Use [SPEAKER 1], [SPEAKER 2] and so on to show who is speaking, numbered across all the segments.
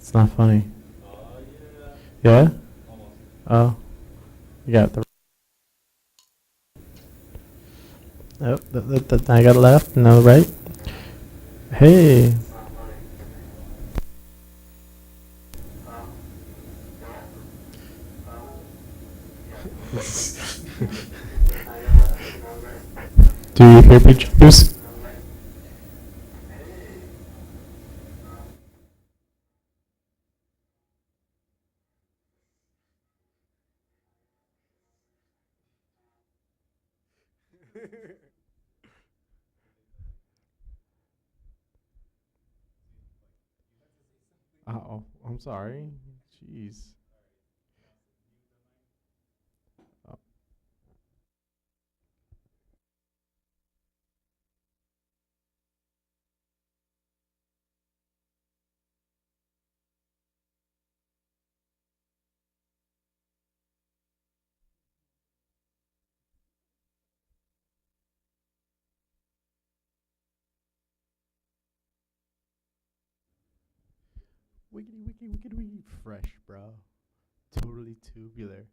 [SPEAKER 1] It's not funny. Yeah? Oh, you got the. Oh, I got left. No, right? Hey. Do you hear me, Juice? Oh, I'm sorry. Jeez. Oh. Wiggity, wiggity, wiggity, wiggity. Fresh, bro. Totally tubular.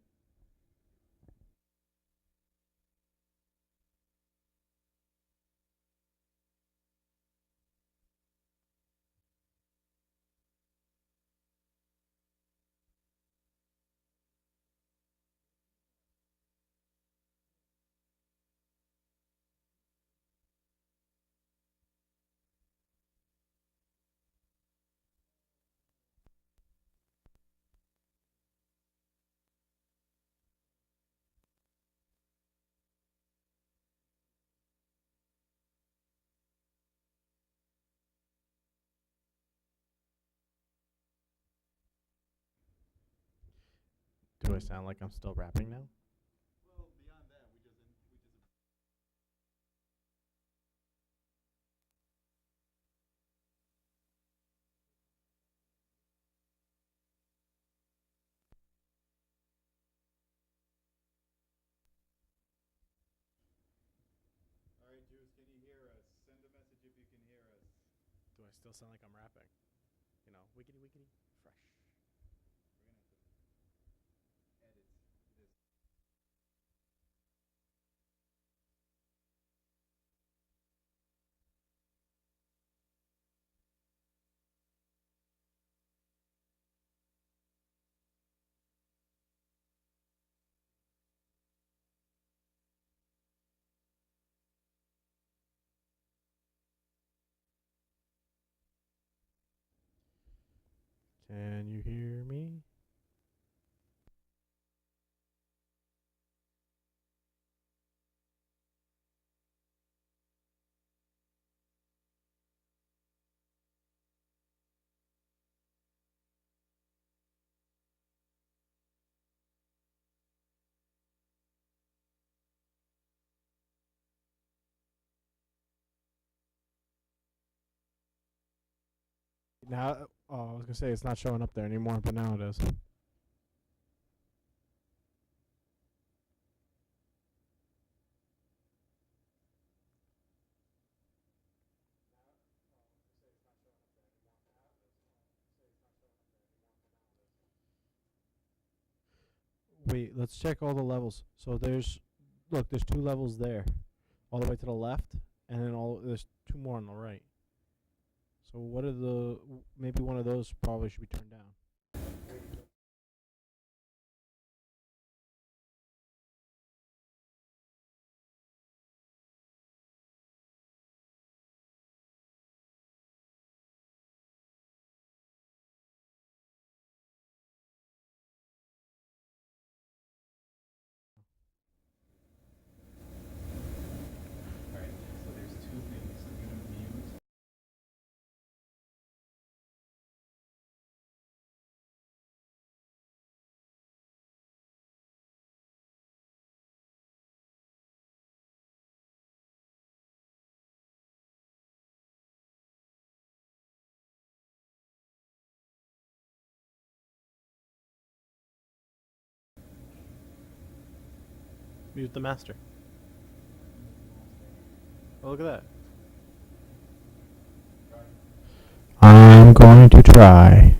[SPEAKER 1] Do I sound like I'm still rapping now? Do I still sound like I'm rapping? You know, wiggity, wiggity. Fresh. Can you hear me? Now, oh, I was gonna say it's not showing up there anymore, but now it is. Wait, let's check all the levels. So there's two levels there, all the way to the left, and then there's two more on the right. So what are maybe one of those probably should be turned down. Mute the master. Oh, look at that. I'm going to try.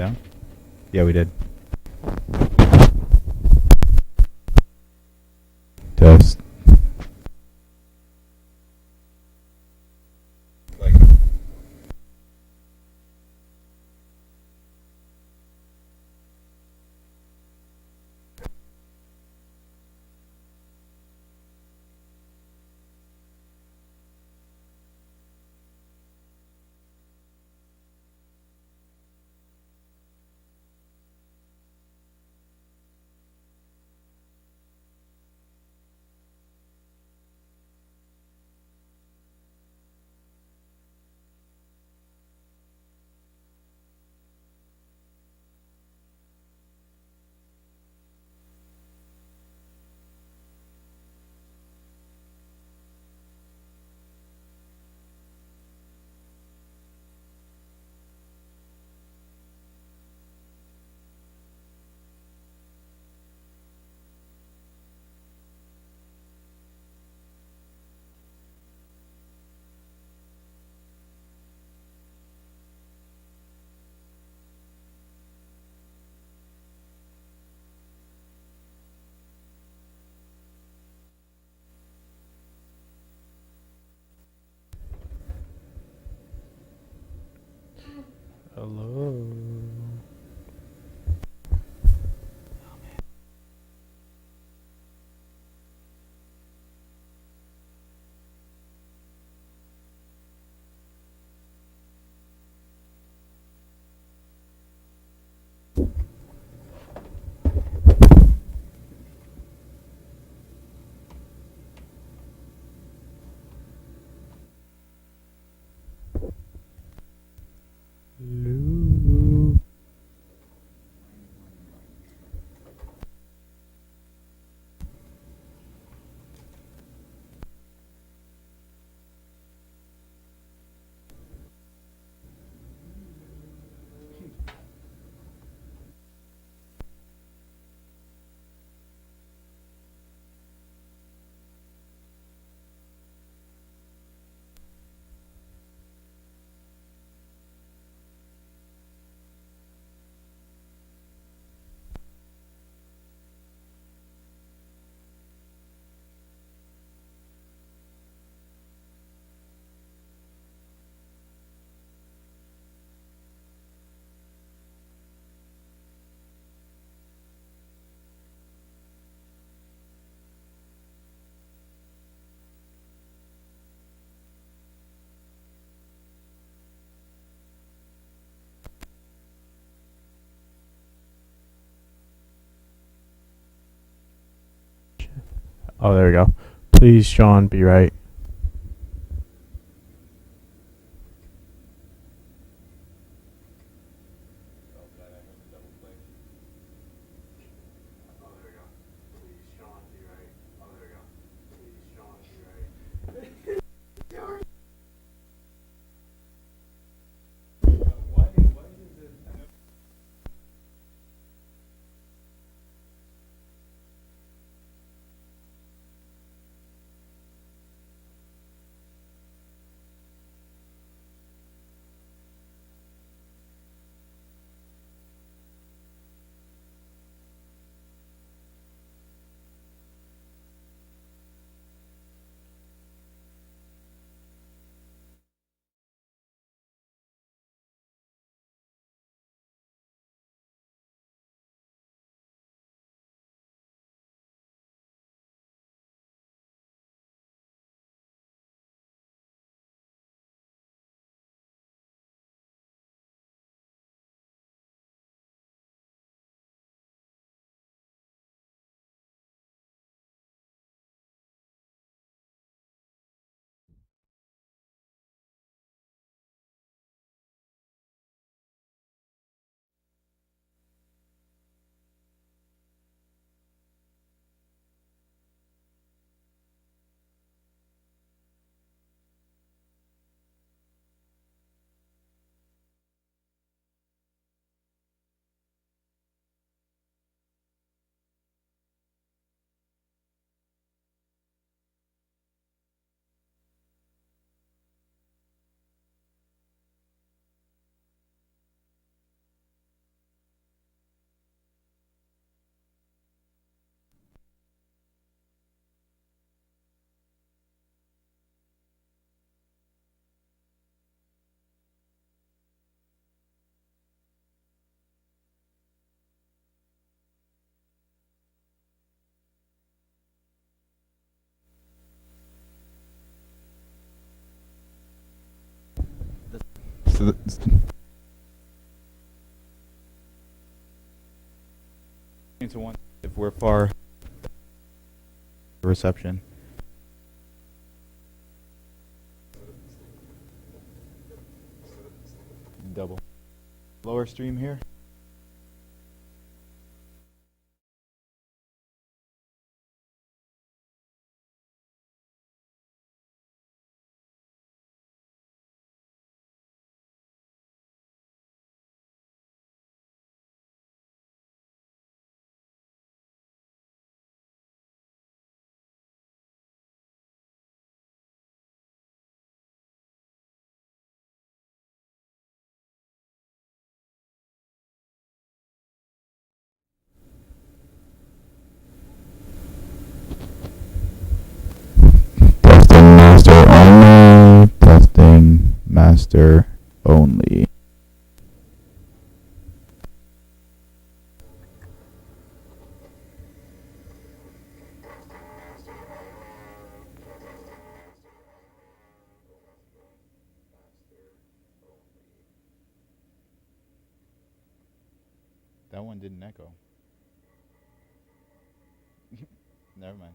[SPEAKER 2] down? Yeah, we did. Test.
[SPEAKER 1] Hello. Hello. Oh, there we go. Please, Sean, be right.
[SPEAKER 2] So to one, if we're far reception. Double. Lower stream here. Testing master only. Testing master only. That one didn't echo. Never mind.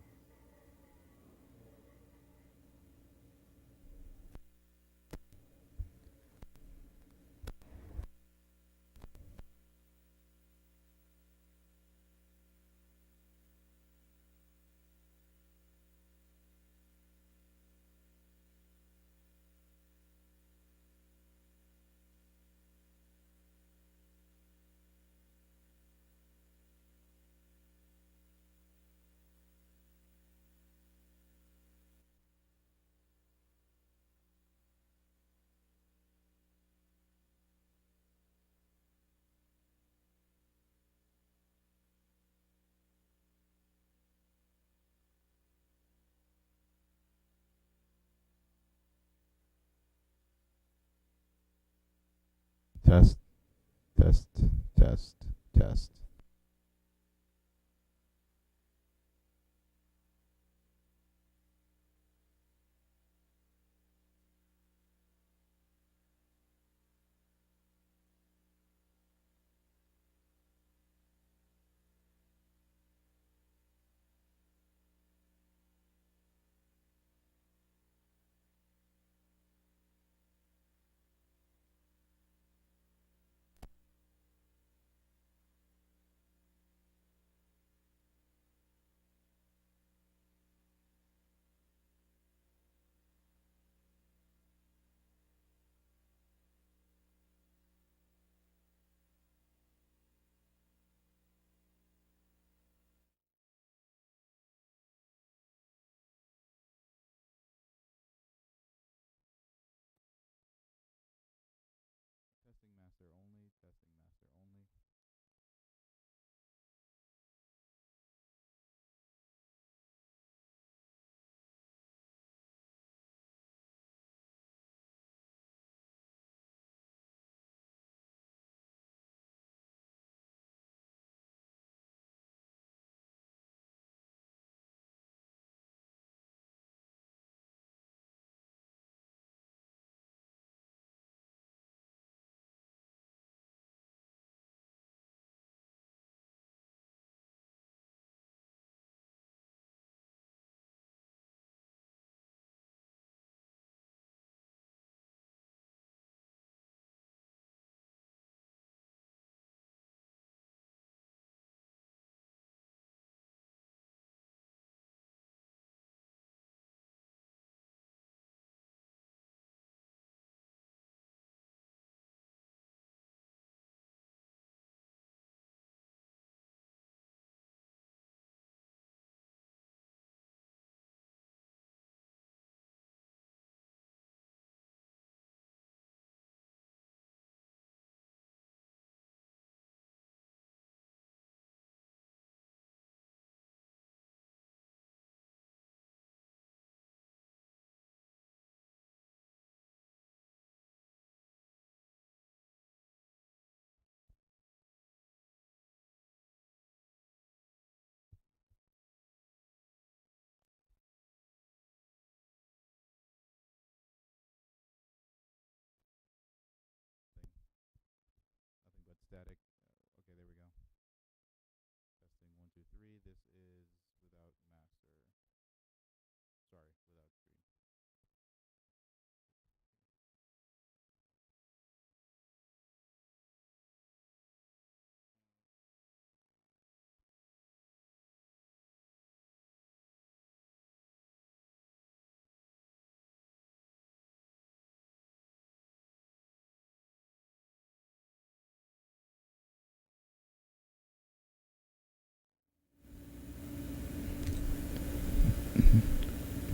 [SPEAKER 2] Test, test, test, test.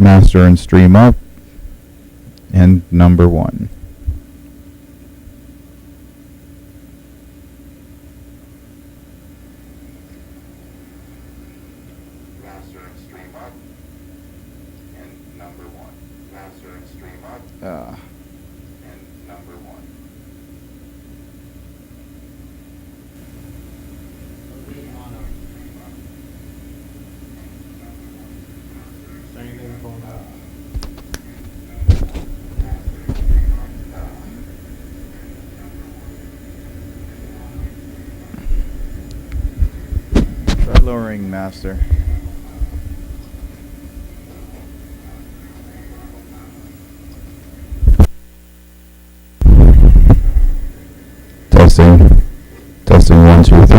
[SPEAKER 2] master and stream up, and number 1.
[SPEAKER 3] Master and stream up, and number 1. Master and stream up, and number 1.
[SPEAKER 1] Is there anything going on?
[SPEAKER 2] Try lowering master. Testing. Testing 1, 2, 3.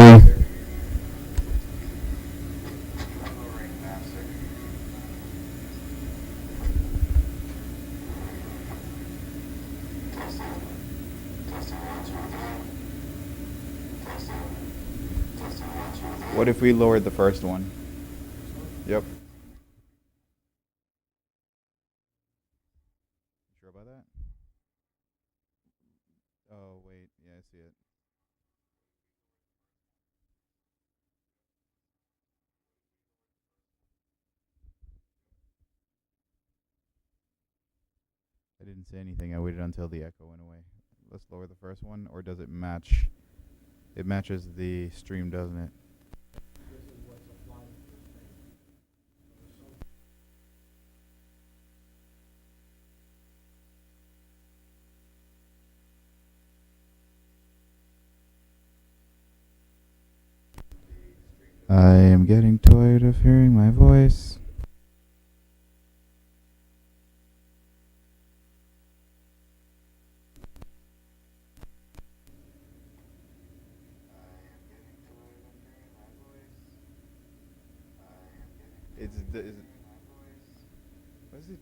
[SPEAKER 2] What if we lowered the first one? Yep. Sure about that? Oh, wait. Yeah, I see it. I didn't say anything. I waited until the echo went away. Let's lower the first one, or does it match? It matches the stream, doesn't it?
[SPEAKER 1] This is what's applied to the stream.
[SPEAKER 2] I am getting tired of hearing my voice. What is it?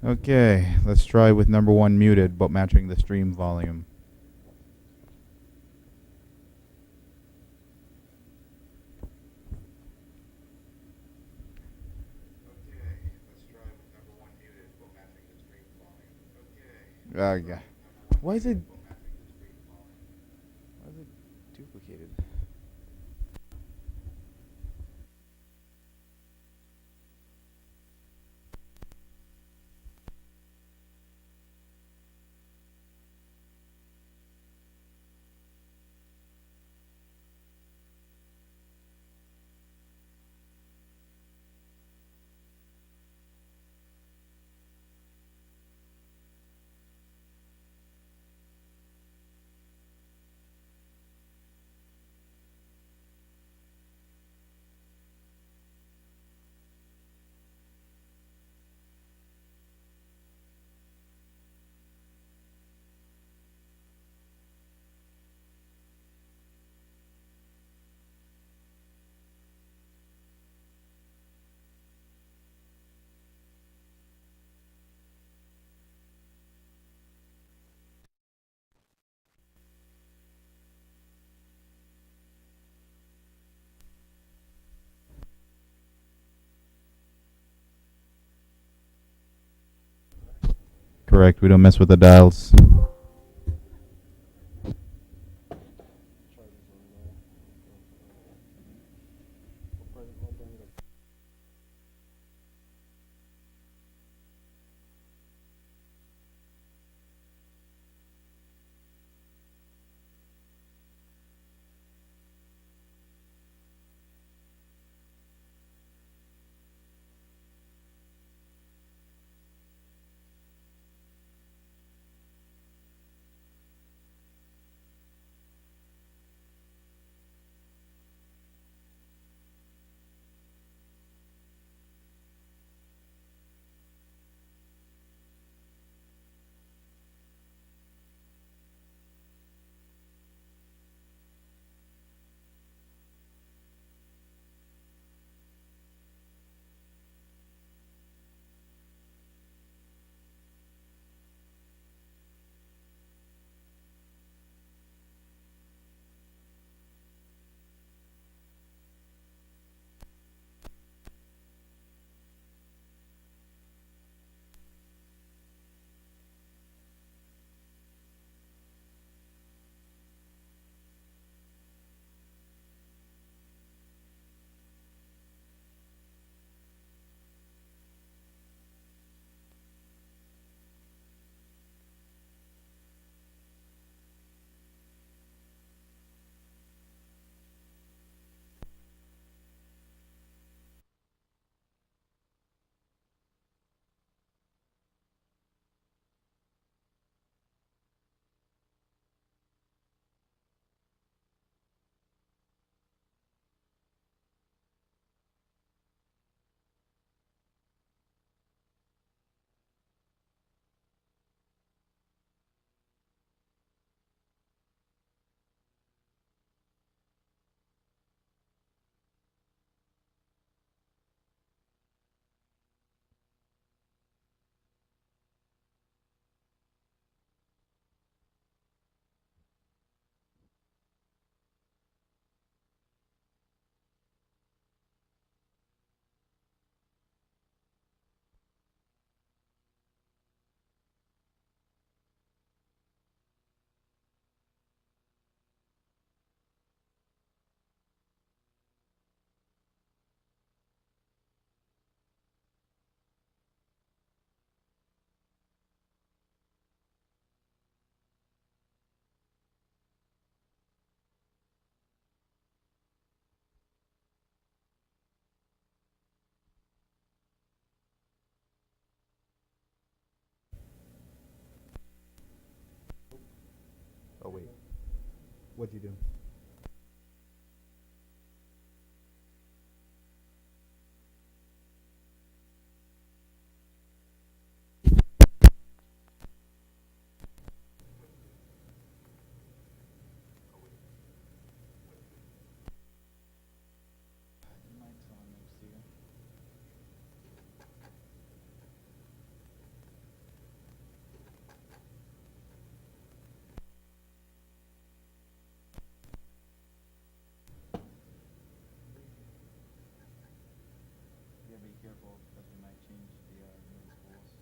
[SPEAKER 2] Okay, let's try with number 1 muted, but matching the stream volume. Yeah. Why is it duplicated? Correct, we don't mess with the dials. What'd you do? Yeah, be careful because we might change the middle schools.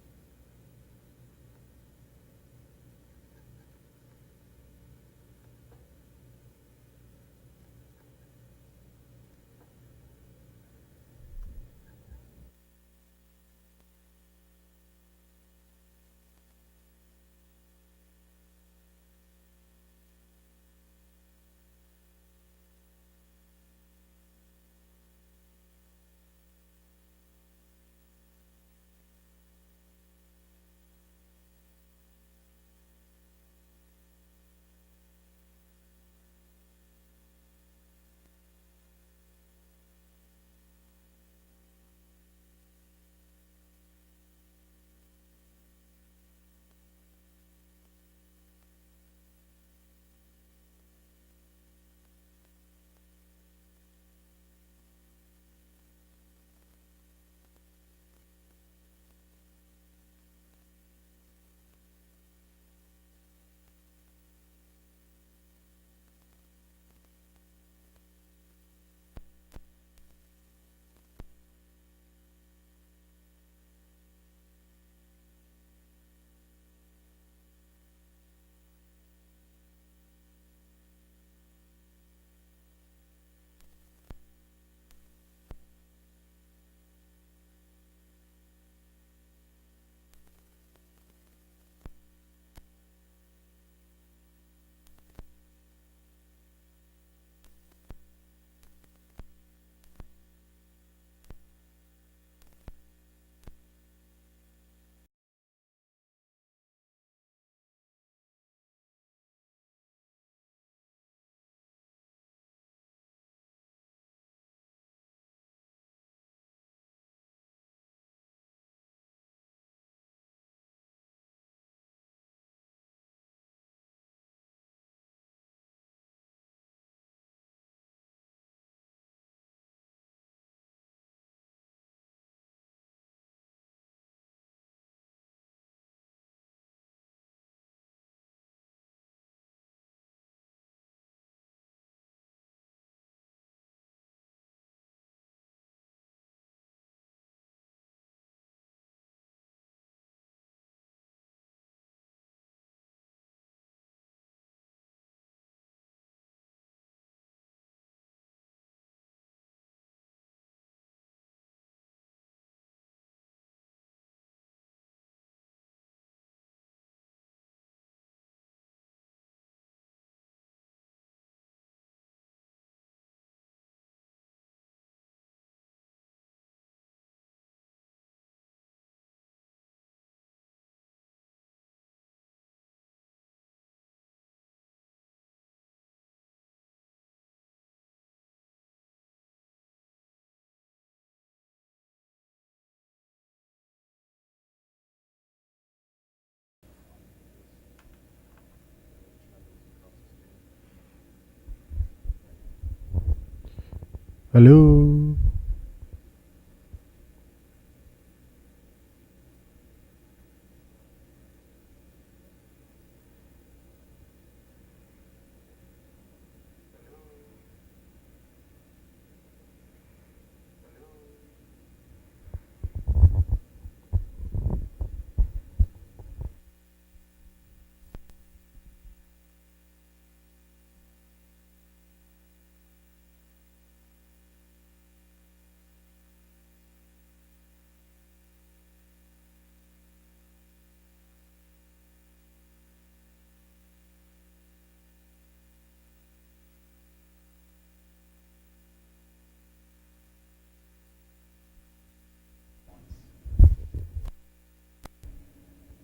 [SPEAKER 1] Hello.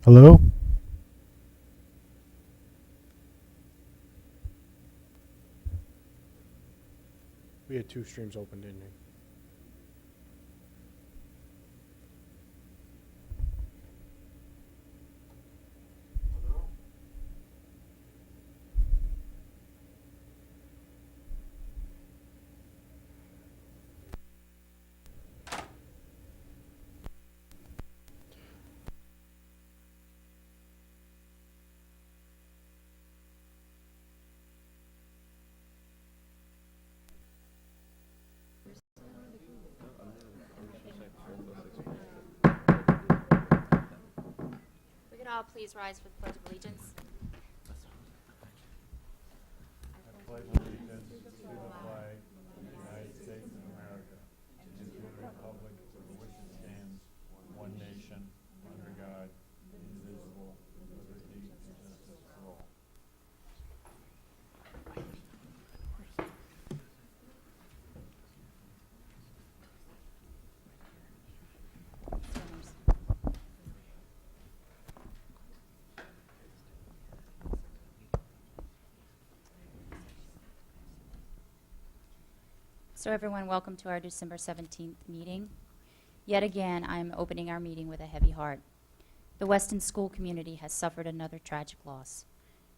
[SPEAKER 1] Hello. 2 streams open, didn't he?
[SPEAKER 4] We could all please rise for the Pledge of Allegiance.
[SPEAKER 5] Pledge allegiance to the flag of the United States of America and to the republic for which it stands, one nation, under God, indivisible, with liberty and justice for all.
[SPEAKER 4] So everyone, welcome to our December 17th meeting. Yet again, I'm opening our meeting with a heavy heart. The Weston school community has suffered another tragic loss.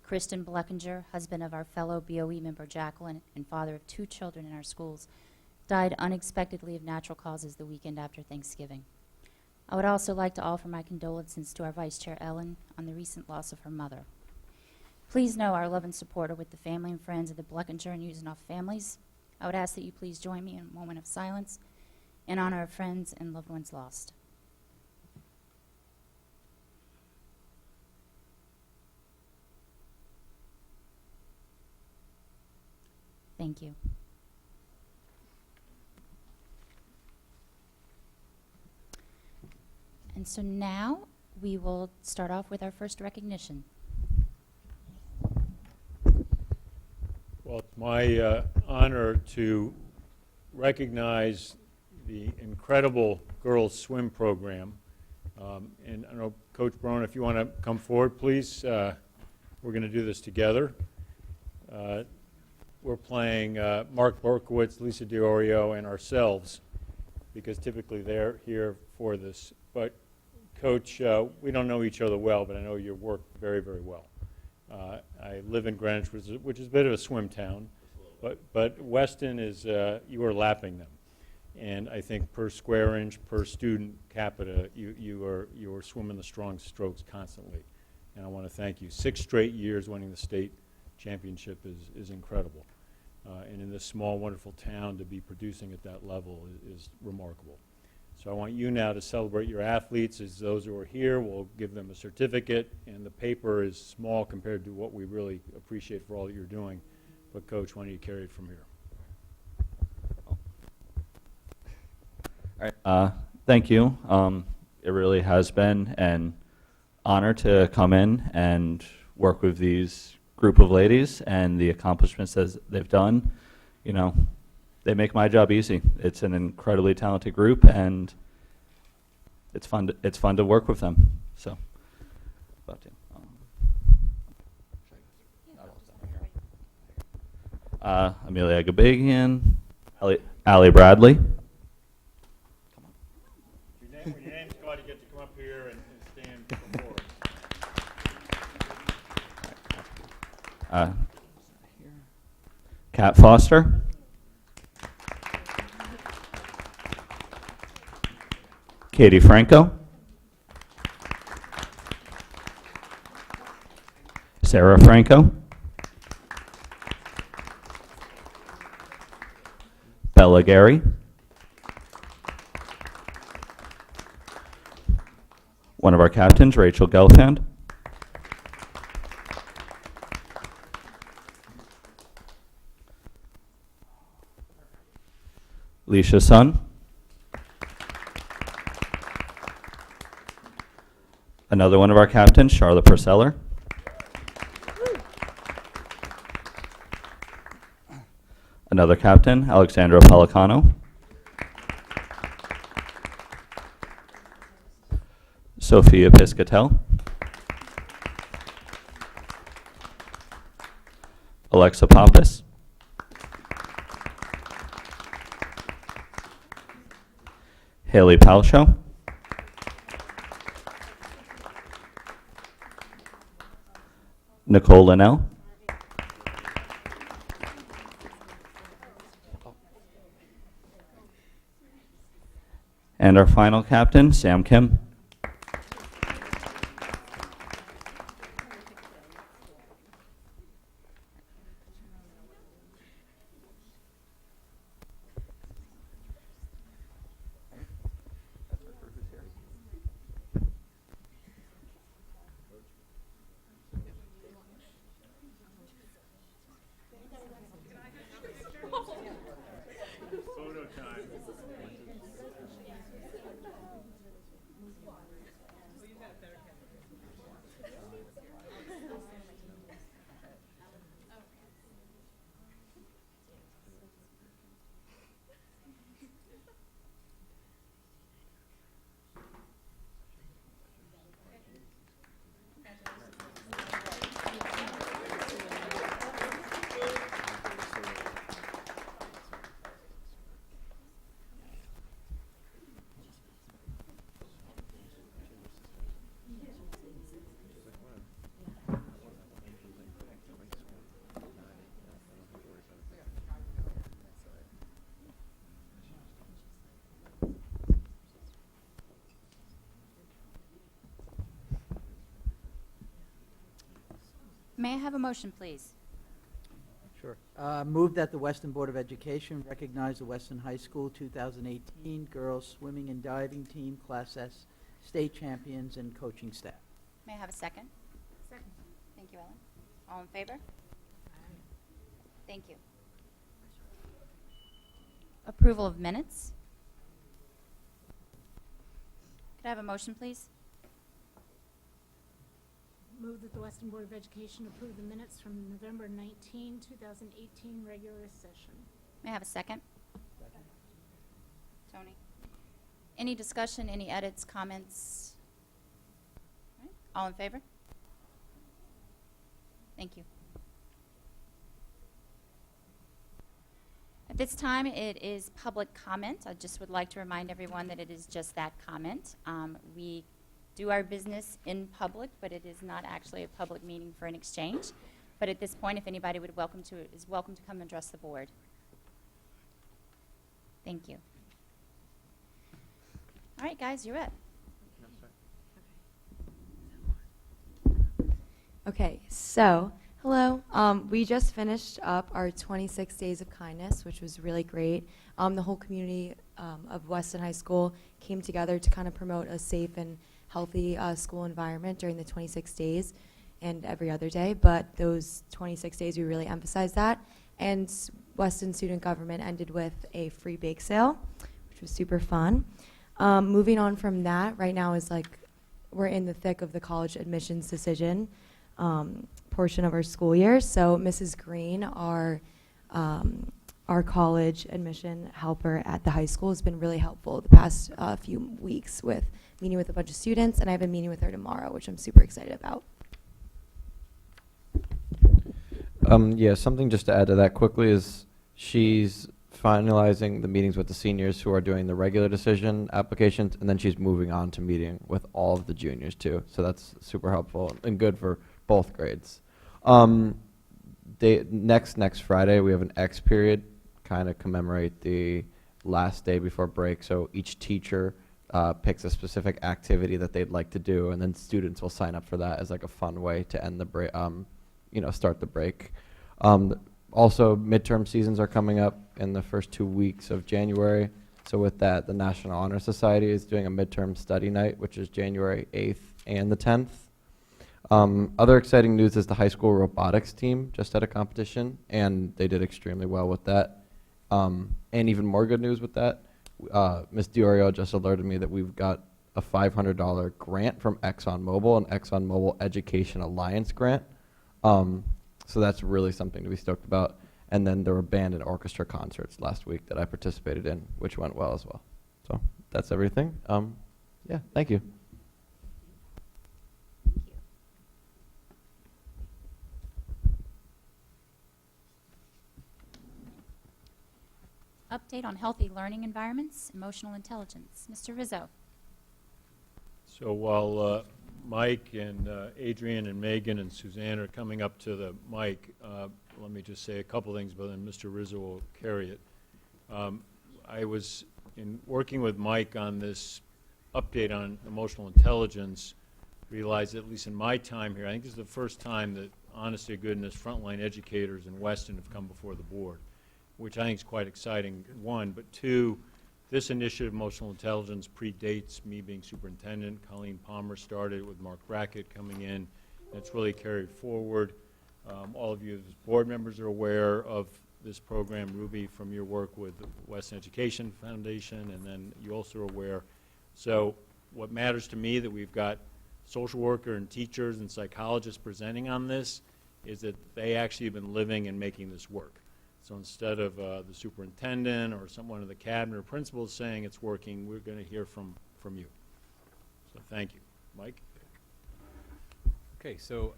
[SPEAKER 4] Kristen Bleckinger, husband of our fellow BOE member Jacqueline and father of 2 children in our schools, died unexpectedly of natural causes the weekend after Thanksgiving. I would also like to offer my condolences to our Vice Chair Ellen on the recent loss of her mother. Please know our love and support are with the family and friends of the Bleckinger and Usinoff families. I would ask that you please join me in a moment of silence in honor of friends and loved ones lost. Thank you. And so now we will start off with our first recognition.
[SPEAKER 5] Well, it's my honor to recognize the incredible girls swim program. And I know, Coach Brown, if you want to come forward, please. We're going to do this together. We're playing Mark Berkowitz, Lisa DiOrio, and ourselves, because typically they're here for this. But, Coach, we don't know each other well, but I know your work very, very well. I live in Greenwich, which is a bit of a swim town, but Weston is, you are lapping them. And I think per square inch, per student capita, you are swimming the strong strokes constantly. And I want to thank you. 6 straight years winning the state championship is incredible. And in this small, wonderful town, to be producing at that level is remarkable. So I want you now to celebrate your athletes. As those who are here, we'll give them a certificate, and the paper is small compared to what we really appreciate for all that you're doing. But Coach, why don't you carry it from here?
[SPEAKER 6] All right. Thank you. It really has been an honor to come in and work with these group of ladies, and the accomplishments that they've done, you know, they make my job easy. It's an incredibly talented group, and it's fun to work with them. So, Amelia Gabagian, Allie Bradley.
[SPEAKER 5] When your name's called, you get to come up here and stand forward.
[SPEAKER 6] Kat Foster. Katie Franco. Sarah Franco. Bella Gary. One of our captains, Rachel Gelfand. Leisha Sun. Another one of our captains, Charlotte Purceller. Another captain, Alexandra Pelicano. Sophia Piscatel. Alexa Pappas. Haley Palshow. Nicole Linnell. And our final captain, Sam Kim.
[SPEAKER 4] May I have a motion, please?
[SPEAKER 7] Sure. Move that the Weston Board of Education recognize the Weston High School 2018 girls swimming and diving team, Class S, state champions, and coaching staff.
[SPEAKER 4] May I have a second? Second. Thank you, Ellen. All in favor? Thank you. Approval of minutes. Could I have a motion, please?
[SPEAKER 8] Move that the Weston Board of Education approve the minutes from November 19, 2018 regular session.
[SPEAKER 4] May I have a second? Second. Tony. Any discussion, any edits, comments? All right. All in favor? Thank you. At this time, it is public comment. I just would like to remind everyone that it is just that comment. We do our business in public, but it is not actually a public meeting for an exchange. But at this point, if anybody is welcome to come and address the board. Thank you. All right, guys, you're up.
[SPEAKER 9] Okay, so hello. We just finished up our 26 Days of Kindness, which was really great. The whole community of Weston High School came together to kind of promote a safe and healthy school environment during the 26 days and every other day, but those 26 days we really emphasized that. And Weston Student Government ended with a free bake sale, which was super fun. Moving on from that, right now is like we're in the thick of the college admissions decision portion of our school year. So Mrs. Green, our college admission helper at the high school, has been really helpful the past few weeks with meeting with a bunch of students, and I have a meeting with her tomorrow, which I'm super excited about.
[SPEAKER 10] Yeah, something just to add to that quickly is she's finalizing the meetings with the seniors who are doing the regular decision applications, and then she's moving on to meeting with all of the juniors too. So that's super helpful and good for both grades. Next Friday we have an X period, kind of commemorate the last day before break. So each teacher picks a specific activity that they'd like to do, and then students will sign up for that as like a fun way to end the break, start the break. Also, midterm seasons are coming up in the first 2 weeks of January. So with that, the National Honor Society is doing a midterm study night, which is January 8th and the 10th. Other exciting news is the high school robotics team just had a competition, and they did extremely well with that. And even more good news with that, Ms. Diorio just alerted me that we've got a $500 grant from ExxonMobil, an ExxonMobil Education Alliance grant. So that's really something to be stoked about. And then there were band and orchestra concerts last week that I participated in, which went well as well. So that's everything. Yeah, thank you.
[SPEAKER 4] update on healthy learning environments, emotional intelligence. Mr. Rizzo.
[SPEAKER 5] So while Mike and Adrian and Megan and Suzanne are coming up to the mic, let me just say a couple things, but then Mr. Rizzo will carry it. I was working with Mike on this update on emotional intelligence, realized, at least in my time here, I think this is the first time that, honest to goodness, frontline educators in Weston have come before the board, which I think is quite exciting, one. But two, this initiative, emotional intelligence, predates me being superintendent. Colleen Palmer started it with Mark Brackett coming in, and it's really carried forward. All of you as board members are aware of this program, Ruby, from your work with the Western Education Foundation, and then you also are aware. So what matters to me that we've got social worker and teachers and psychologists presenting on this is that they actually have been living and making this work. So instead of the superintendent or someone in the cabinet or principals saying it's working, we're going to hear from you. So thank you. Mike?
[SPEAKER 11] Okay, so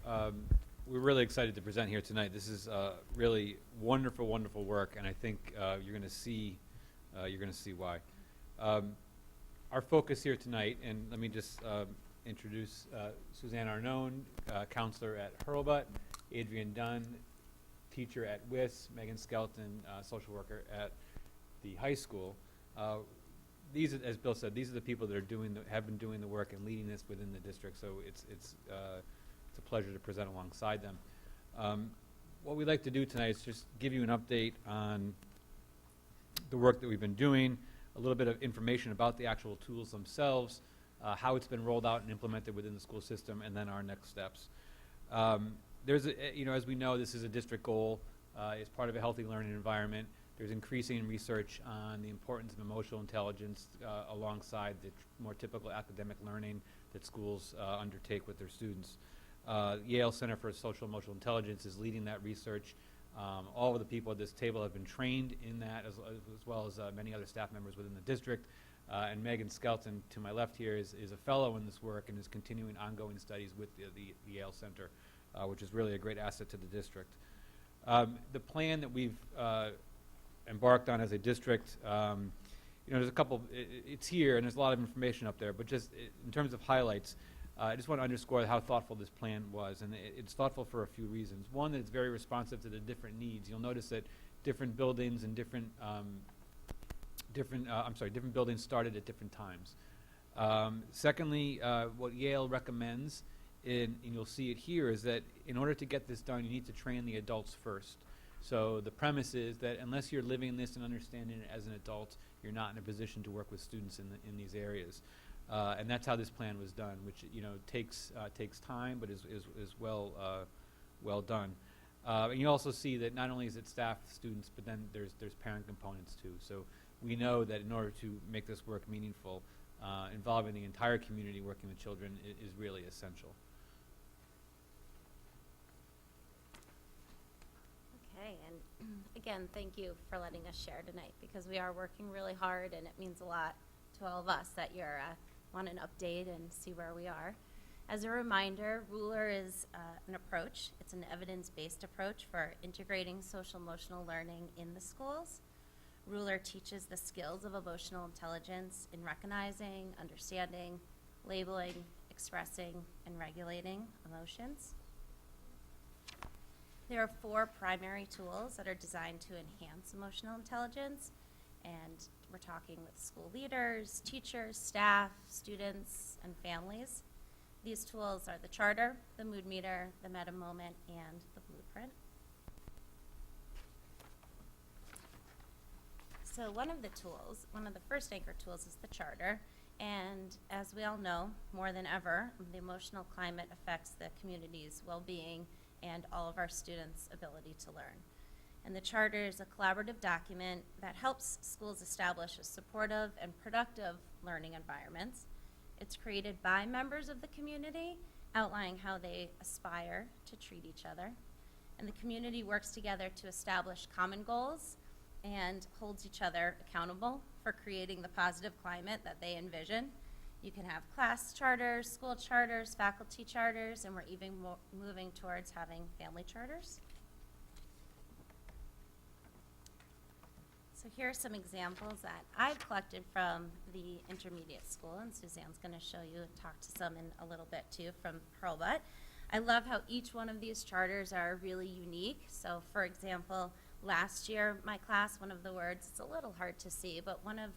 [SPEAKER 11] we're really excited to present here tonight. This is really wonderful, wonderful work, and I think you're going to see why. Our focus here tonight, and let me just introduce Suzanne Arnone, counselor at Hurlbut, Adrian Dunn, teacher at WIS, Megan Skelton, social worker at the high school. These, as Bill said, these are the people that are have been doing the work and leading this within the district. So it's a pleasure to present alongside them. What we'd like to do tonight is just give you an update on the work that we've been doing, a little bit of information about the actual tools themselves, how it's been rolled out and implemented within the school system, and then our next steps. There's as we know, this is a district goal. It's part of a healthy learning environment. There's increasing research on the importance of emotional intelligence alongside the more typical academic learning that schools undertake with their students. Yale Center for Social Emotional Intelligence is leading that research. All of the people at this table have been trained in that, as well as many other staff members within the district. And Megan Skelton, to my left here, is a fellow in this work and is continuing ongoing studies with the Yale Center, which is really a great asset to the district. The plan that we've embarked on as a district, there's a couple, it's here and there's a lot of information up there, but just in terms of highlights, I just want to underscore how thoughtful this plan was, and it's thoughtful for a few reasons. One, that it's very responsive to the different needs. You'll notice that different buildings and different buildings started at different times. Secondly, what Yale recommends, and you'll see it here, is that in order to get this done, you need to train the adults first. So the premise is that unless you're living this and understanding it as an adult, you're not in a position to work with students in these areas. And that's how this plan was done, which takes time, but is well done. And you also see that not only is it staff, students, but then there's parent components too. So we know that in order to make this work meaningful, involving the entire community working with children is really essential.
[SPEAKER 12] Okay, and again, thank you for letting us share tonight, because we are working really hard, and it means a lot to all of us that you're want an update and see where we are. As a reminder, Ruler is an approach. It's an evidence-based approach for integrating social emotional learning in the schools. Ruler teaches the skills of emotional intelligence in recognizing, understanding, labeling, expressing, and regulating emotions. There are 4 primary tools that are designed to enhance emotional intelligence, and we're talking with school leaders, teachers, staff, students, and families. These tools are the charter, the mood meter, the meta moment, and the blueprint. So one of the first anchor tools is the charter, and as we all know, more than ever, the emotional climate affects the community's well-being and all of our students' ability to learn. And the charter is a collaborative document that helps schools establish a supportive and productive learning environments. It's created by members of the community, outlining how they aspire to treat each other. And the community works together to establish common goals and holds each other accountable for creating the positive climate that they envision. You can have class charters, school charters, faculty charters, and we're even moving towards having family charters. So here are some examples that I've collected from the intermediate school, and Suzanne's going to show you and talk to some in a little bit too from Hurlbut. I love how each one of these charters are really unique. So for example, last year, my class, one of the words, it's a little hard to see, but one of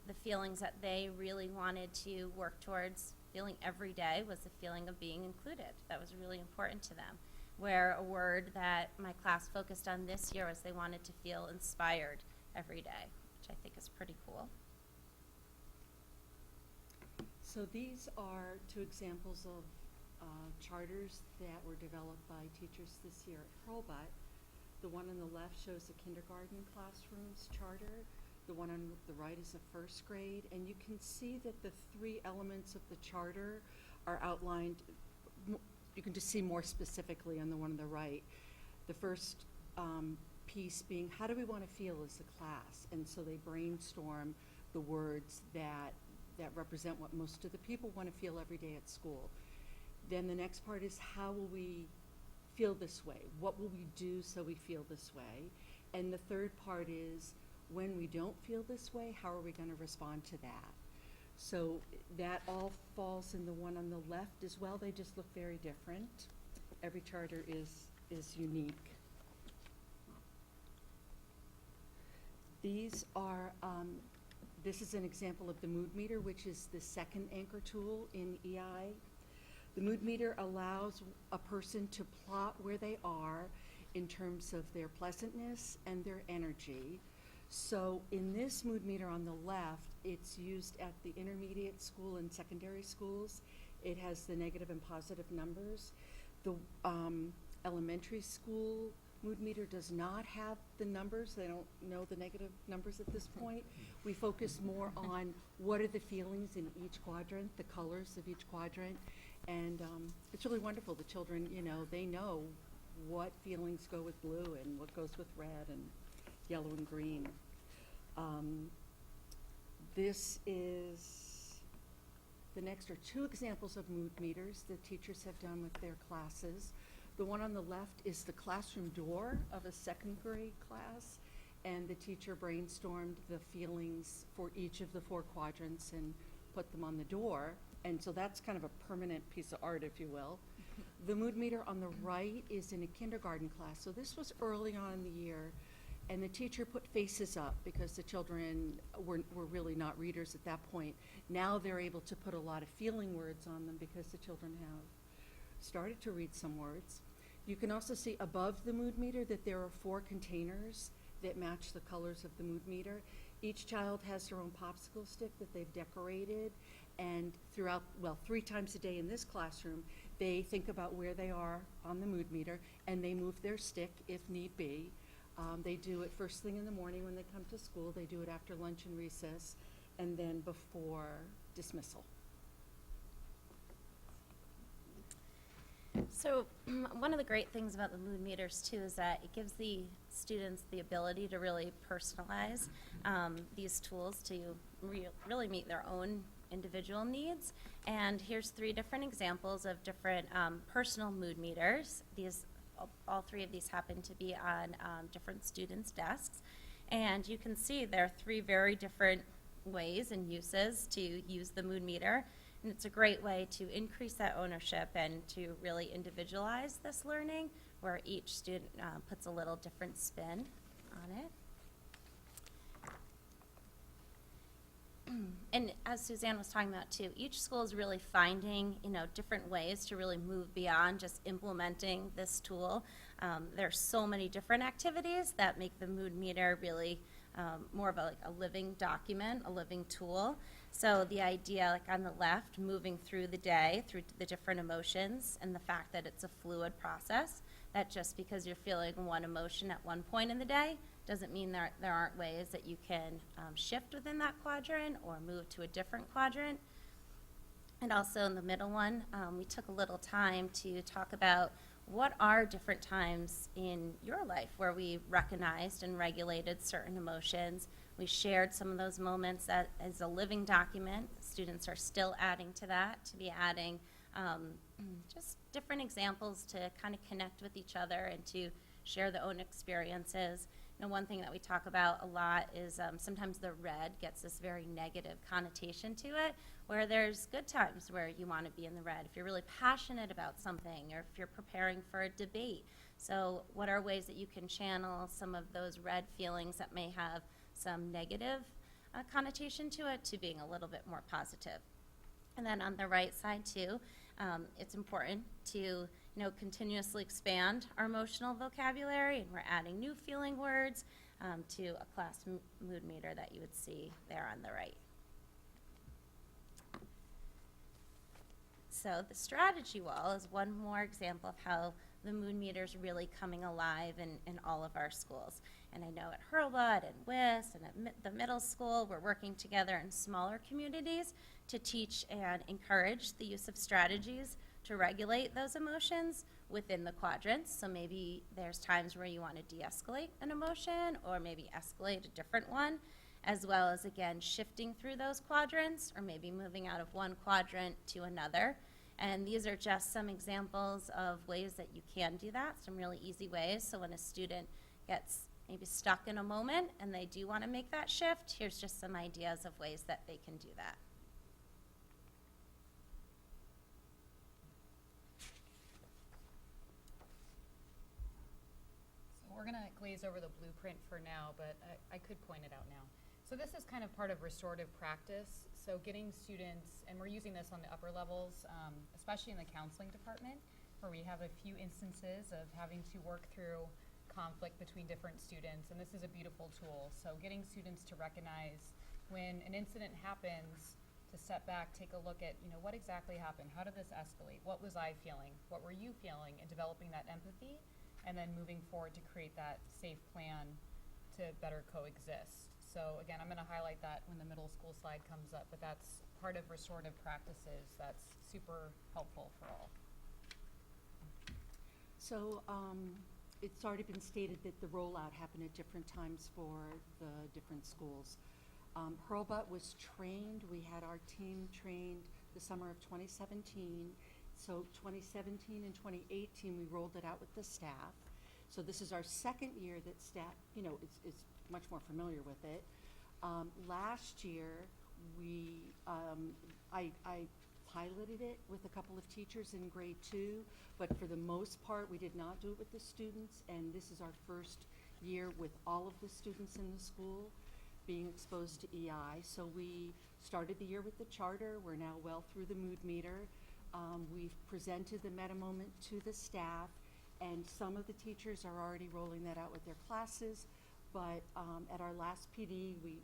[SPEAKER 12] the feelings that they really wanted to work towards feeling every day was the feeling of being included. That was really important to them. Where a word that my class focused on this year was they wanted to feel inspired every day, which I think is pretty cool.
[SPEAKER 13] So these are two examples of charters that were developed by teachers this year at Hurlbut. The one on the left shows the kindergarten classroom's charter. The one on the right is a first grade. And you can see that the three elements of the charter are outlined. You can just see more specifically on the one on the right. The first piece being, how do we want to feel as a class? And so they brainstorm the words that represent what most of the people want to feel every day at school. Then the next part is, how will we feel this way? What will we do so we feel this way? And the third part is, when we don't feel this way, how are we going to respond to that? So that all falls in the one on the left as well. They just look very different. Every charter is unique. These are, this is an example of the mood meter, which is the second anchor tool in EI. The mood meter allows a person to plot where they are in terms of their pleasantness and their energy. So in this mood meter on the left, it's used at the intermediate school and secondary schools. It has the negative and positive numbers. The elementary school mood meter does not have the numbers. They don't know the negative numbers at this point. We focus more on what are the feelings in each quadrant, the colors of each quadrant. And it's really wonderful. The children, you know, they know what feelings go with blue and what goes with red and yellow and green. This is, the next are two examples of mood meters that teachers have done with their classes. The one on the left is the classroom door of a second grade class, and the teacher brainstormed the feelings for each of the four quadrants and put them on the door. And so that's kind of a permanent piece of art, if you will. The mood meter on the right is in a kindergarten class. So this was early on in the year, and the teacher put faces up because the children were really not readers at that point. Now they're able to put a lot of feeling words on them because the children have started to read some words. You can also see above the mood meter that there are 4 containers that match the colors of the mood meter. Each child has their own popsicle stick that they've decorated, and throughout, well, 3 times a day in this classroom, they think about where they are on the mood meter, and they move their stick if need be. They do it first thing in the morning when they come to school, they do it after lunch and recess, and then before dismissal.
[SPEAKER 12] So one of the great things about the mood meters too is that it gives the students the ability to really personalize these tools to really meet their own individual needs. And here's 3 different examples of different personal mood meters. All 3 of these happen to be on different students' desks. And you can see there are 3 very different ways and uses to use the mood meter. And it's a great way to increase that ownership and to really individualize this learning, where each student puts a little different spin on it. And as Suzanne was talking about too, each school is really finding, different ways to really move beyond just implementing this tool. There's so many different activities that make the mood meter really more of a living document, a living tool. So the idea, like on the left, moving through the day, through the different emotions, and the fact that it's a fluid process, that just because you're feeling one emotion at one point in the day doesn't mean there aren't ways that you can shift within that quadrant or move to a different quadrant. And also in the middle one, we took a little time to talk about what are different times in your life where we recognized and regulated certain emotions. We shared some of those moments that as a living document. Students are still adding to that, to be adding just different examples to kind of connect with each other and to share their own experiences. And one thing that we talk about a lot is sometimes the red gets this very negative connotation to it, where there's good times where you want to be in the red if you're really passionate about something or if you're preparing for a debate. So what are ways that you can channel some of those red feelings that may have some negative connotation to it to being a little bit more positive? And then on the right side too, it's important to continuously expand our emotional vocabulary, and we're adding new feeling words to a class mood meter that you would see there on the right. So the strategy wall is one more example of how the mood meter is really coming alive in all of our schools. And I know at Hurlbut and WIS and at the middle school, we're working together in smaller communities to teach and encourage the use of strategies to regulate those emotions within the quadrants. So maybe there's times where you want to de-escalate an emotion or maybe escalate a different one, as well as, again, shifting through those quadrants or maybe moving out of one quadrant to another. And these are just some examples of ways that you can do that, some really easy ways. So when a student gets maybe stuck in a moment and they do want to make that shift, here's just some ideas of ways that they can do that.
[SPEAKER 14] We're going to glaze over the blueprint for now, but I could point it out now. So this is kind of part of restorative practice. So getting students, and we're using this on the upper levels, especially in the counseling department, where we have a few instances of having to work through conflict between different students, and this is a beautiful tool. So getting students to recognize when an incident happens, to step back, take a look at, what exactly happened? How did this escalate? What was I feeling? What were you feeling? And developing that empathy, and then moving forward to create that safe plan to better coexist. So again, I'm going to highlight that when the middle school slide comes up, but that's part of restorative practices that's super helpful for all.
[SPEAKER 13] So it's already been stated that the rollout happened at different times for the different schools. Hurlbut was trained. We had our team trained the summer of 2017. So 2017 and 2018, we rolled it out with the staff. So this is our second year that staff, is much more familiar with it. Last year, I piloted it with a couple of teachers in grade 2, but for the most part, we did not do it with the students, and this is our first year with all of the students in the school being exposed to EI. So we started the year with the charter. We're now well through the mood meter. We've presented the meta moment to the staff, and some of the teachers are already rolling that out with their classes, but at our last PD, we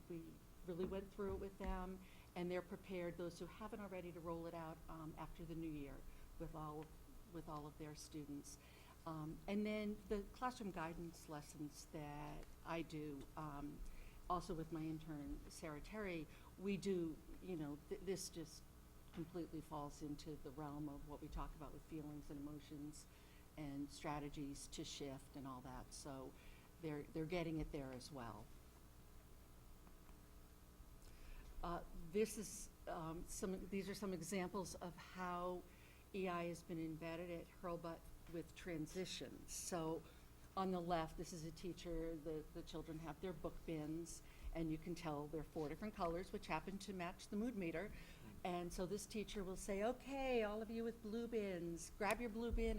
[SPEAKER 13] really went through it with them, and they're prepared, those who haven't already, to roll it out after the new year with all of their students. And then the classroom guidance lessons that I do, also with my intern, Sarah Terry, we do, this just completely falls into the realm of what we talk about with feelings and emotions and strategies to shift and all that. So they're getting it there as well. These are some examples of how EI has been embedded at Hurlbut with transitions. So on the left, this is a teacher. The children have their book bins, and you can tell they're 4 different colors, which happen to match the mood meter. And so this teacher will say, okay, all of you with blue bins, grab your blue bin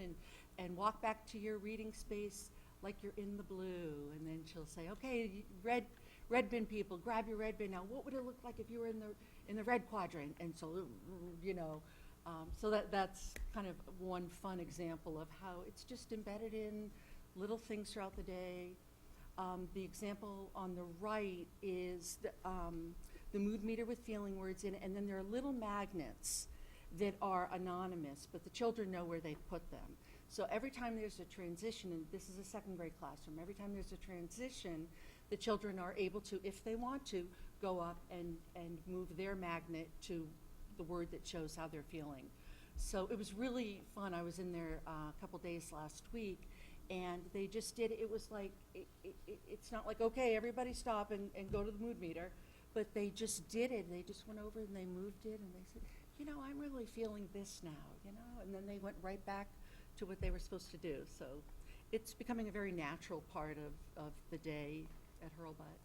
[SPEAKER 13] and walk back to your reading space like you're in the blue. And then she'll say, okay, red bin people, grab your red bin. Now, what would it look like if you were in the red quadrant? And so, so that's kind of one fun example of how it's just embedded in little things throughout the day. The example on the right is the mood meter with feeling words in it, and then there are little magnets that are anonymous, but the children know where they put them. So every time there's a transition, and this is a second grade classroom, every time there's a transition, the children are able to, if they want to, go up and move their magnet to the word that shows how they're feeling. So it was really fun. I was in there a couple days last week, and they just did, it was like, it's not like, okay, everybody stop and go to the mood meter, but they just did it. They just went over and they moved it, and they said, I'm really feeling this now, and then they went right back to what they were supposed to do. So it's becoming a very natural part of the day at Hurlbut.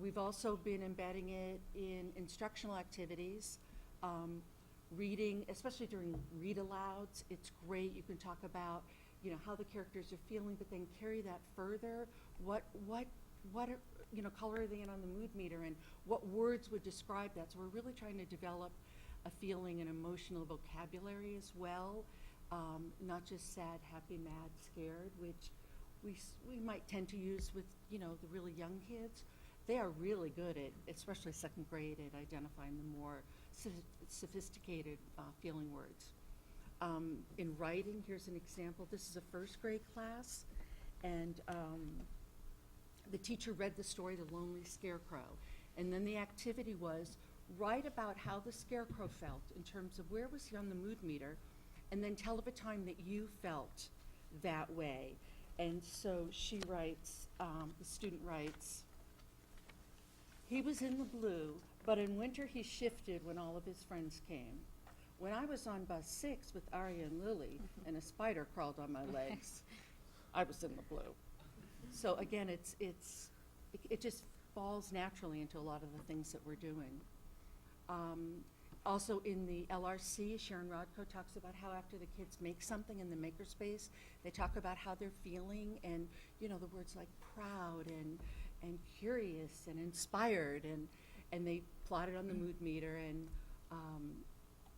[SPEAKER 13] We've also been embedding it in instructional activities, reading, especially during read-alouds. It's great. You can talk about, you know, how the characters are feeling, but then carry that further. What are, you know, color are they in on the mood meter, and what words would describe that? So we're really trying to develop a feeling and emotional vocabulary as well, not just sad, happy, mad, scared, which we might tend to use with, you know, the really young kids. They are really good at, especially second grade, at identifying the more sophisticated feeling words. In writing, here's an example. This is a first grade class, and the teacher read the story, The Lonely Scarecrow, and then the activity was write about how the scarecrow felt in terms of where was he on the mood meter, and then tell of a time that you felt that way. And so she writes, the student writes, he was in the blue, but in winter he shifted when all of his friends came. When I was on bus 6 with Arya and Lily and a spider crawled on my legs, I was in the blue. So again, it just falls naturally into a lot of the things that we're doing. Also in the LRC, Sharon Rodko talks about how after the kids make something in the makerspace, they talk about how they're feeling, and you know, the words like proud and curious and inspired, and they plot it on the mood meter, and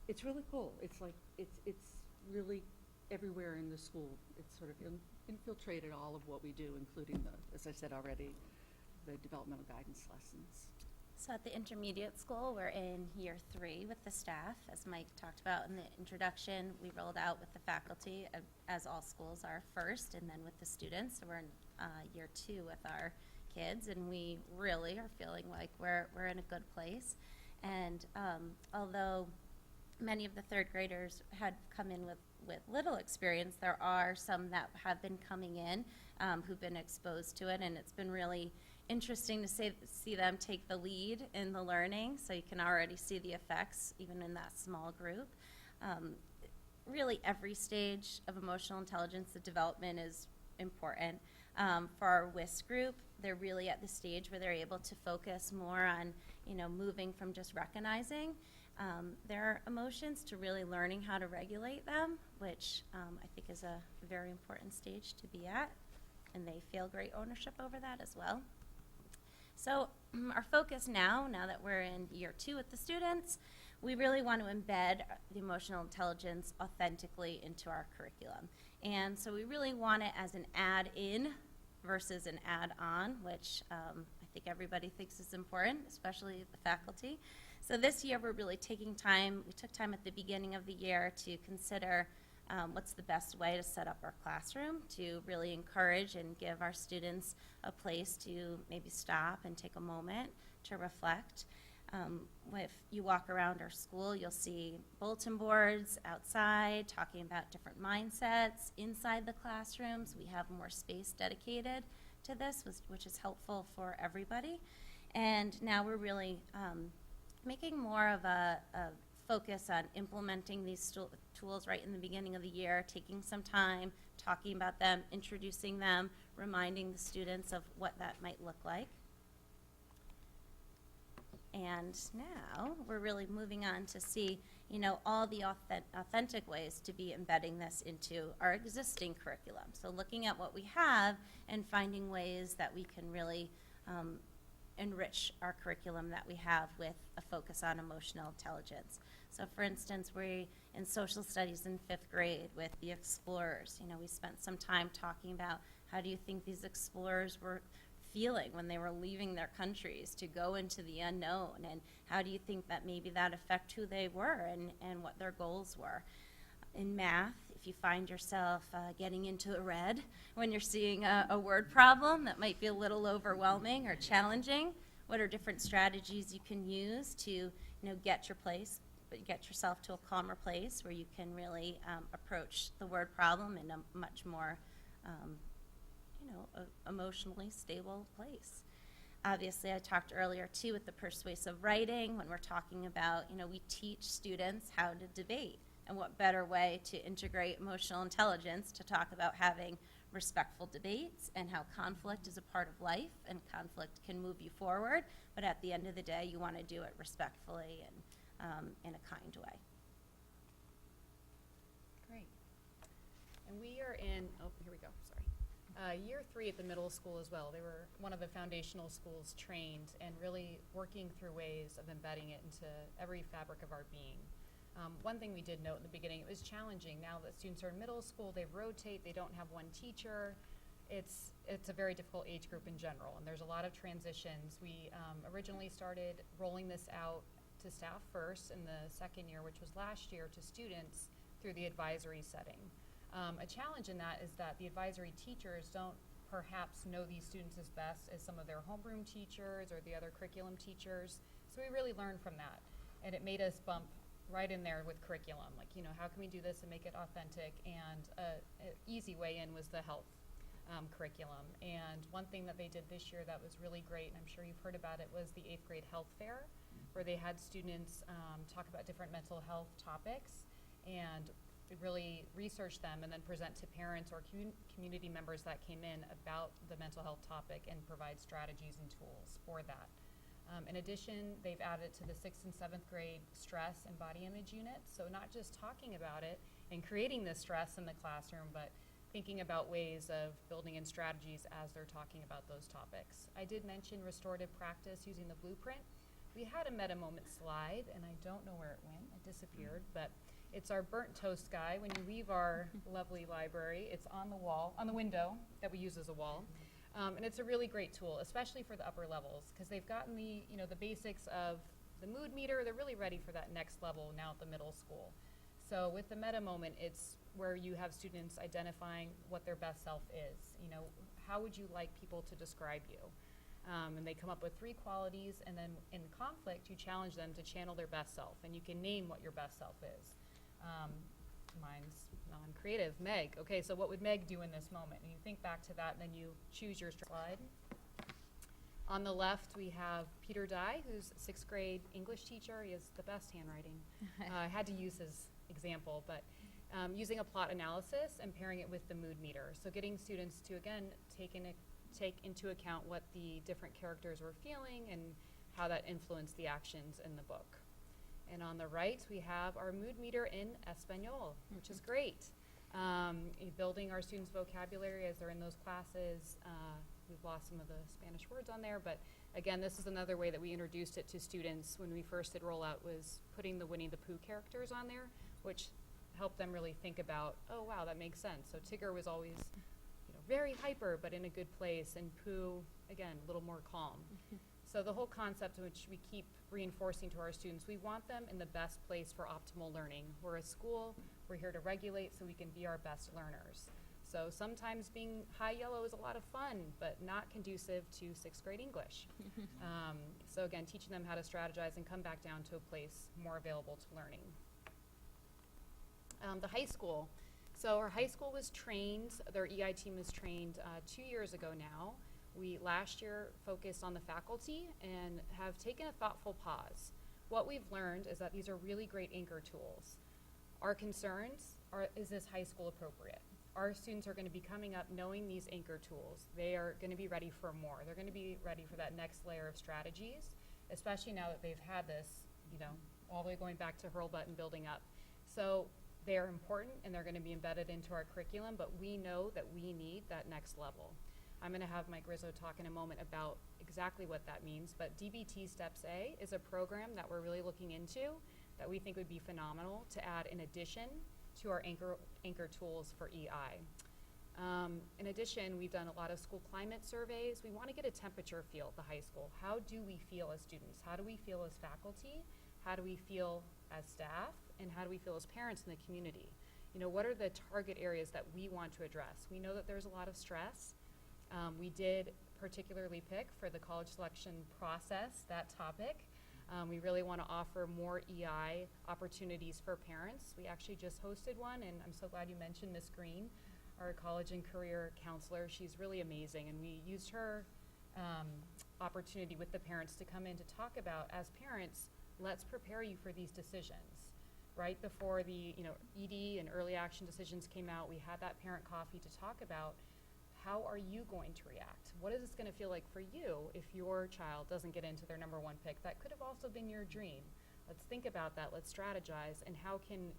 [SPEAKER 13] it's really cool. It's like it's really everywhere in the school. It's sort of infiltrated all of what we do, including the, as I said already, the developmental guidance lessons.
[SPEAKER 12] So at the intermediate school, we're in year 3 with the staff. As Mike talked about in the introduction, we rolled out with the faculty, as all schools are first, and then with the students. So we're in year 2 with our kids, and we really are feeling like we're in a good place. And although many of the third graders had come in with little experience, there are some that have been coming in who've been exposed to it, and it's been really interesting to see them take the lead in the learning, so you can already see the effects even in that small group. Really every stage of emotional intelligence, the development is important. For our WIS group, they're really at the stage where they're able to focus more on, you know, moving from just recognizing their emotions to really learning how to regulate them, which I think is a very important stage to be at, and they feel great ownership over that as well. So our focus now that we're in year 2 with the students, we really want to embed the emotional intelligence authentically into our curriculum. And so we really want it as an add-in versus an add-on, which I think everybody thinks is important, especially the faculty. So this year we're really taking time, we took time at the beginning of the year to consider what's the best way to set up our classroom to really encourage and give our students a place to maybe stop and take a moment to reflect. If you walk around our school, you'll see bulletin boards outside talking about different mindsets. Inside the classrooms, we have more space dedicated to this, which is helpful for everybody. And now we're really making more of a focus on implementing these tools right in the beginning of the year, taking some time, talking about them, introducing them, reminding the students of what that might look like. And now we're really moving on to see, you know, all the authentic ways to be embedding this into our existing curriculum. So looking at what we have and finding ways that we can really enrich our curriculum that we have with a focus on emotional intelligence. So for instance, we're in social studies in 5th grade with the explorers. You know, we spent some time talking about how do you think these explorers were feeling when they were leaving their countries to go into the unknown, and how do you think that maybe that affect who they were and what their goals were. In math, if you find yourself getting into the red when you're seeing a word problem that might be a little overwhelming or challenging, what are different strategies you can use to, you know, get yourself to a calmer place where you can really approach the word problem in a much more emotionally stable place. Obviously, I talked earlier too with the persuasive writing when we're talking about, you know, we teach students how to debate And what better way to integrate emotional intelligence to talk about having respectful debates and how conflict is a part of life and conflict can move you forward, but at the end of the day, you want to do it respectfully and in a kind way.
[SPEAKER 14] Great. And we are in, oh, here we go, sorry. Year 3 at the middle school as well. They were one of the foundational schools trained and really working through ways of embedding it into every fabric of our being. One thing we did note in the beginning, it was challenging. Now that students are in middle school, they rotate, they don't have one teacher. It's a very difficult age group in general, and there's a lot of transitions. We originally started rolling this out to staff first in the second year, which was last year, to students through the advisory setting. A challenge in that is that the advisory teachers don't perhaps know these students as best as some of their homeroom teachers or the other curriculum teachers. So we really learned from that. And it made us bump right in there with curriculum. Like, you know, how can we do this and make it authentic? And an easy way in was the health curriculum. And one thing that they did this year that was really great, and I'm sure you've heard about it, was the 8th grade health fair, where they had students talk about different mental health topics and really research them and then present to parents or community members that came in about the mental health topic and provide strategies and tools for that. In addition, they've added to the 6th and 7th grade stress and body image units. So not just talking about it and creating the stress in the classroom, but thinking about ways of building in strategies as they're talking about those topics. I did mention restorative practice using the blueprint. We had a meta moment slide, and I don't know where it went. It disappeared, but it's our burnt toast guy. When you leave our lovely library, it's on the wall, on the window that we use as a wall. And it's a really great tool, especially for the upper levels, because they've gotten the, you know, the basics of the mood meter. They're really ready for that next level now at the middle school. So with the meta moment, it's where you have students identifying what their best self is. You know, how would you like people to describe you? And they come up with 3 qualities, and then in conflict, you challenge them to channel their best self, and you can name what your best self is. Mine's non-creative, Meg. Okay, so what would Meg do in this moment? And you think back to that, and then you choose your slide. On the left, we have Peter Dye, who's a 6th grade English teacher. He has the best handwriting. I had to use his example, but using a plot analysis and pairing it with the mood meter. So getting students to, again, take into account what the different characters were feeling and how that influenced the actions in the book. And on the right, we have our mood meter in Espanol, which is great. Building our students' vocabulary as they're in those classes. We've lost some of the Spanish words on there, but again, this is another way that we introduced it to students when we first did rollout, was putting the Winnie the Pooh characters on there, which helped them really think about, oh wow, that makes sense. So Tigger was always, you know, very hyper, but in a good place, and Pooh, again, a little more calm. So the whole concept, which we keep reinforcing to our students, we want them in the best place for optimal learning. We're a school, we're here to regulate so we can be our best learners. So sometimes being high yellow is a lot of fun, but not conducive to 6th grade English. So again, teaching them how to strategize and come back down to a place more available to learning. The high school. So our high school was trained, their EI team was trained 2 years ago now. We last year focused on the faculty and have taken a thoughtful pause. What we've learned is that these are really great anchor tools. Our concerns are, is this high school appropriate? Our students are going to be coming up knowing these anchor tools. They are going to be ready for more. They're going to be ready for that next layer of strategies, especially now that they've had this, you know, all the way going back to Hurlbut and building up. So they are important and they're going to be embedded into our curriculum, but we know that we need that next level. I'm going to have Mike Rizzo talk in a moment about exactly what that means, but DBT Steps A is a program that we're really looking into that we think would be phenomenal to add in addition to our anchor tools for EI. In addition, we've done a lot of school climate surveys. We want to get a temperature feel at the high school. How do we feel as students? How do we feel as faculty? How do we feel as staff? And how do we feel as parents in the community? You know, what are the target areas that we want to address? We know that there's a lot of stress. We did particularly pick for the college selection process that topic. We really want to offer more EI opportunities for parents. We actually just hosted one, and I'm so glad you mentioned Miss Green, our college and career counselor. She's really amazing, and we used her opportunity with the parents to come in to talk about, as parents, let's prepare you for these decisions. right before the ED and early action decisions came out, we had that parent coffee to talk about how are you going to react? What is this going to feel like for you if your child doesn't get into their number one pick? That could have also been your dream. Let's think about that. Let's strategize. And how can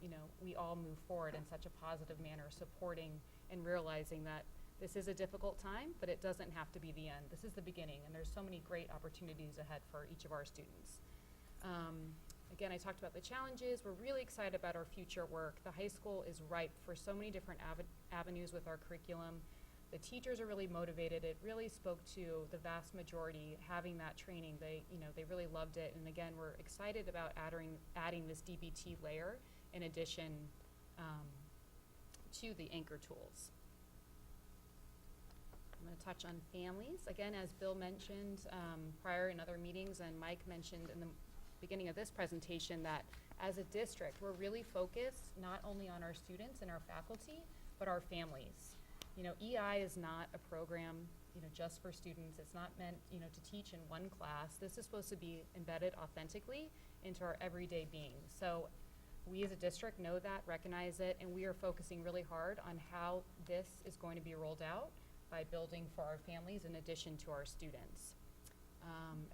[SPEAKER 14] we all move forward in such a positive manner, supporting and realizing that this is a difficult time, but it doesn't have to be the end. This is the beginning, and there's so many great opportunities ahead for each of our students. Again, I talked about the challenges. We're really excited about our future work. The high school is ripe for so many different avenues with our curriculum. The teachers are really motivated. It really spoke to the vast majority having that training. They really loved it. And again, we're excited about adding this DBT layer in addition to the anchor tools. I'm going to touch on families. Again, as Bill mentioned prior in other meetings, and Mike mentioned in the beginning of this presentation, that as a district, we're really focused not only on our students and our faculty, but our families. EI is not a program, just for students. It's not meant, to teach in one class. This is supposed to be embedded authentically into our everyday being. So we as a district know that, recognize it, and we are focusing really hard on how this is going to be rolled out by building for our families in addition to our students.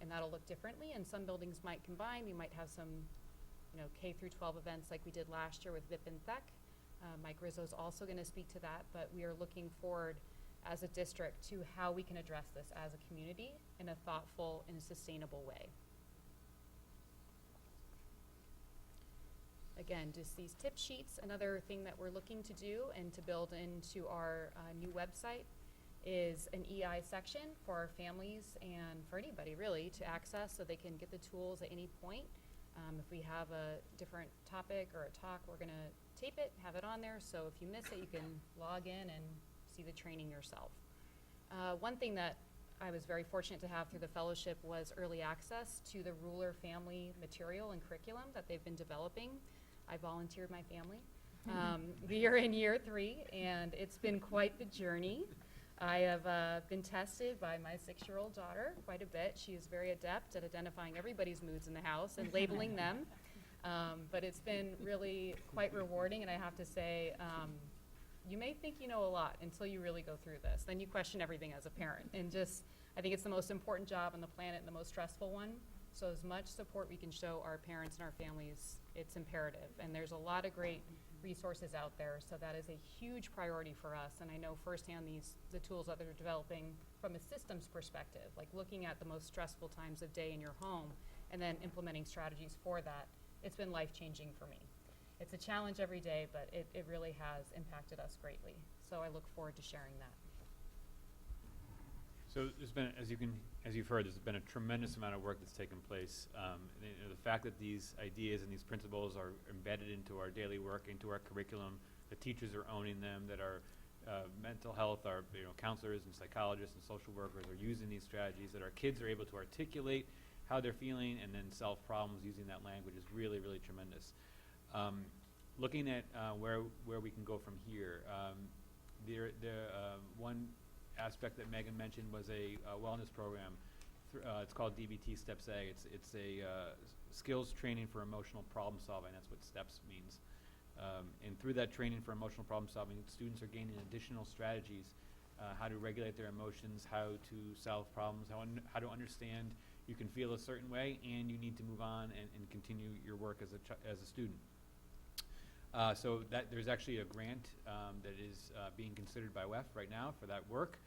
[SPEAKER 14] And that'll look differently, and some buildings might combine. We might have some, K through 12 events like we did last year with VIP and THEC. Mike Rizzo is also going to speak to that, but we are looking forward as a district to how we can address this as a community in a thoughtful and sustainable way. Again, just these tip sheets. Another thing that we're looking to do and to build into our new website is an EI section for our families and for anybody really to access, so they can get the tools at any point. If we have a different topic or a talk, we're going to tape it, have it on there, so if you miss it, you can log in and see the training yourself. One thing that I was very fortunate to have through the fellowship was early access to the Ruler family material and curriculum that they've been developing. I volunteered my family. We are in year 3, and it's been quite the journey. I have been tested by my 6-year-old daughter quite a bit. She is very adept at identifying everybody's moods in the house and labeling them. But it's been really quite rewarding, and I have to say, you may think you know a lot until you really go through this. Then you question everything as a parent. And I think it's the most important job on the planet and the most stressful one. So as much support we can show our parents and our families, it's imperative. And there's a lot of great resources out there, so that is a huge priority for us. And I know firsthand the tools that they're developing from a systems perspective, like looking at the most stressful times of day in your home and then implementing strategies for that. It's been life-changing for me. It's a challenge every day, but it really has impacted us greatly. So I look forward to sharing that.
[SPEAKER 11] So there's been, as you've heard, there's been a tremendous amount of work that's taken place. The fact that these ideas and these principles are embedded into our daily work, into our curriculum, the teachers are owning them, that our mental health, our counselors and psychologists and social workers are using these strategies, that our kids are able to articulate how they're feeling and then solve problems using that language is really, really tremendous. Looking at where we can go from here, one aspect that Megan mentioned was a wellness program. It's called DBT Steps A. It's a skills training for emotional problem solving. That's what STEPS means. And through that training for emotional problem solving, students are gaining additional strategies, how to regulate their emotions, how to solve problems, how to understand you can feel a certain way and you need to move on and continue your work as a student. So there's actually a grant that is being considered by WEF right now for that work.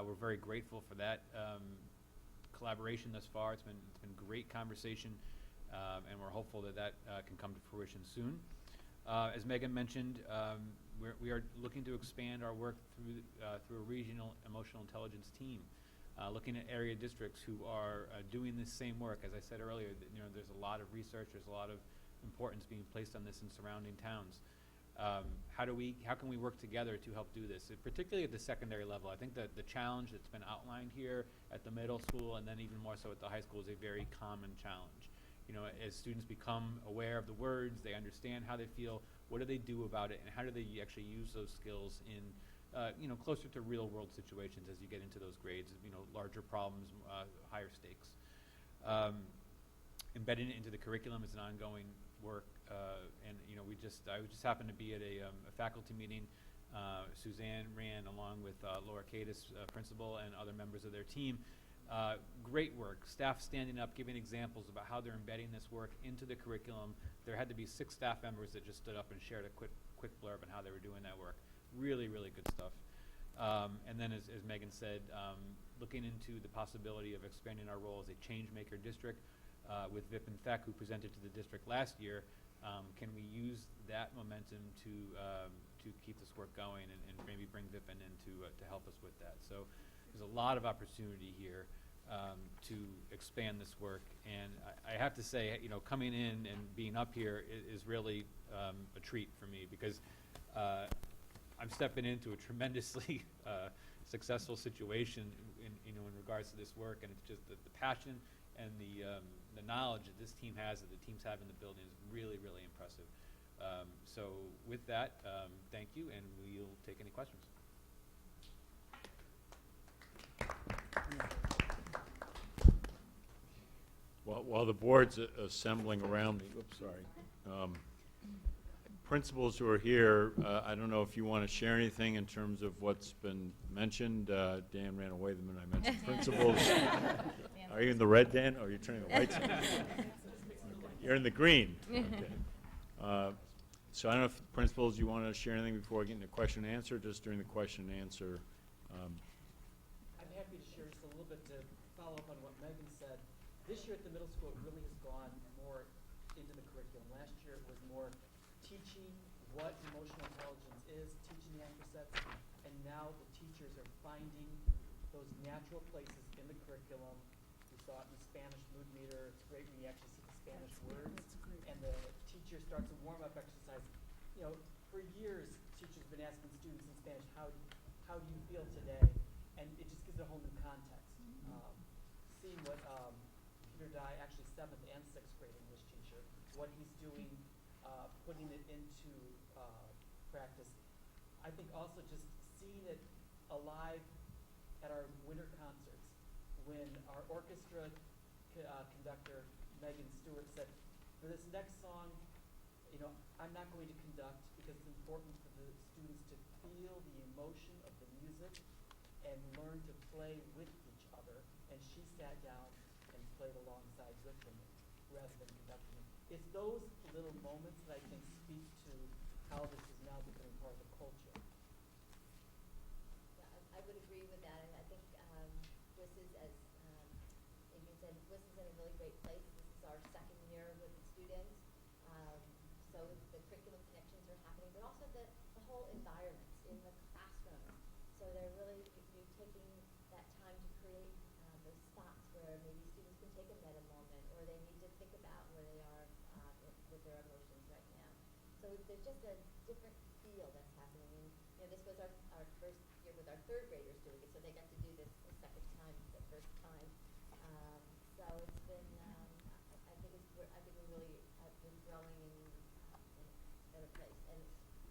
[SPEAKER 11] We're very grateful for that collaboration thus far. It's been great conversation, and we're hopeful that can come to fruition soon. As Megan mentioned, we are looking to expand our work through a regional emotional intelligence team, looking at area districts who are doing this same work. As I said earlier, there's a lot of research, there's a lot of importance being placed on this in surrounding towns. How can we work together to help do this, particularly at the secondary level? I think that the challenge that's been outlined here at the middle school and then even more so at the high school is a very common challenge. As students become aware of the words, they understand how they feel, what do they do about it, and how do they actually use those skills in closer to real world situations as you get into those grades, larger problems, higher stakes. Embedding it into the curriculum is an ongoing work. And I just happened to be at a faculty meeting. Suzanne ran along with Laura Cadis, principal, and other members of their team. Great work. Staff standing up, giving examples about how they're embedding this work into the curriculum. There had to be 6 staff members that just stood up and shared a quick blurb on how they were doing that work. Really, really good stuff. And then, as Megan said, looking into the possibility of expanding our role as a change maker district with Vip and Thec, who presented to the district last year. Can we use that momentum to keep this work going and maybe bring Vip in to help us with that? So there's a lot of opportunity here to expand this work. And I have to say, coming in and being up here is really a treat for me, because I'm stepping into a tremendously successful situation in regards to this work, and it's just the passion and the knowledge that this team has, that the teams have in the building, is really, really impressive. So with that, thank you, and we'll take any questions.
[SPEAKER 5] While the board's assembling around me, oops, sorry. Principals who are here, I don't know if you want to share anything in terms of what's been mentioned. Dan ran away the minute I mentioned principals. Are you in the red, Dan? Or are you turning the lights on? You're in the green. Okay. So I don't know if principals, you want to share anything before we get into question and answer, just during the question and answer.
[SPEAKER 15] I'm happy to share just a little bit to follow up on what Megan said. This year at the middle school, it really has gone more into the curriculum. Last year, it was more teaching what emotional intelligence is, teaching the anchor sets, and now the teachers are finding those natural places in the curriculum. We saw it in the Spanish mood meter. It's great when you actually see the Spanish words, and the teacher starts a warm-up exercise. For years, teachers have been asking students in Spanish, how do you feel today? And it just gives it a whole new context. Seeing what Peter Dye, actually 7th and 6th grade English teacher, what he's doing, putting it into practice. I think also just seeing it alive at our winter concerts, when our orchestra conductor, Megan Stewart, said, for this next song, I'm not going to conduct, because it's important for the students to feel the emotion of the music and learn to play with each other. And she sat down and played alongside with them rather than conducting them. It's those little moments that I think speak to how this is now becoming part of the culture.
[SPEAKER 16] Yeah, I would agree with that, and I think this is, as Adrian said, this is in a really great place. This is our 2nd year with the students, so the curriculum connections are happening, but also the whole environment in the classroom. So they're really you're taking that time to create those spots where maybe students can take a meta moment, or they need to think about where they are with their emotions right now. So there's just a different feel that's happening. And this was our first year with our 3rd graders doing it, so they got to do this the second time, the first time. So it's been, I think we're really been growing in a better place. And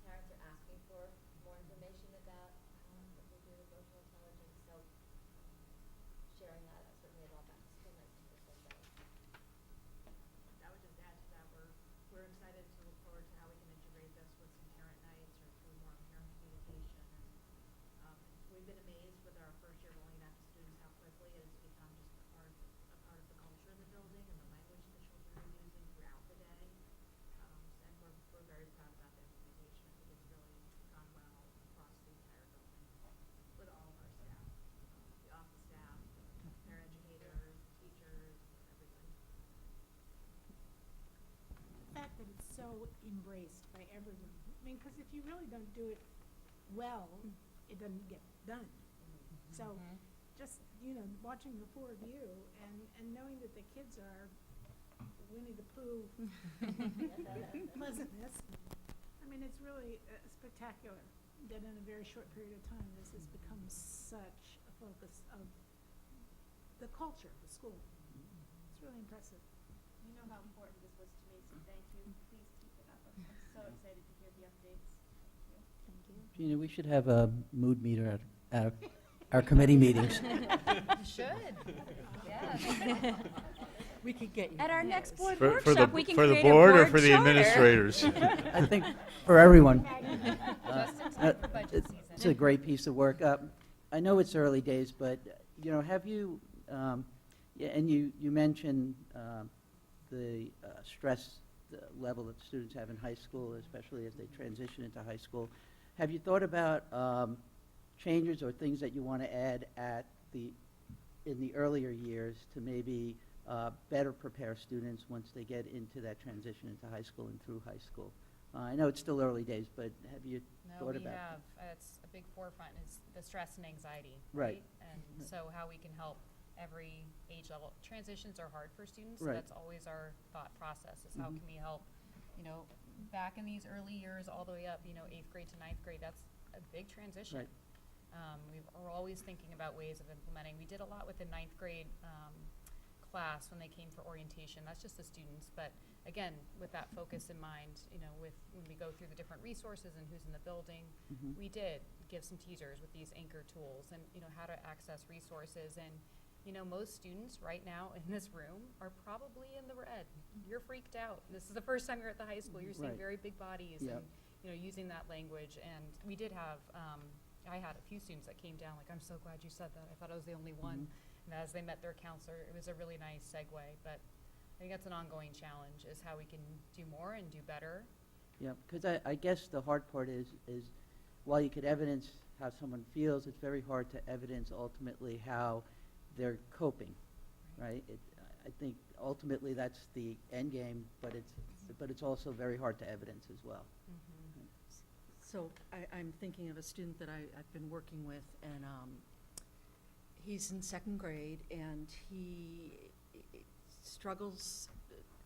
[SPEAKER 16] parents are asking for more information about what we do with emotional intelligence. So sharing that certainly at all back to school nights and things like that.
[SPEAKER 8] I would just add to that, we're excited to look forward to how we can integrate this with some parent nights or through more parent communication. And we've been amazed with our first year rolling out to students how quickly it has become just a part of the culture of the building and the language the children are using throughout the day. And we're very proud about the implementation. I think it's really gone well across the entire building with all of our staff, the office staff, their educators, teachers, everybody. The fact that it's so embraced by everyone. I mean, because if you really don't do it well, it doesn't get done. So just, watching the 4 of you and knowing that the kids are Winnie the Pooh pleasantness. I mean, it's really spectacular that in a very short period of time this has become such a focus of the culture of the school. It's really impressive.
[SPEAKER 17] You know how important this was to me, so thank you. Please keep it up. I'm so excited to hear the updates.
[SPEAKER 8] Thank you.
[SPEAKER 7] Gina, we should have a mood meter at our committee meetings.
[SPEAKER 14] Should. Yeah.
[SPEAKER 13] We could get you.
[SPEAKER 12] At our next board
[SPEAKER 5] For the-
[SPEAKER 12] workshop, we can
[SPEAKER 5] for the
[SPEAKER 12] create a
[SPEAKER 5] board or
[SPEAKER 12] board
[SPEAKER 5] for the
[SPEAKER 12] charter.
[SPEAKER 5] administrators?
[SPEAKER 7] I think for everyone.
[SPEAKER 14] Just in time for budget season.
[SPEAKER 7] It's a great piece of work. I know it's early days, but, have you, yeah, and you mentioned the stress level that students have in high school, especially as they transition into high school. Have you thought about changes or things that you want to add in the earlier years to maybe better prepare students once they get into that transition into high school and through high school? I know it's still early days, but have you
[SPEAKER 14] No,
[SPEAKER 7] thought
[SPEAKER 14] we
[SPEAKER 7] about
[SPEAKER 14] have. It's a big forefront is the stress and anxiety.
[SPEAKER 7] Right.
[SPEAKER 14] And so how we can help every age level. Transitions are hard for students.
[SPEAKER 7] Right.
[SPEAKER 14] That's always our thought process is how can we help, back in these early years all the way up, 8th grade to 9th grade, that's a big transition.
[SPEAKER 7] Right.
[SPEAKER 14] We're always thinking about ways of implementing. We did a lot with the 9th grade class when they came for orientation. That's just the students, but again, with that focus in mind, with when we go through the different resources and who's in the building, we did give some teasers with these anchor tools and how to access resources. And most students right now in this room are probably in the red. You're freaked out. This is the first time you're at the high school. You're seeing
[SPEAKER 7] Right.
[SPEAKER 14] very big bodies
[SPEAKER 7] Yep.
[SPEAKER 14] and using that language. And we did have I had a few students that came down like, I'm so glad you said that. I thought I was the only one. And as they met their counselor, it was a really nice segue. But I think that's an ongoing challenge is how we can do more and do better.
[SPEAKER 7] Yeah, because I guess the hard part is while you could evidence how someone feels, it's very hard to evidence ultimately how they're coping, right? I think ultimately that's the end game, but it's also very hard to evidence as well.
[SPEAKER 13] So I'm thinking of a student that I've been working with, and he's in 2nd grade, and he struggles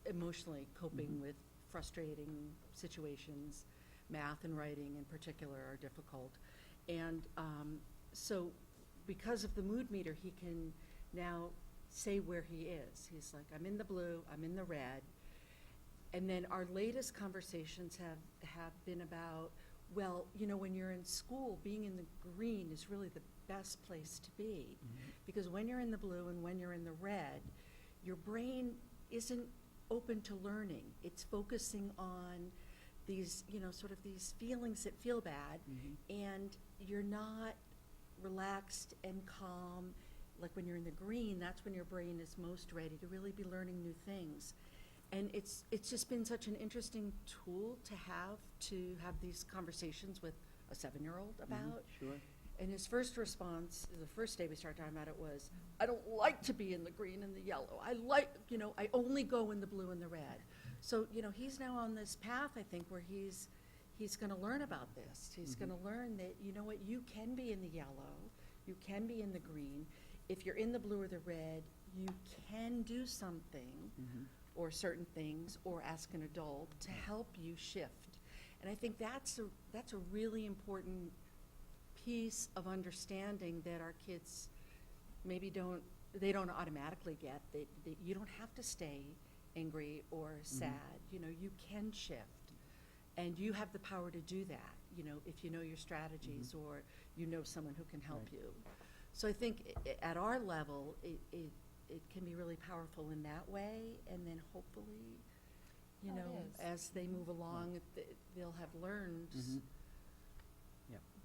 [SPEAKER 13] emotionally coping with frustrating situations. Math and writing in particular are difficult. And so because of the mood meter, he can now say where he is. He's like, I'm in the blue, I'm in the red. And then our latest conversations have been about, well, when you're in school, being in the green is really the best place to be. Because when you're in the blue and when you're in the red, your brain isn't open to learning. It's focusing on these, sort of these feelings that feel bad, and you're not relaxed and calm. Like when you're in the green, that's when your brain is most ready to really be learning new things. And it's just been such an interesting tool to have these conversations with a 7-year-old about.
[SPEAKER 7] Sure.
[SPEAKER 13] And his first response, the first day we started talking about it was, I don't like to be in the green and the yellow. I like, I only go in the blue and the red. So, he's now on this path, I think, where he's going to learn about this. He's going to learn that, you can be in the yellow, you can be in the green. If you're in the blue or the red, you can do something or certain things or ask an adult to help you shift. And I think that's a really important piece of understanding that our kids maybe don't automatically get, that you don't have to stay angry or sad. You can shift, and you have the power to do that, if you know your strategies or someone who can help you. So I think at our level, it can be really powerful in that way, and then hopefully, as they move along, they'll have learned.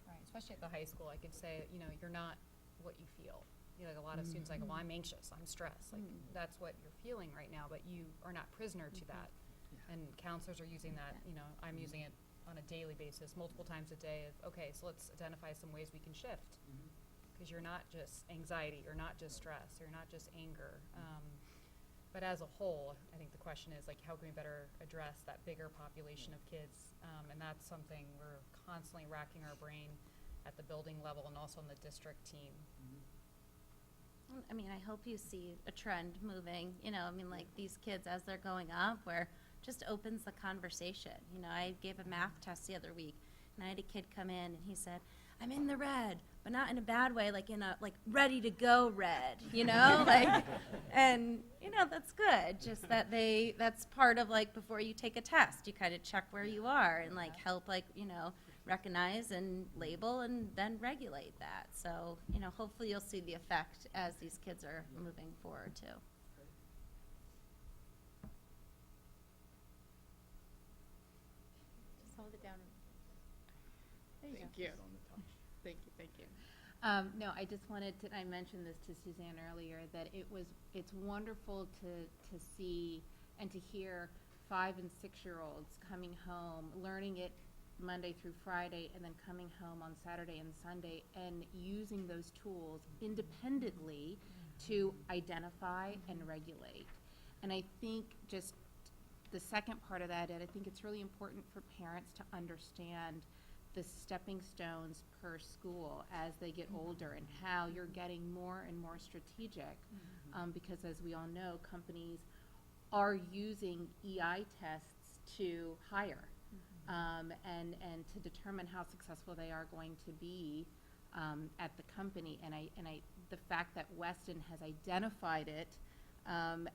[SPEAKER 14] Right, especially at the high school, I could say, you're not what you feel. Like a lot of students like, well, I'm anxious, I'm stressed. Like that's what you're feeling right now, but you are not prisoner to that. And counselors are using that, I'm using it on a daily basis, multiple times a day of, okay, so let's identify some ways we can shift. Because you're not just anxiety, you're not just stress, you're not just anger. But as a whole, I think the question is, like, how can we better address that bigger population of kids? And that's something we're constantly racking our brain at the building level and also on the district team.
[SPEAKER 12] I mean, I hope you see a trend moving, like these kids as they're going up where just opens the conversation. I gave a math test the other week, and I had a kid come in and he said, I'm in the red, but not in a bad way, like in a, ready to go red, and, that's good. Just that that's part of, before you take a test, you kind of check where you are and, help, recognize and label and then regulate that. So, hopefully you'll see the effect as these kids are moving forward, too.
[SPEAKER 14] hold it down. There you
[SPEAKER 18] Thank
[SPEAKER 14] go.
[SPEAKER 18] you. Thank you, thank you. No, I just wanted to, I mentioned this to Suzanne earlier, that it's wonderful to see and to hear 5 and 6-year-olds coming home, learning it Monday through Friday, and then coming home on Saturday and Sunday and using those tools independently to identify and regulate. And I think just the second part of that, Ed, I think it's really important for parents to understand the stepping stones per school as they get older and how you're getting more and more strategic, because as we all know, companies are using EI tests to hire and to determine how successful they are going to be at the company. And the fact that Weston has identified it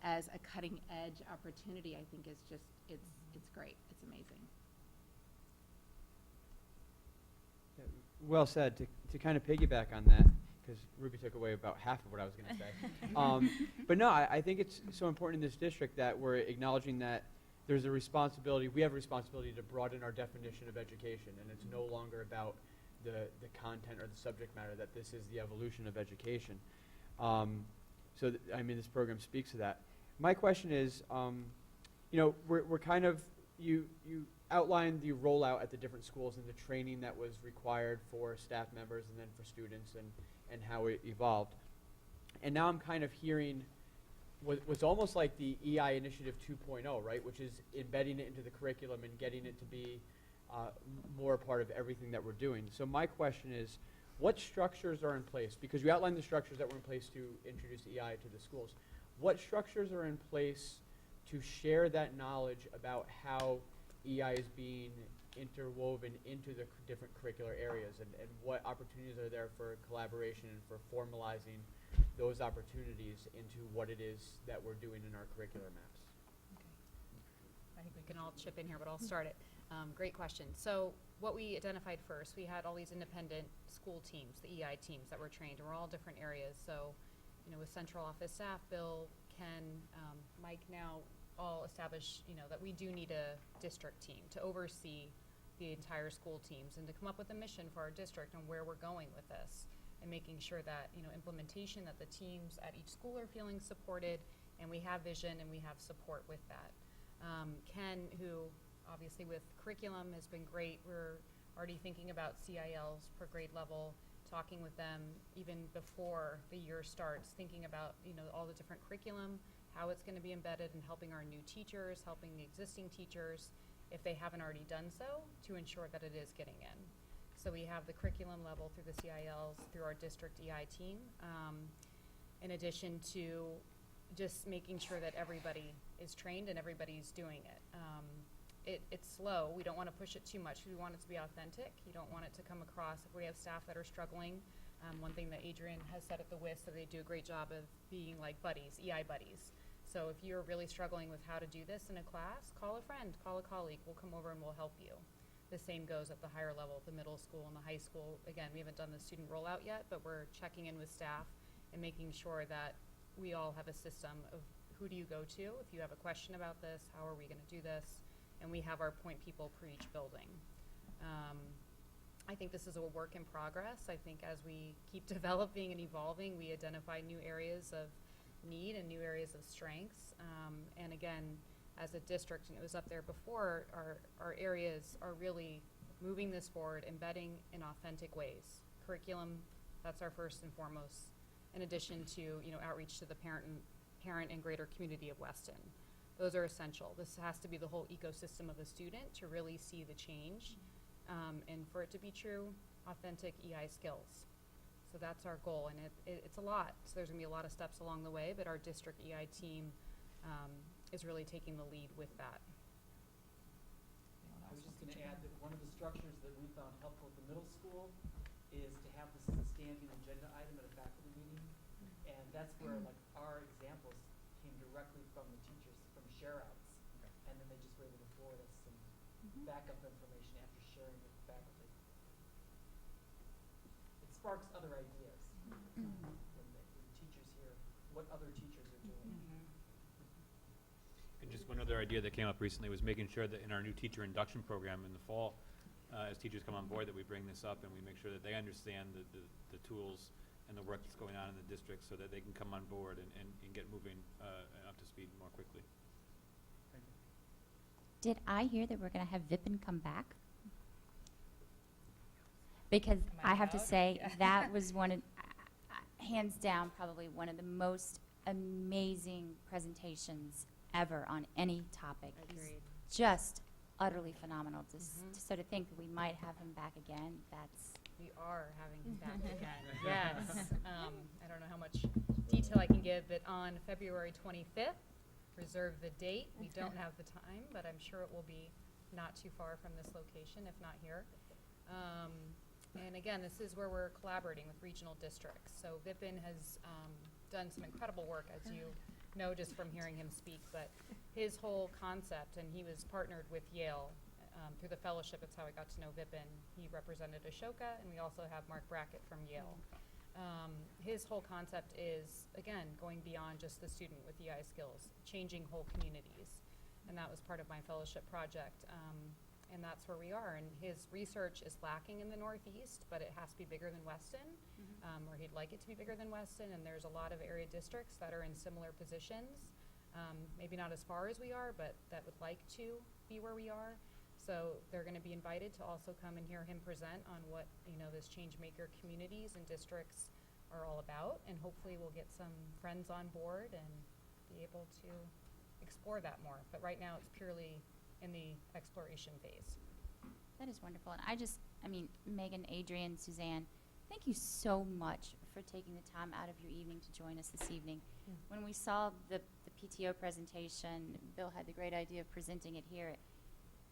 [SPEAKER 18] as a cutting edge opportunity, I think is just, it's great. It's amazing.
[SPEAKER 19] Well said. To kind of piggyback on that, because Ruby took away about half of what I was going to say. But no, I think it's so important in this district that we're acknowledging that there's a responsibility, we have a responsibility to broaden our definition of education, and it's no longer about the content or the subject matter, that this is the evolution of education. I mean, this program speaks to that. My question is, we're kind of, you outlined the rollout at the different schools and the training that was required for staff members and then for students and how it evolved. And now I'm kind of hearing what's almost like the EI Initiative 2.0, right, which is embedding it into the curriculum and getting it to be more a part of everything that we're doing. So my question is, what structures are in place? Because you outlined the structures that were in place to introduce EI to the schools. What structures are in place to share that knowledge about how EI is being interwoven into the different curricular areas, and what opportunities are there for collaboration and for formalizing those opportunities into what it is that we're doing in our curricular maps?
[SPEAKER 14] I think we can all chip in here, but I'll start it. Great question. So what we identified first, we had all these independent school teams, the EI teams that were trained, and we're all different areas. So, with central office staff, Bill, Ken, Mike now all establish, that we do need a district team to oversee the entire school teams and to come up with a mission for our district and where we're going with this, and making sure that, implementation, that the teams at each school are feeling supported, and we have vision and we have support with that. Ken, who obviously with curriculum has been great. We're already thinking about CILs per grade level, talking with them even before the year starts, thinking about, all the different curriculum, how it's going to be embedded, and helping our new teachers, helping the existing teachers, if they haven't already done so, to ensure that it is getting in. So we have the curriculum level through the CILs, through our district EI team, in addition to just making sure that everybody is trained and everybody's doing it. It's slow. We don't want to push it too much. We want it to be authentic. You don't want it to come across, if we have staff that are struggling. One thing that Adrian has said at the WIS, that they do a great job of being like buddies, EI buddies. So if you're really struggling with how to do this in a class, call a friend, call a colleague. We'll come over and we'll help you. The same goes at the higher level, the middle school and the high school. Again, we haven't done the student rollout yet, but we're checking in with staff and making sure that we all have a system of who do you go to if you have a question about this, how are we going to do this, and we have our point people per each building. I think this is a work in progress. I think as we keep developing and evolving, we identify new areas of need and new areas of strengths. And again, as a district, and it was up there before, our areas are really moving this forward, embedding in authentic ways. Curriculum, that's our first and foremost, in addition to outreach to the parent and greater community of Weston. Those are essential. This has to be the whole ecosystem of a student to really see the change, and for it to be true, authentic EI skills. So that's our goal, and it's a lot. So there's going to be a lot of steps along the way, but our district EI team is really taking the lead with that.
[SPEAKER 15] I was just going to add that one of the structures that we found helpful at the middle school is to have this standing agenda item at a faculty meeting, and that's where like our examples came directly from the teachers, from share-outs, and then they just were able to forward us some backup information after sharing with the faculty. It sparks other ideas when the teachers hear what other teachers are doing.
[SPEAKER 11] And just one other idea that came up recently was making sure that in our new teacher induction program in the fall, as teachers come on board, that we bring this up and we make sure that they understand the tools and the work that's going on in the district so that they can come on board and get moving up to speed more quickly.
[SPEAKER 4] Did I hear that we're going to have Vipin come back? Because I have to say, that was one of, hands down, probably one of the most amazing presentations ever on any topic.
[SPEAKER 18] Agreed.
[SPEAKER 4] He's just utterly phenomenal. To sort of think that we might have him back again, that's...
[SPEAKER 14] We are having him back again. Yes. I don't know how much detail I can give, but on February 25th, reserve the date. We don't have the time, but I'm sure it will be not too far from this location, if not here. And again, this is where we're collaborating with regional districts. So Vipin has done some incredible work, as you know just from hearing him speak, but his whole concept, and he was partnered with Yale through the fellowship. That's how I got to know Vipin. He represented Ashoka, and we also have Mark Brackett from Yale. His whole concept is, again, going beyond just the student with EI skills, changing whole communities. And that was part of my fellowship project. And that's where we are. And his research is lacking in the Northeast, but it has to be bigger than Weston, or he'd like it to be bigger than Weston. And there's a lot of area districts that are in similar positions, maybe not as far as we are, but that would like to be where we are. So they're going to be invited to also come and hear him present on what, this change maker communities and districts are all about. And hopefully we'll get some friends on board and be able to explore that more. But right now it's purely in the exploration phase.
[SPEAKER 4] That is wonderful. And Megan, Adrian, Suzanne, thank you so much for taking the time out of your evening to join us this evening. When we saw the PTO presentation, Bill had the great idea of presenting it here.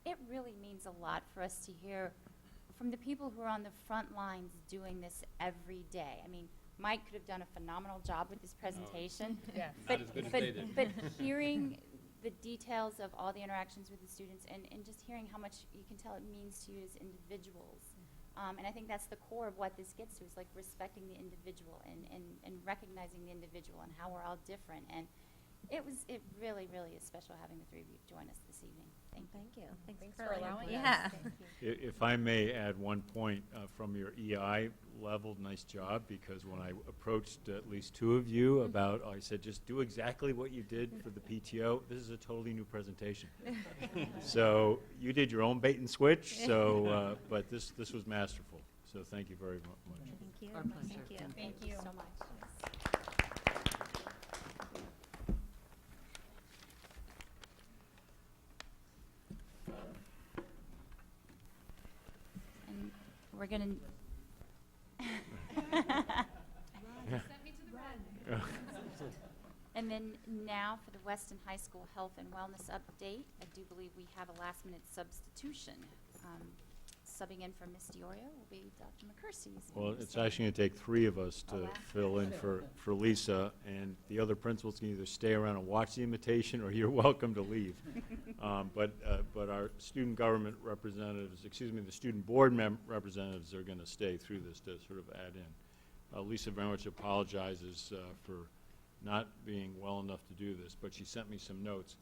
[SPEAKER 4] It really means a lot for us to hear from the people who are on the front lines doing this every day. Mike could have done a phenomenal job with this presentation.
[SPEAKER 14] Yes.
[SPEAKER 11] Not as good as they did.
[SPEAKER 4] But hearing the details of all the interactions with the students and just hearing how much you can tell it means to you as individuals. And I think that's the core of what this gets to, is like respecting the individual and recognizing the individual and how we're all different. And it really, really is special having the three of you join us this evening. Thank you.
[SPEAKER 14] Thanks for allowing us.
[SPEAKER 4] Yeah.
[SPEAKER 14] Thank you.
[SPEAKER 5] If I may add one point from your EI level, nice job, because when I approached at least two of you about, I said, just do exactly what you did for the PTO. This is a totally new presentation. So you did your own bait and switch, so, but this was masterful. So thank you very much.
[SPEAKER 12] Thank you.
[SPEAKER 7] Our pleasure.
[SPEAKER 12] Thank you.
[SPEAKER 4] Thank you so much. And we're going to... And then now for the Weston High School Health and Wellness update, I do believe we have a last-minute substitution. Subbing in for Ms. Diorio will be Dr. McCursey.
[SPEAKER 5] Well, it's actually going to take three of us to fill in for Lisa, and the other principals can either stay around and watch the invitation, or you're welcome to leave. But our student government representatives, the student board representatives are going to stay through this to sort of add in. Lisa very much apologizes for not being well enough to do this, but she sent me some notes.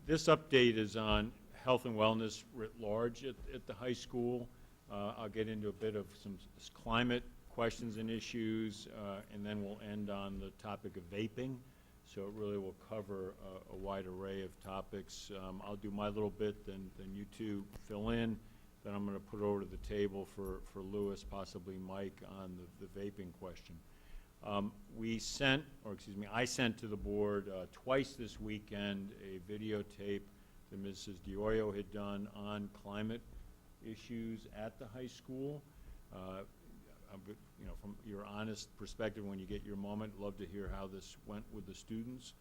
[SPEAKER 5] This update is on health and wellness writ large at the high school. I'll get into a bit of some climate questions and issues, and then we'll end on the topic of vaping. So it really will cover a wide array of topics. I'll do my little bit, then you two fill in. Then I'm going to put it over to the table for Lewis, possibly Mike, on the vaping question. I sent to the board twice this weekend a videotape that Mrs. Diorio had done on climate issues at the high school. From your honest perspective, when you get your moment, love to hear how this went with the students.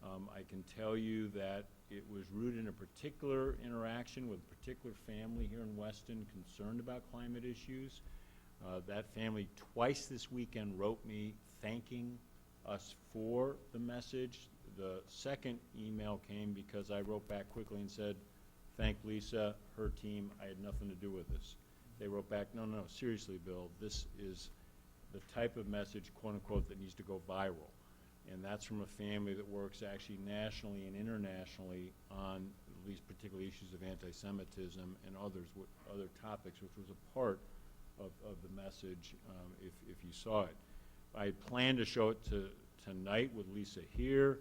[SPEAKER 5] I can tell you that it was rooted in a particular interaction with a particular family here in Weston concerned about climate issues. That family twice this weekend wrote me thanking us for the message. The second email came because I wrote back quickly and said, thank Lisa, her team, I had nothing to do with this. They wrote back, no, seriously, Bill, this is the type of message, quote unquote, that needs to go viral. And that's from a family that works actually nationally and internationally on these particular issues of anti-Semitism and other topics, which was a part of the message if you saw it. I had planned to show it tonight with Lisa here.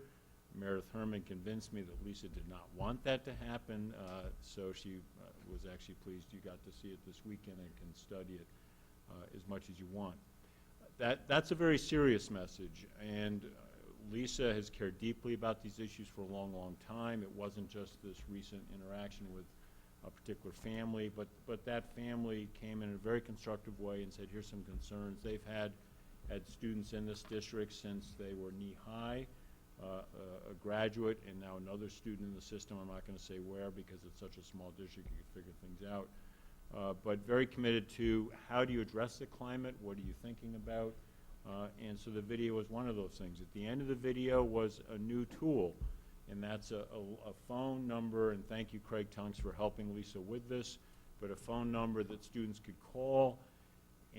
[SPEAKER 5] Meredith Herman convinced me that Lisa did not want that to happen, so she was actually pleased you got to see it this weekend and can study it as much as you want. That's a very serious message, and Lisa has cared deeply about these issues for a long, long time. It wasn't just this recent interaction with a particular family, but that family came in a very constructive way and said, here's some concerns. They've had students in this district since they were knee-high, a graduate, and now another student in the system. I'm not going to say where because it's such a small district, you can figure things out. But very committed to how do you address the climate, what are you thinking about? And so the video was one of those things. At the end of the video was a new tool, and that's a phone number, and thank you, Craig Tunks, for helping Lisa with this, but a phone number that students could call,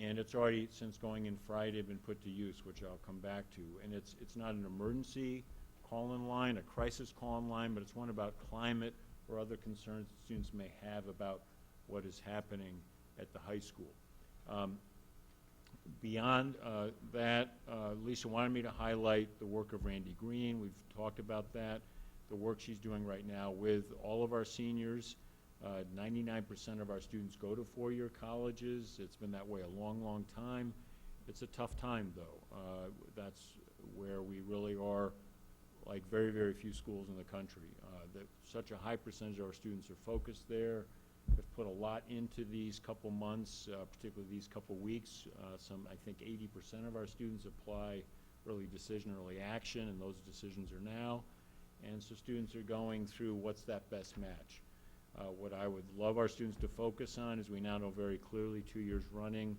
[SPEAKER 5] and it's already, since going in Friday, been put to use, which I'll come back to. And it's not an emergency call-in line, a crisis call-in line, but it's one about climate or other concerns that students may have about what is happening at the high school. Beyond that, Lisa wanted me to highlight the work of Randy Green. We've talked about that, the work she's doing right now with all of our seniors. 99% of our students go to four-year colleges. It's been that way a long, long time. It's a tough time, though. That's where we really are like very, very few schools in the country. Such a high percentage of our students are focused there. Have put a lot into these couple months, particularly these couple weeks. I think 80% of our students apply early decision, early action, and those decisions are now. And so students are going through what's that best match. What I would love our students to focus on is we now know very clearly 2 years running,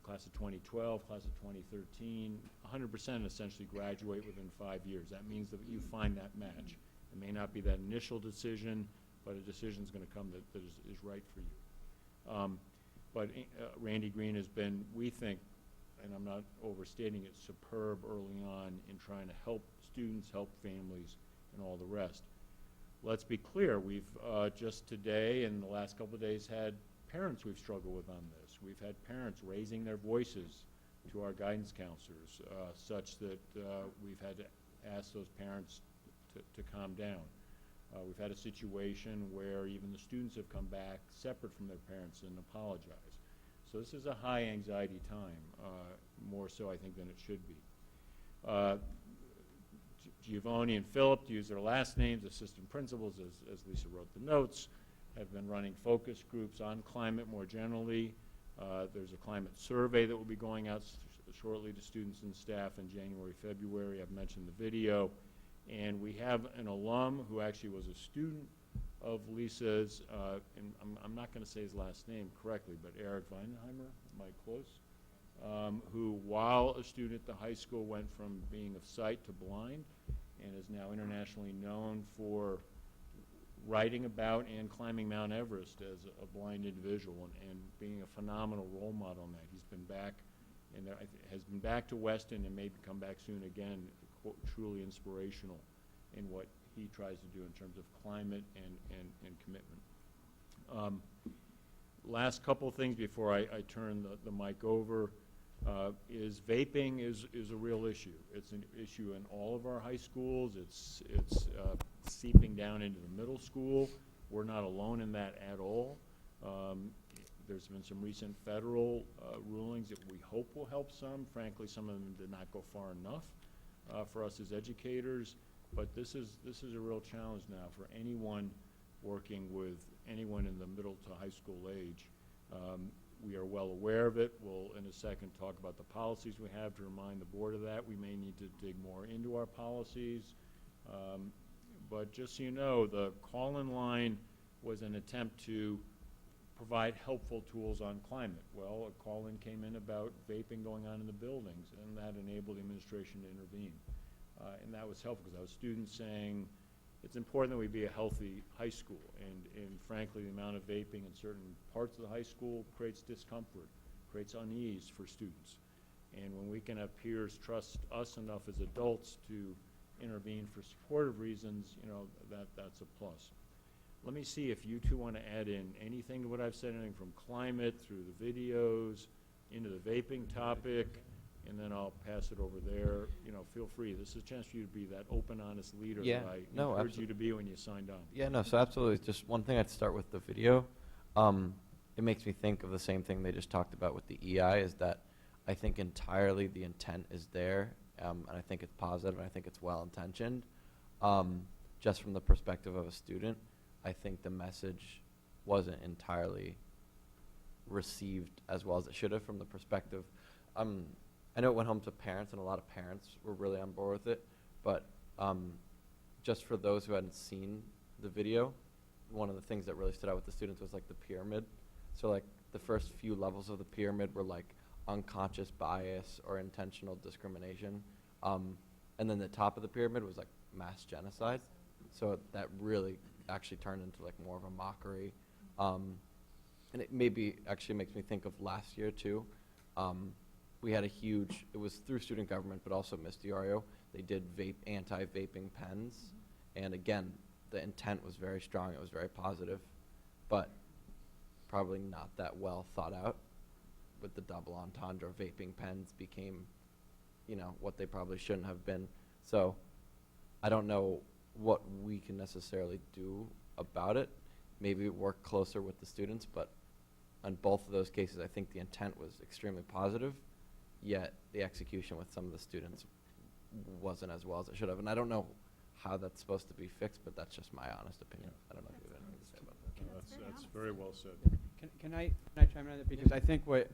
[SPEAKER 5] class of 2012, class of 2013, 100% essentially graduate within 5 years. That means that you find that match. It may not be that initial decision, but a decision is going to come that is right for you. But Randy Green has been, we think, and I'm not overstating it, superb early on in trying to help students, help families, and all the rest. Let's be clear, we've just today and the last couple of days had parents we've struggled with on this. We've had parents raising their voices to our guidance counselors such that we've had to ask those parents to calm down. We've had a situation where even the students have come back separate from their parents and apologized. So this is a high anxiety time, more so I think than it should be. Giovanni and Philip, to use their last names, assistant principals, as Lisa wrote the notes, have been running focus groups on climate more generally. There's a climate survey that will be going out shortly to students and staff in January, February. I've mentioned the video. And we have an alum who actually was a student of Lisa's, and I'm not going to say his last name correctly, but Eric Weinheimer, am I close? Who, while a student at the high school, went from being of sight to blind and is now internationally known for writing about and climbing Mount Everest as a blind individual and being a phenomenal role model on that. He's been back and has been back to Weston and may come back soon again, truly inspirational in what he tries to do in terms of climate and commitment. Last couple of things before I turn the mic over is vaping is a real issue. It's an issue in all of our high schools. It's seeping down into the middle school. We're not alone in that at all. There's been some recent federal rulings that we hope will help some. Frankly, some of them did not go far enough for us as educators. But this is a real challenge now for anyone working with anyone in the middle to high school age. We are well aware of it. We'll, in a second, talk about the policies we have to remind the board of that. We may need to dig more into our policies. But just so you know, the call-in line was an attempt to provide helpful tools on climate. Well, a call-in came in about vaping going on in the buildings, and that enabled the administration to intervene. And that was helpful because I was students saying it's important that we be a healthy high school, and frankly, the amount of vaping in certain parts of the high school creates discomfort, creates unease for students. And when we can have peers trust us enough as adults to intervene for supportive reasons, you know, that's a plus. Let me see if you two want to add in anything to what I've said, anything from climate through the videos, into the vaping topic, and then I'll pass it over there. You know, feel free. This is a chance for you to be that open, honest leader
[SPEAKER 10] Yeah,
[SPEAKER 5] that I
[SPEAKER 10] no,
[SPEAKER 5] encouraged you to be when you signed on.
[SPEAKER 10] Yeah, no, so absolutely. Just one thing I'd start with the video. It makes me think of the same thing they just talked about with the EI, is that I think entirely the intent is there, and I think it's positive, and I think it's well-intentioned. Just from the perspective of a student, I think the message wasn't entirely received as well as it should have from the perspective. I know it went home to parents, and a lot of parents were really on board with it, but just for those who hadn't seen the video, one of the things that really stood out with the students was like the pyramid. So like the first few levels of the pyramid were like unconscious bias or intentional discrimination. And then the top of the pyramid was like mass genocide. So that really actually turned into like more of a mockery. And it maybe actually makes me think of last year too. We had a huge, it was through student government, but also Miss DiOrio. They did anti-vaping pens. And again, the intent was very strong. It was very positive, but probably not that well thought out. With the double entendre, vaping pens became, you know, what they probably shouldn't have been. So I don't know what we can necessarily do about it. Maybe work closer with the students, but on both of those cases, I think the intent was extremely positive, yet the execution with some of the students wasn't as well as it should have. And I don't know how that's supposed to be fixed, but that's just my honest opinion. I don't know if you have anything to say about that.
[SPEAKER 5] That's very well said.
[SPEAKER 19] Can I chime in on that? Because I think what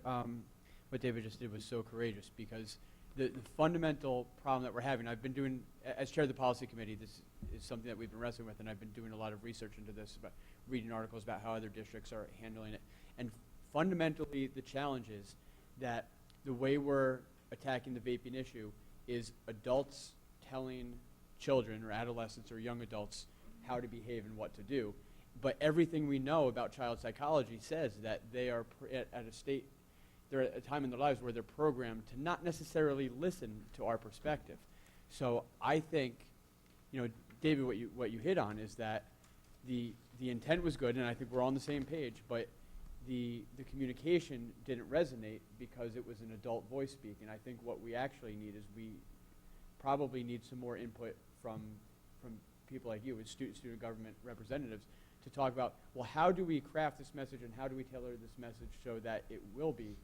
[SPEAKER 19] David just did was so courageous, because the fundamental problem that we're having, I've been doing, as chair of the policy committee, this is something that we've been wrestling with, and I've been doing a lot of research into this, about reading articles about how other districts are handling it. And fundamentally, the challenge is that the way we're attacking the vaping issue is adults telling children or adolescents or young adults how to behave and what to do. But everything we know about child psychology says that they are they're at a time in their lives where they're programmed to not necessarily listen to our perspective. So I think, you know, David, what you hit on is that the intent was good, and I think we're on the same page, but the communication didn't resonate because it was an adult voice speaking. I think what we actually need is we probably need some more input from people like you as student government representatives to talk about, well, how do we craft this message and how do we tailor this message so that it will be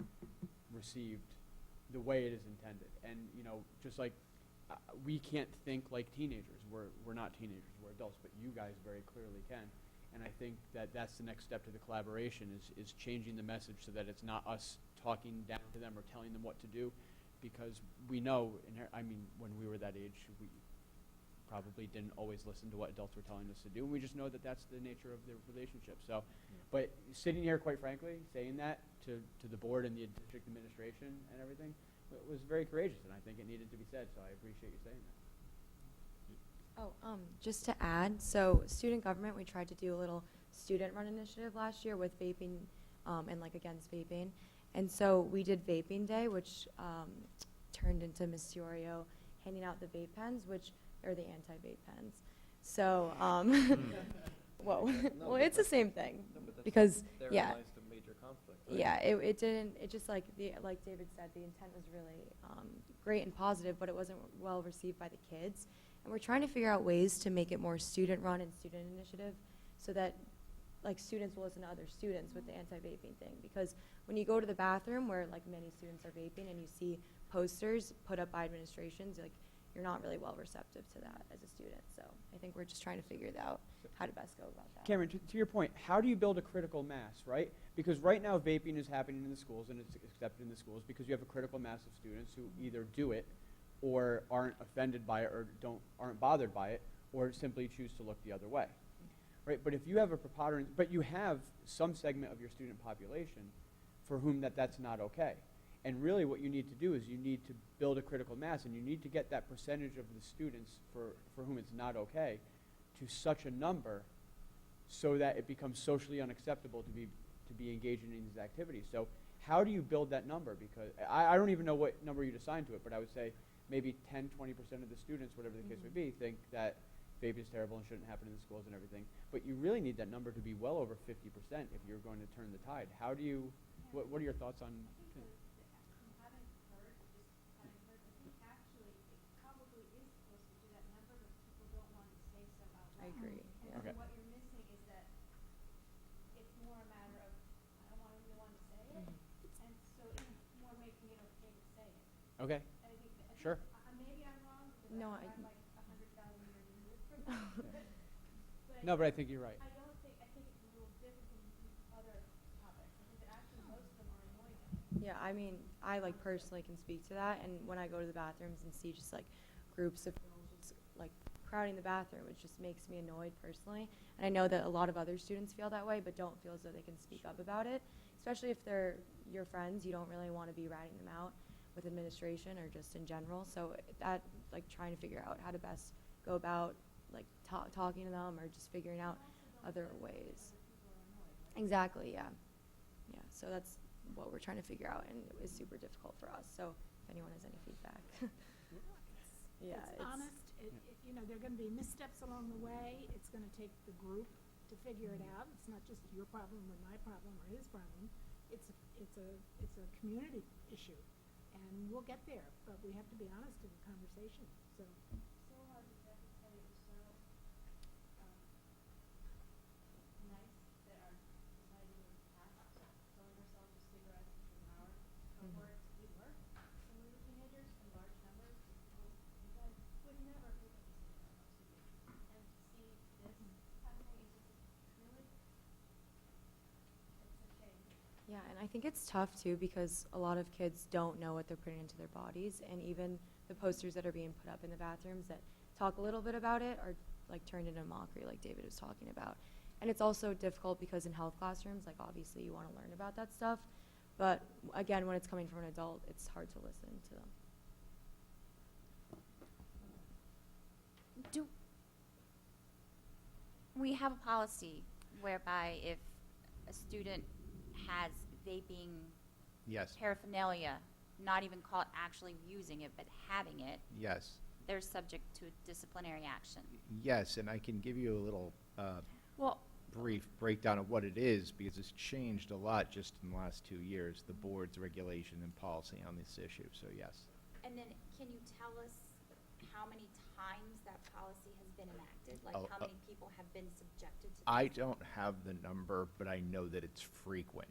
[SPEAKER 19] received the way it is intended. And, you know, just like we can't think like teenagers. We're not teenagers, we're adults, but you guys very clearly can. And I think that that's the next step to the collaboration is changing the message so that it's not us talking down to them or telling them what to do, because we know, I mean, when we were that age, we probably didn't always listen to what adults were telling us to do, and we just know that that's the nature of the relationship. So, but sitting here, quite frankly, saying that to the board and the district administration and everything was very courageous, and I think it needed to be said, so I appreciate you saying that.
[SPEAKER 9] Oh, just to add, so student government, we tried to do a little student-run initiative last year with vaping and like against vaping. And so we did Vaping Day, which turned into Miss DiOrio handing out the vape pens, which are the anti-vape pens. So, whoa,
[SPEAKER 10] No,
[SPEAKER 9] well, it's the same thing, because, yeah.
[SPEAKER 10] Lies the major conflict, right?
[SPEAKER 9] Yeah, it didn't, it just like David said, the intent was really great and positive, but it wasn't well received by the kids. And we're trying to figure out ways to make it more student-run and student initiative so that like students will listen to other students with the anti-vaping thing. Because when you go to the bathroom where like many students are vaping and you see posters put up by administrations, like you're not really well receptive to that as a student. So I think we're just trying to figure out how to best go about that.
[SPEAKER 19] Cameron, to your point, how do you build a critical mass, right? Because right now vaping is happening in the schools and it's accepted in the schools because you have a critical mass of students who either do it or aren't offended by it or aren't bothered by it or simply choose to look the other way, right? But if you have a preponderance, but you have some segment of your student population for whom that's not okay. And really what you need to do is you need to build a critical mass, and you need to get that percentage of the students for whom it's not okay to such a number so that it becomes socially unacceptable to be engaging in these activities. So how do you build that number? Because I don't even know what number you'd assign to it, but I would say maybe 10, 20% of the students, whatever the case may be, think that vaping is terrible and shouldn't happen in the schools and everything. But you really need that number to be well over 50% if you're going to turn the tide. How do you, what are your thoughts on?
[SPEAKER 9] I agree.
[SPEAKER 17] And
[SPEAKER 19] Okay.
[SPEAKER 17] what you're missing is that it's more a matter of, I don't want anyone to say it, and so it's more making it okay to say it.
[SPEAKER 19] Okay.
[SPEAKER 17] I think
[SPEAKER 19] Sure.
[SPEAKER 17] maybe I'm wrong, because
[SPEAKER 9] No,
[SPEAKER 17] I'm like 100,000 years into this for that.
[SPEAKER 19] No, but I think you're right.
[SPEAKER 17] I think it's a little different from other topics. I think that actually most of them are annoying.
[SPEAKER 9] Yeah, I mean, I like personally can speak to that, and when I go to the bathrooms and see just like groups of girls just like crowding the bathroom, it just makes me annoyed personally. And I know that a lot of other students feel that way, but don't feel as though they can speak up about it, especially if they're your friends. You don't really want to be ratting them out with administration or just in general. So that, like, trying to figure out how to best go about like talking to them or just figuring out other ways. Exactly, yeah. Yeah, so that's what we're trying to figure out, and it was super difficult for us. So if anyone has any feedback. Yeah,
[SPEAKER 8] it's honest. You know, there are going to be missteps along the way. It's going to take the group to figure it out. It's not just your problem or my problem or his problem. It's a community issue, and we'll get there. But we have to be honest in the conversation. So
[SPEAKER 17] Hard to say it was so nice that our society was past selling ourselves as cigarettes in our cohort. We were when we were teenagers in large numbers. People would never pick up a cigarette up to you. And to see this happening is just really, it's a shame.
[SPEAKER 9] Yeah, and I think it's tough too because a lot of kids don't know what they're putting into their bodies, and even the posters that are being put up in the bathrooms that talk a little bit about it are like turned into mockery, like David was talking about. And it's also difficult because in health classrooms, like obviously you want to learn about that stuff, but again, when it's coming from an adult, it's hard to listen to them.
[SPEAKER 4] Do we have a policy whereby if a student has vaping
[SPEAKER 2] Yes.
[SPEAKER 4] paraphernalia, not even call it actually using it, but having it,
[SPEAKER 2] Yes.
[SPEAKER 4] they're subject to disciplinary action?
[SPEAKER 2] Yes, and I can give you a little
[SPEAKER 4] Well,
[SPEAKER 2] brief breakdown of what it is because it's changed a lot just in the last 2 years, the board's regulation and policy on this issue, so yes.
[SPEAKER 4] and then can you tell us how many times that policy has been enacted? Like
[SPEAKER 2] Oh,
[SPEAKER 4] how many people have been subjected to
[SPEAKER 2] I
[SPEAKER 4] this?
[SPEAKER 2] don't have the number, but I know that it's frequent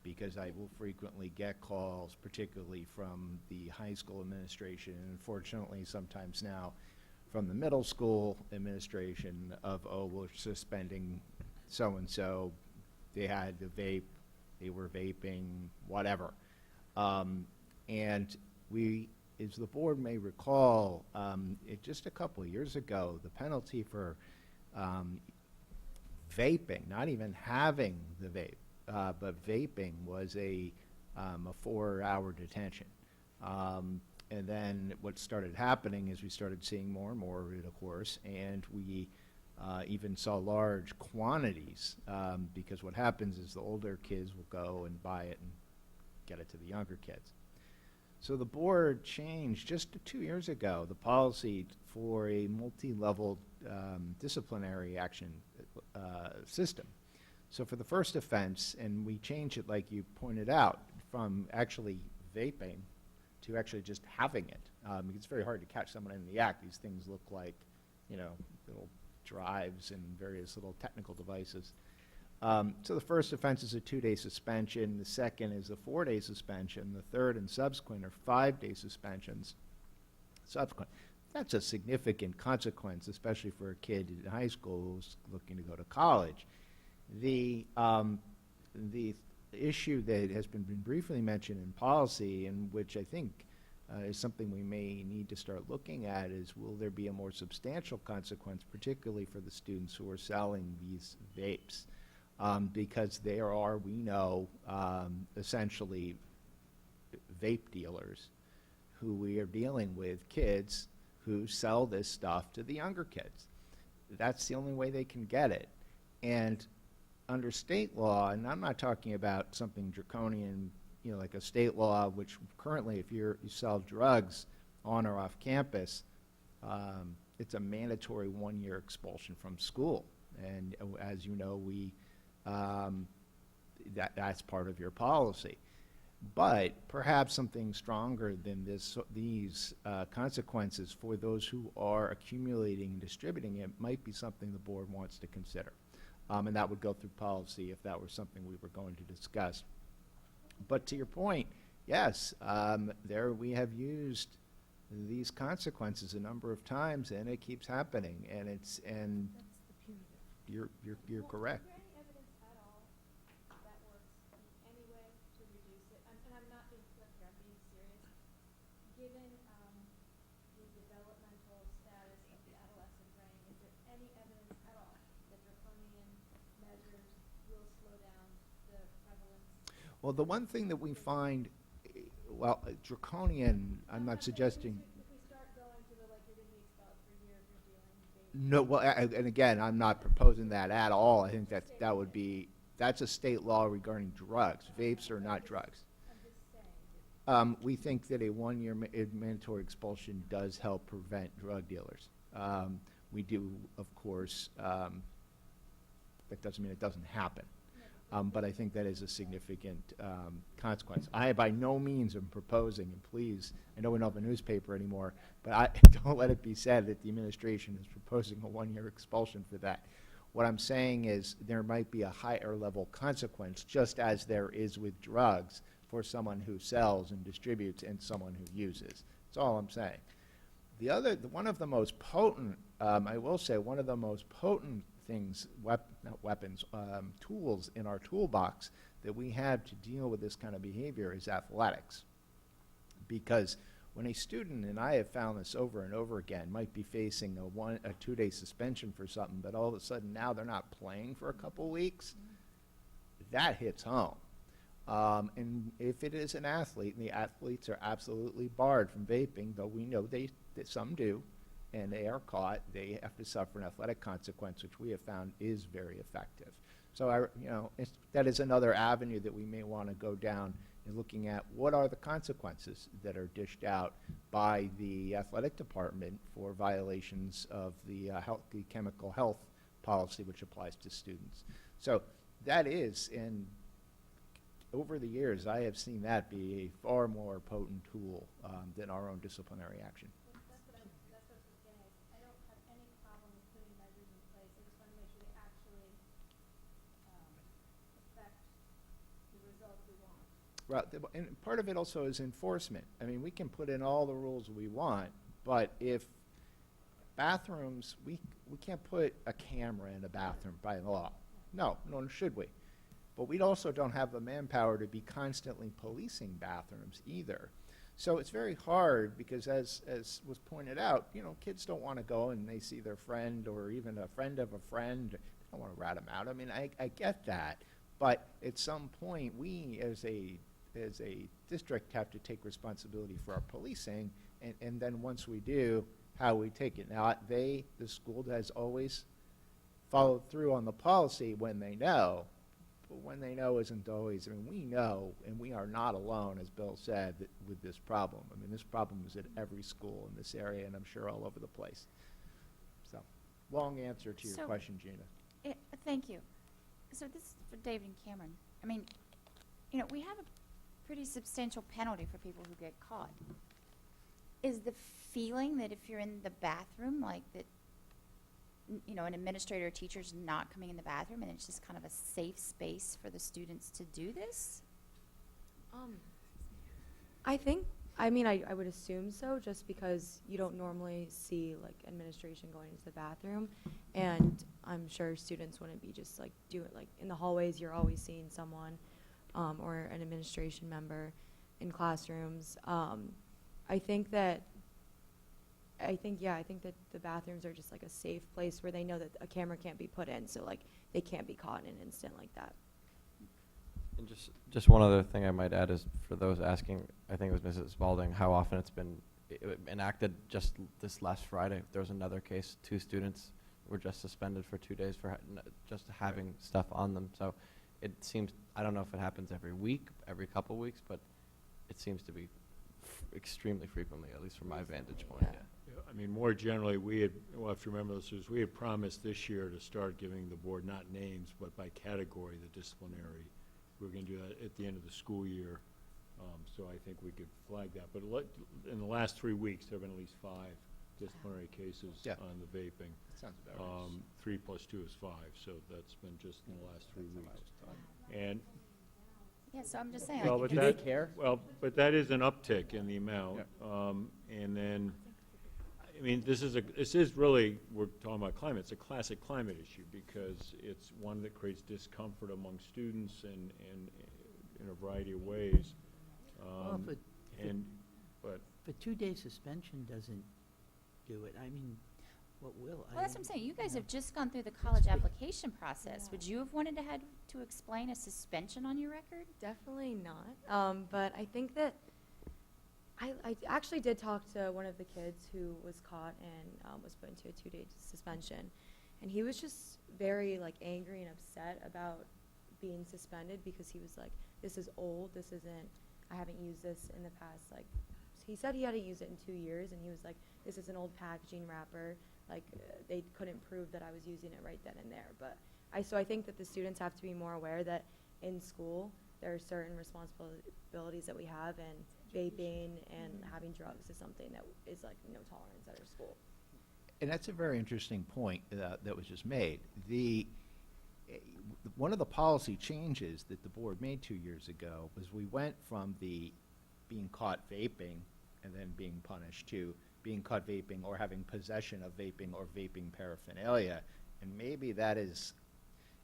[SPEAKER 2] because I will frequently get calls, particularly from the high school administration, and unfortunately sometimes now from the middle school administration of, oh, we're suspending so-and-so, they had the vape, they were vaping, whatever. And we, as the board may recall, just a couple of years ago, the penalty for vaping, not even having the vape, but vaping was a 4-hour detention. And then what started happening is we started seeing more and more of it, of course, and we even saw large quantities because what happens is the older kids will go and buy it and get it to the younger kids. So the board changed just 2 years ago the policy for a multi-level disciplinary action system. So for the first offense, and we changed it like you pointed out, from actually vaping to actually just having it. It's very hard to catch someone in the act. These things look like, you know, little drives and various little technical devices. So the first offense is a 2-day suspension. The second is a 4-day suspension. The third and subsequent are 5-day suspensions. Subsequent. That's a significant consequence, especially for a kid in high school who's looking to go to college. The issue that has been briefly mentioned in policy, and which I think is something we may need to start looking at, is will there be a more substantial consequence, particularly for the students who are selling these vapes? Because there are, we know, essentially vape dealers who we are dealing with, kids who sell this stuff to the younger kids. That's the only way they can get it. And under state law, and I'm not talking about something draconian, like a state law, which currently if you sell drugs on or off campus, it's a mandatory 1-year expulsion from school. And as you know, that's part of your policy. But perhaps something stronger than these consequences for those who are accumulating and distributing it might be something the board wants to consider. And that would go through policy if that were something we were going to discuss. But to your point, yes, we have used these consequences a number of times, and it keeps happening. And you're correct.
[SPEAKER 17] Is there any evidence at all that works in any way to reduce it? And I'm not being flip here, I'm being serious. Given the developmental status of the adolescent brain, is there any evidence at all that draconian measures will slow down the prevalence?
[SPEAKER 2] Well, the one thing that we find, draconian, I'm not suggesting.
[SPEAKER 17] If we start going to the, like, you're going to be expelled for a year if you're dealing with
[SPEAKER 2] No, well, and again, I'm not proposing that at all. I think that would be, that's a state law regarding drugs. Vapes are not drugs.
[SPEAKER 17] I'm just saying.
[SPEAKER 2] We think that a 1-year mandatory expulsion does help prevent drug dealers. We do, of course, that doesn't mean it doesn't happen. But I think that is a significant consequence. I by no means am proposing, and please, I know we don't have a newspaper anymore, but don't let it be said that the administration is proposing a 1-year expulsion for that. What I'm saying is there might be a higher level consequence, just as there is with drugs, for someone who sells and distributes and someone who uses. That's all I'm saying. One of the most potent, I will say, one of the most potent things, not weapons, tools in our toolbox that we have to deal with this kind of behavior is athletics. Because when a student, and I have found this over and over again, might be facing a 2-day suspension for something, but all of a sudden now they're not playing for a couple weeks, that hits home. And if it is an athlete, and the athletes are absolutely barred from vaping, though we know that some do, and they are caught, they have to suffer an athletic consequence, which we have found is very effective. So, that is another avenue that we may want to go down in looking at what are the consequences that are dished out by the athletic department for violations of the chemical health policy, which applies to students. So that is, and over the years, I have seen that be a far more potent tool than our own disciplinary action.
[SPEAKER 17] That's what I was getting at. I don't have any problem with putting measures in place. I just want to make sure they actually affect the results we want.
[SPEAKER 2] Right, and part of it also is enforcement. I mean, we can put in all the rules we want, but if bathrooms, we can't put a camera in a bathroom by law. No, nor should we. But we also don't have the manpower to be constantly policing bathrooms either. So it's very hard because, as was pointed out, kids don't want to go and they see their friend or even a friend of a friend. They don't want to rat them out. I mean, I get that. But at some point, we as a district have to take responsibility for our policing, and then once we do, how we take it. Now, the school has always followed through on the policy when they know, but when they know isn't always, I mean, we know, and we are not alone, as Bill said, with this problem. I mean, this problem is at every school in this area, and I'm sure all over the place. So, long answer to your question, Gina.
[SPEAKER 4] Thank you. So this is for David and Cameron. I mean, we have a pretty substantial penalty for people who get caught. Is the feeling that if you're in the bathroom, like that, an administrator or teacher's not coming in the bathroom and it's just kind of a safe space for the students to do this?
[SPEAKER 9] I would assume so, just because you don't normally see like administration going into the bathroom, and I'm sure students wouldn't be just like in the hallways. You're always seeing someone or an administration member in classrooms. I think that the bathrooms are just like a safe place where they know that a camera can't be put in, so like they can't be caught in an instant like that.
[SPEAKER 10] And just one other thing I might add is, for those asking, I think it was Mrs. Spalding, how often it's been enacted. Just this last Friday, there was another case. 2 students were just suspended for 2 days for just having stuff on them. So it seems, I don't know if it happens every week, every couple weeks, but it seems to be extremely frequently, at least from my vantage point.
[SPEAKER 9] Yeah.
[SPEAKER 5] Yeah, I mean, more generally, we had, well, if you remember this, was we had promised this year to start giving the board not names, but by category, the disciplinary. We're going to do that at the end of the school year, so I think we could flag that. But in the last 3 weeks, there have been at least 5 disciplinary cases
[SPEAKER 2] Yeah.
[SPEAKER 5] on the vaping.
[SPEAKER 2] Sounds about right.
[SPEAKER 5] 3 plus 2 is 5, so that's been just in the last 3 weeks. And
[SPEAKER 4] Yeah, so I'm just saying,
[SPEAKER 5] well,
[SPEAKER 4] like,
[SPEAKER 5] but
[SPEAKER 19] Do they care?
[SPEAKER 5] Well, but that is an uptick in the amount. And then, I mean, this is really, we're talking about climate, it's a classic climate issue because it's one that creates discomfort among students and in a variety of ways.
[SPEAKER 7] Well,
[SPEAKER 5] But
[SPEAKER 7] but 2-day suspension doesn't do it. I mean, what will?
[SPEAKER 4] well, that's what I'm saying. You guys have just gone through the college application process. Would you have wanted to had to explain a suspension on your record?
[SPEAKER 9] Definitely not. But I think that I actually did talk to one of the kids who was caught and was put into a 2-day suspension, and he was just very like angry and upset about being suspended because he was like, "This is old. This isn't. I haven't used this in the past." Like, he said he hadn't used it in 2 years, and he was like, "This is an old packaging wrapper." Like, they couldn't prove that I was using it right then and there. But so I think that the students have to be more aware that in school there are certain responsibilities that we have, and vaping and having drugs is something that is like no tolerance at our school.
[SPEAKER 2] And that's a very interesting point that was just made. One of the policy changes that the board made 2 years ago was we went from the being caught vaping and then being punished to being caught vaping or having possession of vaping or vaping paraphernalia. And maybe that is,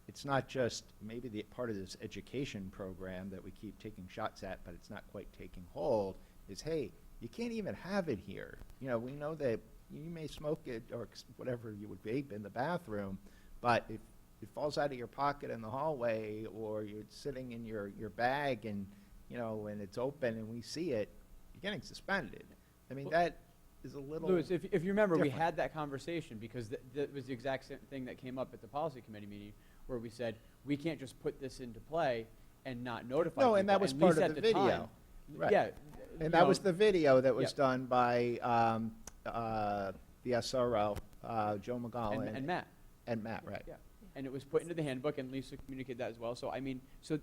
[SPEAKER 2] it's not just maybe the part of this education program that we keep taking shots at, but it's not quite taking hold, is, hey, you can't even have it here. You know, we know that you may smoke it or whatever you would vape in the bathroom, but if it falls out of your pocket in the hallway or you're sitting in your bag and, you know, and it's open and we see it, you're getting suspended. I mean, that is a little
[SPEAKER 19] Louis, if you remember, we
[SPEAKER 2] different.
[SPEAKER 19] had that conversation because that was the exact same thing that came up at the policy committee meeting where we said, we can't just put this into play and not notify people.
[SPEAKER 2] No, and that was
[SPEAKER 19] at
[SPEAKER 2] part
[SPEAKER 19] least
[SPEAKER 2] of
[SPEAKER 19] at
[SPEAKER 2] the
[SPEAKER 19] time-
[SPEAKER 2] video. Right.
[SPEAKER 19] Yeah.
[SPEAKER 2] And
[SPEAKER 19] you
[SPEAKER 2] that
[SPEAKER 19] know,
[SPEAKER 2] was the video that was
[SPEAKER 19] yeah.
[SPEAKER 2] done by the SRO, Joe McGowan.
[SPEAKER 19] And Matt.
[SPEAKER 2] And Matt, right.
[SPEAKER 19] Yeah. And it was put into the handbook, and Lisa communicated that as well. So, I mean, so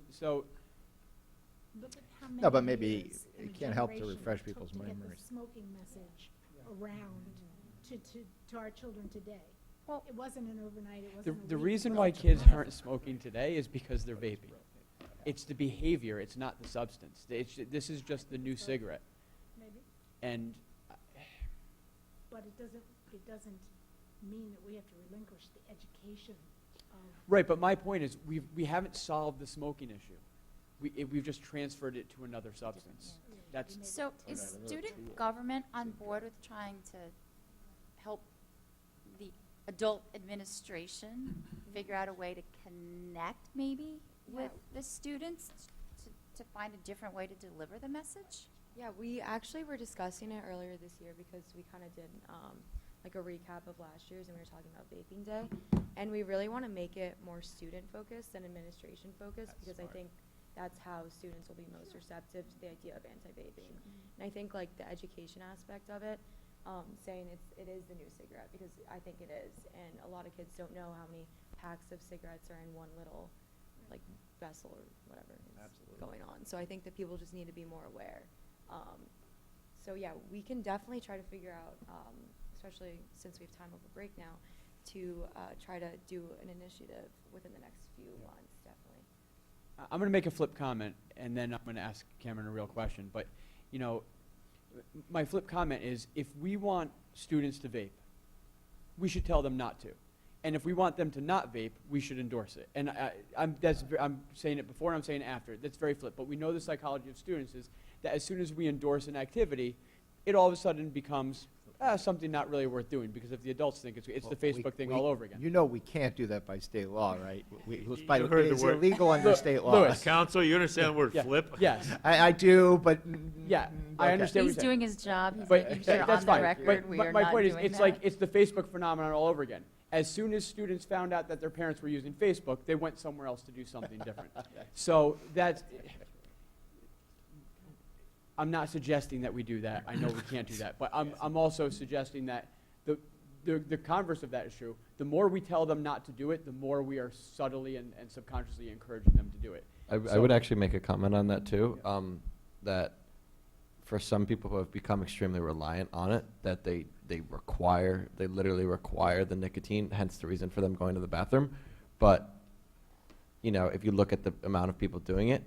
[SPEAKER 8] But how many
[SPEAKER 2] No, but maybe
[SPEAKER 8] years
[SPEAKER 2] it
[SPEAKER 8] and a
[SPEAKER 2] can't help to
[SPEAKER 8] generation
[SPEAKER 2] refresh
[SPEAKER 8] it took
[SPEAKER 2] people's
[SPEAKER 8] to get the
[SPEAKER 2] memories.
[SPEAKER 8] smoking message around to our children today.
[SPEAKER 4] Well,
[SPEAKER 8] it wasn't an overnight. It wasn't.
[SPEAKER 19] the
[SPEAKER 8] a week,
[SPEAKER 19] reason
[SPEAKER 8] it
[SPEAKER 19] why
[SPEAKER 8] wasn't
[SPEAKER 19] kids
[SPEAKER 8] a month.
[SPEAKER 19] aren't smoking today is because they're vaping. It's the behavior, it's not the substance. This is just the new cigarette.
[SPEAKER 8] Maybe,
[SPEAKER 19] And
[SPEAKER 8] but it doesn't mean that we have to relinquish the education of.
[SPEAKER 19] right, but my point is, we haven't solved the smoking issue. We've just transferred it to another substance. That's
[SPEAKER 4] So is student government on board with trying to help the adult administration figure out a way to connect maybe with the students to find a different way to deliver the message?
[SPEAKER 9] Yeah, we actually were discussing it earlier this year because we kind of did like a recap of last year's, and we were talking about Vaping Day. And we really want to make it more student-focused than administration-focused because I think that's how students will be most receptive to the idea of anti-vaping. And I think like the education aspect of it, saying it is the new cigarette, because I think it is. And a lot of kids don't know how many packs of cigarettes are in one little like vessel or whatever is going on. So I think that people just need to be more aware. So yeah, we can definitely try to figure out, especially since we have time over break now, to try to do an initiative within the next few months, definitely.
[SPEAKER 19] I'm going to make a flip comment, and then I'm going to ask Cameron a real question. But, you know, my flip comment is, if we want students to vape, we should tell them not to. And if we want them to not vape, we should endorse it. And I'm saying it before and I'm saying it after. That's very flip. But we know the psychology of students is that as soon as we endorse an activity, it all of a sudden becomes something not really worth doing, because if the adults think it's the
[SPEAKER 2] Well,
[SPEAKER 19] Facebook thing all over again.
[SPEAKER 2] You know we can't do that by state law, right?
[SPEAKER 5] You heard the
[SPEAKER 2] It's
[SPEAKER 5] word.
[SPEAKER 2] illegal under
[SPEAKER 19] Look,
[SPEAKER 2] state law.
[SPEAKER 19] Louis.
[SPEAKER 5] Counsel, you understand the word
[SPEAKER 19] Yeah.
[SPEAKER 5] flip?
[SPEAKER 19] Yes.
[SPEAKER 2] I do, but.
[SPEAKER 19] Yeah, I
[SPEAKER 2] okay.
[SPEAKER 19] understand
[SPEAKER 4] He's
[SPEAKER 19] what you're saying.
[SPEAKER 4] doing his job. He's
[SPEAKER 19] But
[SPEAKER 4] making sure
[SPEAKER 19] that's
[SPEAKER 4] on the
[SPEAKER 19] fine.
[SPEAKER 4] record
[SPEAKER 19] But
[SPEAKER 4] we are
[SPEAKER 19] my
[SPEAKER 4] not
[SPEAKER 19] point is,
[SPEAKER 4] doing
[SPEAKER 19] it's
[SPEAKER 4] that.
[SPEAKER 19] like, it's the Facebook phenomenon all over again. As soon as students found out that their parents were using Facebook, they went somewhere else to do something different. So that's, I'm not suggesting that we do that. I know we can't do that. But I'm also suggesting that the converse of that is true. The more we tell them not to do it, the more we are subtly and subconsciously encouraging them to do it.
[SPEAKER 10] I would actually make a comment on that too, that for some people who have become extremely reliant on it, that they literally require the nicotine, hence the reason for them going to the bathroom. But, you know, if you look at the amount of people doing it,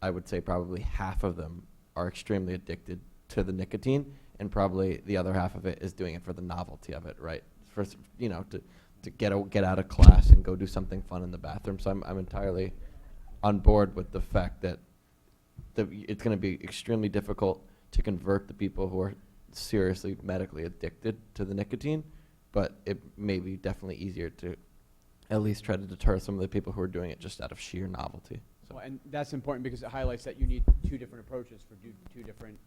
[SPEAKER 10] I would say probably half of them are extremely addicted to the nicotine, and probably the other half of it is doing it for the novelty of it, right? For, you know, to get out of class and go do something fun in the bathroom. So I'm entirely on board with the fact that it's going to be extremely difficult to convert the people who are seriously medically addicted to the nicotine, but it may be definitely easier to at least try to deter some of the people who are doing it just out of sheer novelty. So.
[SPEAKER 19] Well, and that's important because it highlights that you need two different approaches for two different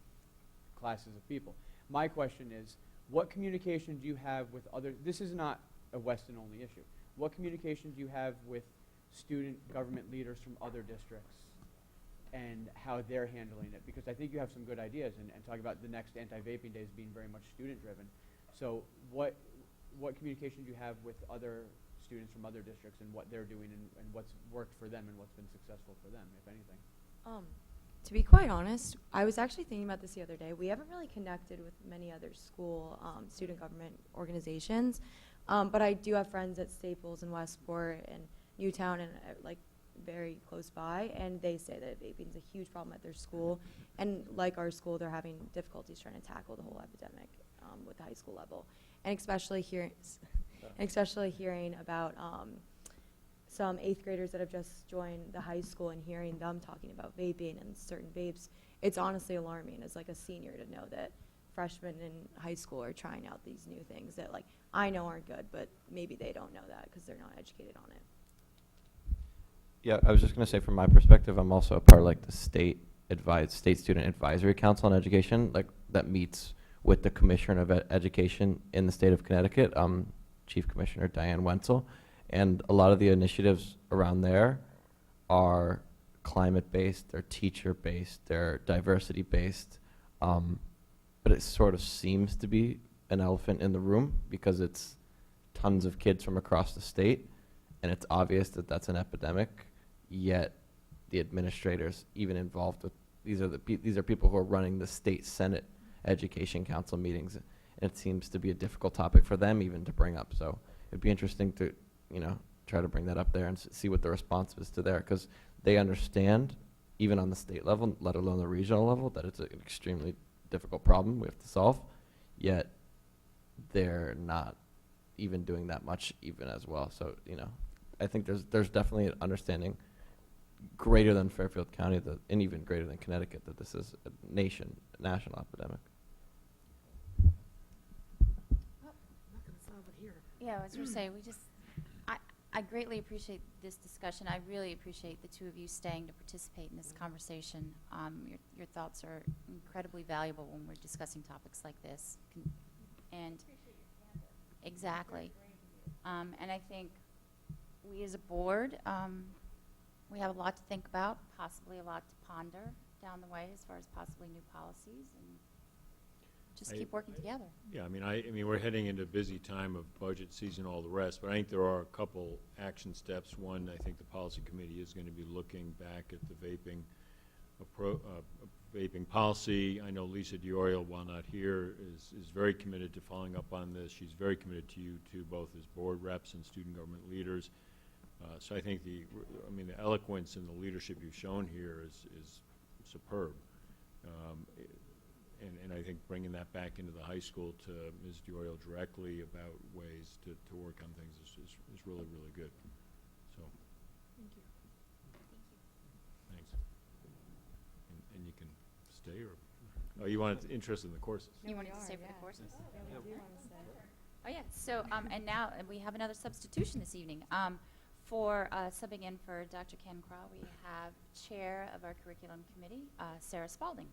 [SPEAKER 19] classes of people. My question is, what communication do you have with other, this is not a Weston-only issue, what communication do you have with student government leaders from other districts and how they're handling it? Because I think you have some good ideas, and talking about the next anti-vaping days being very much student-driven. So what communication do you have with other students from other districts and what they're doing and what's worked for them and what's been successful for them, if anything?
[SPEAKER 9] To be quite honest, I was actually thinking about this the other day. We haven't really connected with many other school student government organizations, but I do have friends at Staples and Westport and Newtown and like very close by, and they say that vaping is a huge problem at their school, and like our school, they're having difficulties trying to tackle the whole epidemic with the high school level, and especially hearing about some 8th graders that have just joined the high school and hearing them talking about vaping and certain vapes. It's honestly alarming as like a senior to know that freshmen in high school are trying out these new things that like I know aren't good, but maybe they don't know that because they're not educated on it.
[SPEAKER 10] Yeah, I was just going to say from my perspective, I'm also a part of like the state student advisory council on education, like that meets with the commissioner of education in the state of Connecticut, Chief Commissioner Diane Wenzel, and a lot of the initiatives around there are climate-based, they're teacher-based, they're diversity-based, but it sort of seems to be an elephant in the room because it's tons of kids from across the state, and it's obvious that that's an epidemic. Yet the administrators even involved with these are people who are running the state Senate Education Council meetings, and it seems to be a difficult topic for them even to bring up. So it'd be interesting to try to bring that up there and see what the response is to there, because they understand even on the state level, let alone the regional level, that it's an extremely difficult problem we have to solve. Yet they're not even doing that much even as well. So I think there's definitely an understanding greater than Fairfield County and even greater than Connecticut that this is a national epidemic.
[SPEAKER 4] Yeah, I was going to say, I greatly appreciate this discussion. I really appreciate the two of you staying to participate in this conversation. Your thoughts are incredibly valuable when we're discussing topics like this. And exactly. And I think we as a board, we have a lot to think about, possibly a lot to ponder down the way as far as possibly new policies, and just keep working together.
[SPEAKER 5] Yeah, I mean, we're heading into a busy time of budget season, all the rest, but I think there are a couple action steps. One, I think the policy committee is going to be looking back at the vaping policy. I know Lisa DiOrio, while not here, is very committed to following up on this. She's very committed to you two, both as board reps and student government leaders. So I think the eloquence and the leadership you've shown here is superb. And I think bringing that back into the high school to Ms. DiOrio directly about ways to work on things is really, really good. So.
[SPEAKER 13] Thank you.
[SPEAKER 5] Thanks. And you can stay or? Oh, you wanted interest in the courses.
[SPEAKER 4] You wanted to say for the courses?
[SPEAKER 14] Yeah, we do want to say.
[SPEAKER 4] Oh, yeah, so, and now, and we have another substitution this evening. For subbing in for Dr. Ken Craw, we have Chair of our Curriculum Committee, Sarah Spalding.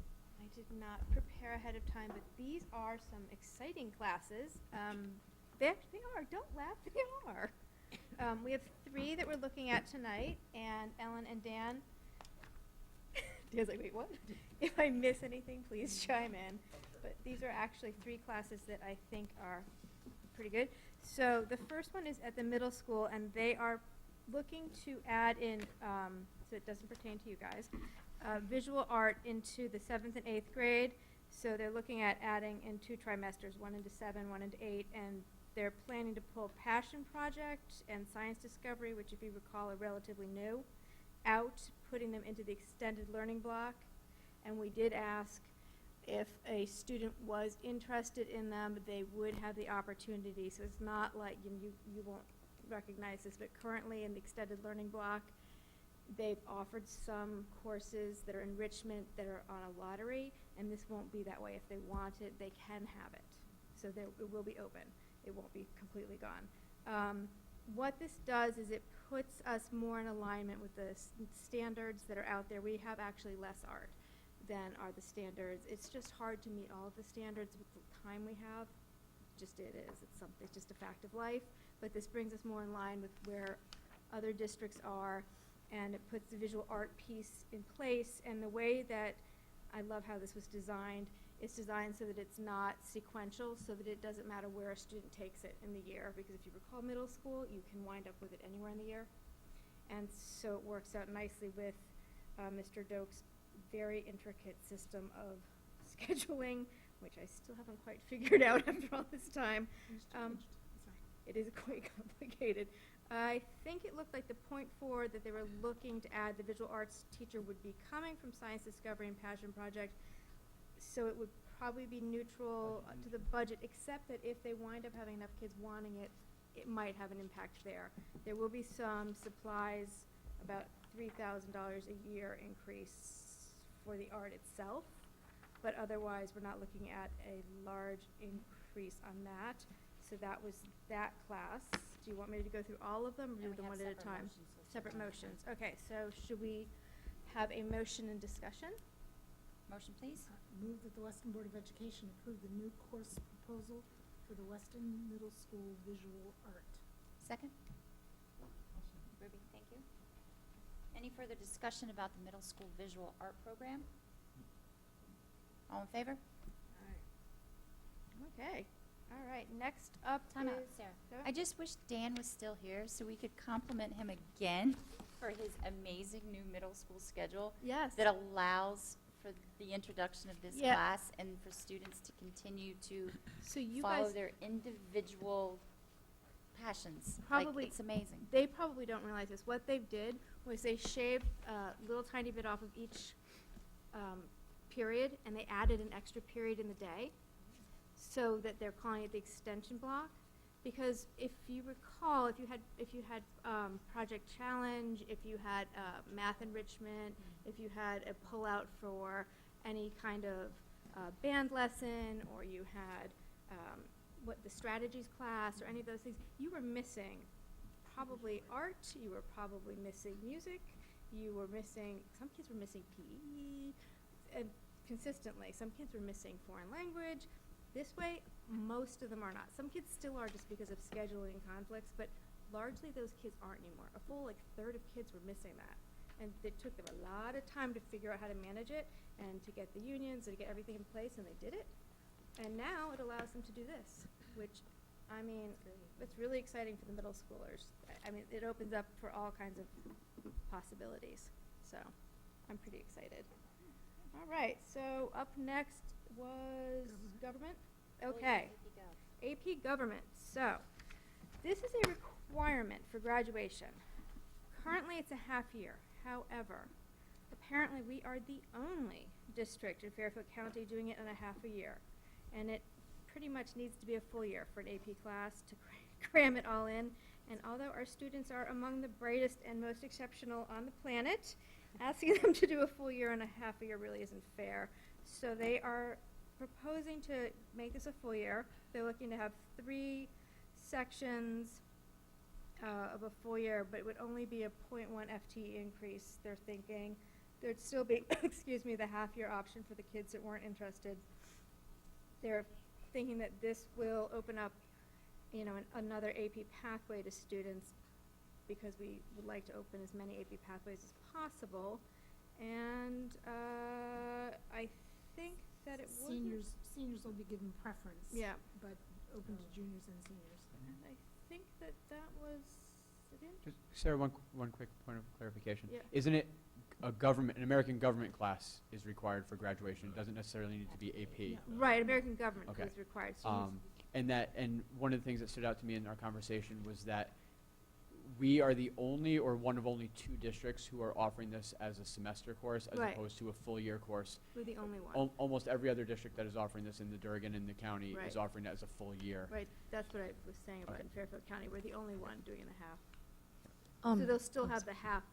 [SPEAKER 20] I did not prepare ahead of time, but these are some exciting classes. They are, don't laugh, they are. We have 3 that we're looking at tonight, and Ellen and Dan. Dan's like, wait, what? If I miss anything, please chime in. But these are actually 3 classes that I think are pretty good. So the first one is at the middle school, and they are looking to add in, so it doesn't pertain to you guys, visual art into the 7th and 8th grade. So they're looking at adding in 2 trimesters, 1 into 7, 1 into 8, and they're planning to pull Passion Project and Science Discovery, which if you recall are relatively new, out, putting them into the extended learning block. And we did ask if a student was interested in them, they would have the opportunity. So it's not like, you won't recognize this, but currently in the extended learning block, they've offered some courses that are enrichment that are on a lottery, and this won't be that way. If they want it, they can have it. So it will be open. It won't be completely gone. What this does is it puts us more in alignment with the standards that are out there. We have actually less art than are the standards. It's just hard to meet all of the standards with the time we have. Just it is. It's just a fact of life. But this brings us more in line with where other districts are, and it puts the visual art piece in place. And the way that I love how this was designed, it's designed so that it's not sequential, so that it doesn't matter where a student takes it in the year. Because if you recall middle school, you can wind up with it anywhere in the year. And so it works out nicely with Mr. Doak's very intricate system of scheduling, which I still haven't quite figured out after all this time. It is quite complicated. I think it looked like the .4 that they were looking to add, the visual arts teacher would be coming from Science Discovery and Passion Project, so it would probably be neutral to the budget, except that if they wind up having enough kids wanting it, it might have an impact there. There will be some supplies, about $3,000 a year increase for the art itself, but otherwise we're not looking at a large increase on that. So that was that class. Do you want me to go through all of them, or do them one at a time? Separate motions. Okay, so should we have a motion and discussion?
[SPEAKER 4] Motion, please.
[SPEAKER 21] Move that the Weston Board of Education approve the new course proposal for the Weston Middle School Visual Art.
[SPEAKER 4] Second? Ruby, thank you. Any further discussion about the middle school visual art program? All in favor?
[SPEAKER 20] Okay. All right, next up
[SPEAKER 4] Time out,
[SPEAKER 20] is
[SPEAKER 4] Sarah.
[SPEAKER 20] Go
[SPEAKER 4] I just wish Dan was still here so we could compliment him again for his amazing new middle school schedule.
[SPEAKER 20] Yes.
[SPEAKER 4] That allows for the introduction of this
[SPEAKER 20] Yeah.
[SPEAKER 4] class and for students to continue to
[SPEAKER 20] So you
[SPEAKER 4] follow
[SPEAKER 20] guys
[SPEAKER 4] their individual passions.
[SPEAKER 20] probably,
[SPEAKER 4] Like, it's amazing.
[SPEAKER 20] They probably don't realize this. What they did was they shaved a little tiny bit off of each period, and they added an extra period in the day, so that they're calling it the extension block. Because if you recall, if you had project challenge, if you had math enrichment, if you had a pullout for any kind of band lesson, or you had the strategies class, or any of those things, you were missing probably art, you were probably missing music, you were missing, some kids were missing PE, and consistently, some kids were missing foreign language. This way, most of them are not. Some kids still are just because of scheduling conflicts, but largely those kids aren't anymore. A full third of kids were missing that. And it took them a lot of time to figure out how to manage it and to get the unions and to get everything in place, and they did it. And now it allows them to do this, which, I mean, it's really exciting for the middle schoolers. I mean, it opens up for all kinds of possibilities. So I'm pretty excited. All right, so up next was government. Okay. AP Government. So this is a requirement for graduation. Currently it's a half year. However, apparently we are the only district in Fairfield County doing it in a half a year. And it pretty much needs to be a full year for an AP class to cram it all in. And although our students are among the brightest and most exceptional on the planet, asking them to do a full year and a half a year really isn't fair. So they are proposing to make this a full year. They're looking to have 3 sections of a full year, but it would only be a 0.1 FTE increase, they're thinking. There'd still be, excuse me, the half-year option for the kids that weren't interested. They're thinking that this will open up, you know, another AP pathway to students, because we would like to open as many AP pathways as possible. And I think that it would.
[SPEAKER 21] Seniors will be given preference.
[SPEAKER 20] Yeah.
[SPEAKER 21] But open to juniors and seniors.
[SPEAKER 20] And I think that was it.
[SPEAKER 19] Just, Sarah, one quick point of clarification.
[SPEAKER 20] Yeah.
[SPEAKER 19] Isn't it an American government class is required for graduation? It doesn't necessarily need to be AP.
[SPEAKER 20] Right, American government
[SPEAKER 19] Okay.
[SPEAKER 20] is required.
[SPEAKER 19] And one of the things that stood out to me in our conversation was that we are the only or one of only 2 districts who are offering this as a semester course as
[SPEAKER 20] Right.
[SPEAKER 19] opposed to a full year course.
[SPEAKER 20] We're the only one.
[SPEAKER 19] Almost every other district that is offering this in the Durgan and the county
[SPEAKER 20] Right.
[SPEAKER 19] is offering it as a full year.
[SPEAKER 20] Right, that's what I was saying about
[SPEAKER 19] Okay.
[SPEAKER 20] in Fairfield County. We're the only one doing a half.
[SPEAKER 9] Um,
[SPEAKER 20] So they'll still have the half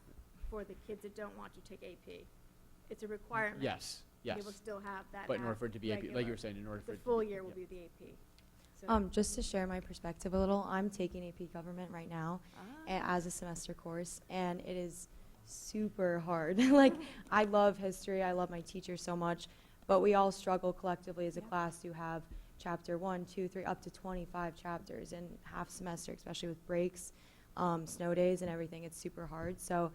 [SPEAKER 20] for the kids that don't want to take AP. It's a requirement.
[SPEAKER 19] Yes,
[SPEAKER 20] They will
[SPEAKER 19] yes.
[SPEAKER 20] still have that
[SPEAKER 19] But in order
[SPEAKER 20] half
[SPEAKER 19] for it to be AP, like
[SPEAKER 20] regular.
[SPEAKER 19] you were saying, in order for
[SPEAKER 20] The
[SPEAKER 19] it to
[SPEAKER 20] full
[SPEAKER 19] be-
[SPEAKER 20] year will
[SPEAKER 19] yeah.
[SPEAKER 20] be the AP. So-
[SPEAKER 9] Just to share my perspective a little, I'm taking AP Government right now as a semester course, and it is super hard. Like, I love history, I love my teachers so much, but we all struggle collectively as a class to have chapter 1, 2, 3, up to 25 chapters in half semester, especially with breaks, snow days and everything. It's super hard. So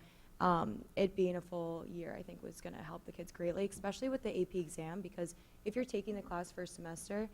[SPEAKER 9] it being a full year, I think, was going to help the kids greatly, especially with the AP exam, because if you're taking the class first semester,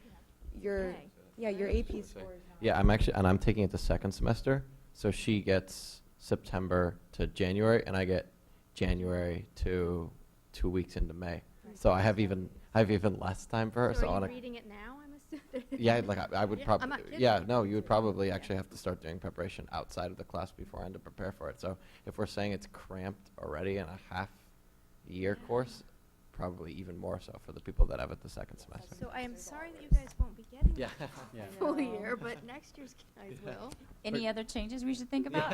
[SPEAKER 9] your AP scores.
[SPEAKER 10] Yeah, I'm taking it the second semester, so she gets September to January, and I get January to 2 weeks into May. So I have even less time for her.
[SPEAKER 20] So
[SPEAKER 10] So
[SPEAKER 20] are
[SPEAKER 10] on
[SPEAKER 20] you
[SPEAKER 10] a,
[SPEAKER 20] reading it now, I'm assuming?
[SPEAKER 10] yeah, like I would
[SPEAKER 20] Yeah, I'm
[SPEAKER 10] probably,
[SPEAKER 20] not kidding.
[SPEAKER 10] yeah, no, you would probably actually have to start doing preparation outside of the class beforehand to prepare for it. So if we're saying it's cramped already in a half-year course, probably even more so for the people that have it the second semester.
[SPEAKER 20] So I am sorry that you guys won't be getting
[SPEAKER 10] Yeah.
[SPEAKER 20] that
[SPEAKER 19] Yeah.
[SPEAKER 20] full year, but next year's guys will.
[SPEAKER 4] Any other changes we should think about?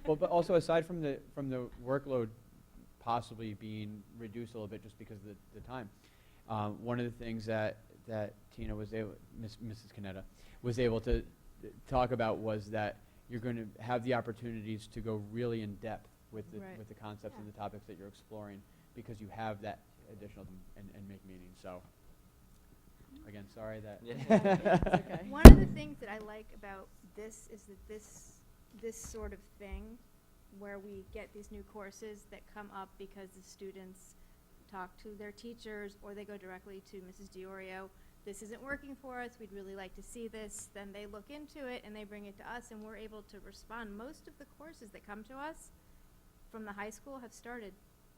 [SPEAKER 19] Well, but also aside from the workload possibly being reduced a little bit just because of the time, one of the things that Tina was able, Mrs. Canetta, was able to talk about was that you're going to have the opportunities to go really in depth with the
[SPEAKER 20] Right.
[SPEAKER 19] with the concepts and the topics that you're exploring, because you have that additional and make meetings. So again, sorry that.
[SPEAKER 20] Okay. One of the things that I like about this is that this sort of thing, where we get these new courses that come up because the students talk to their teachers or they go directly to Mrs. Diorio, this isn't working for us, we'd really like to see this, then they look into it and they bring it to us and we're able to respond. Most of the courses that come to us from the high school have started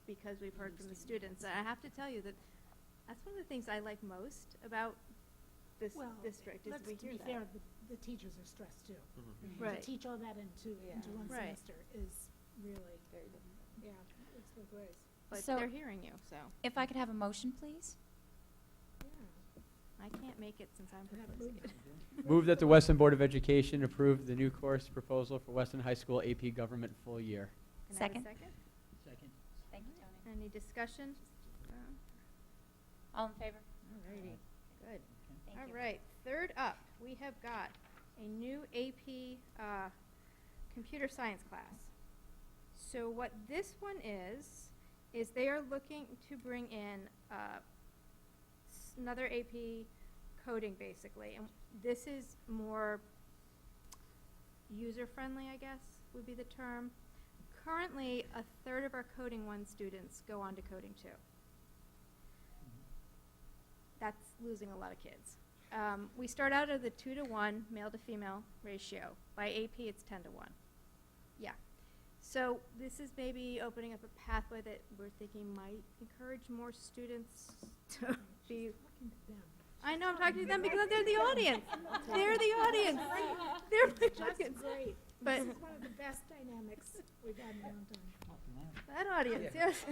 [SPEAKER 20] because we've heard from the students. And I have to tell you that that's one of the things I like most about this district, is we
[SPEAKER 21] To
[SPEAKER 20] hear
[SPEAKER 21] be
[SPEAKER 20] that.
[SPEAKER 21] fair, the teachers are stressed too.
[SPEAKER 20] Right.
[SPEAKER 21] To teach all that into one
[SPEAKER 20] Right.
[SPEAKER 21] semester is really very difficult. Yeah, it's both ways.
[SPEAKER 20] But
[SPEAKER 4] So-
[SPEAKER 20] they're hearing you, so.
[SPEAKER 4] If I could have a motion, please?
[SPEAKER 20] I can't make it since I'm proposing it.
[SPEAKER 19] Move that the Weston Board of Education approve the new course proposal for Weston High School AP Government full year.
[SPEAKER 20] Can I have a
[SPEAKER 4] Second.
[SPEAKER 20] second?
[SPEAKER 13] Second.
[SPEAKER 4] Thank you, Tony.
[SPEAKER 20] Any discussion?
[SPEAKER 4] All in favor?
[SPEAKER 20] Alrighty, good.
[SPEAKER 4] Thank
[SPEAKER 20] All
[SPEAKER 4] you.
[SPEAKER 20] right, third up, we have got a new AP computer science class. So what this one is they are looking to bring in another AP coding, basically. And this is more user-friendly, I guess, would be the term. Currently, a third of our Coding 1 students go on to Coding 2. That's losing a lot of kids. We start out at the 2-to-1 male to female ratio. By AP, it's 10-to-1. Yeah. So this is maybe opening up a pathway that we're thinking might encourage more students to be. I know, I'm talking to them because they're the audience. They're the audience. They're my
[SPEAKER 21] That's
[SPEAKER 20] audience.
[SPEAKER 21] great.
[SPEAKER 20] But
[SPEAKER 21] This is one of the best dynamics we've had in a long time.
[SPEAKER 20] that audience, yes.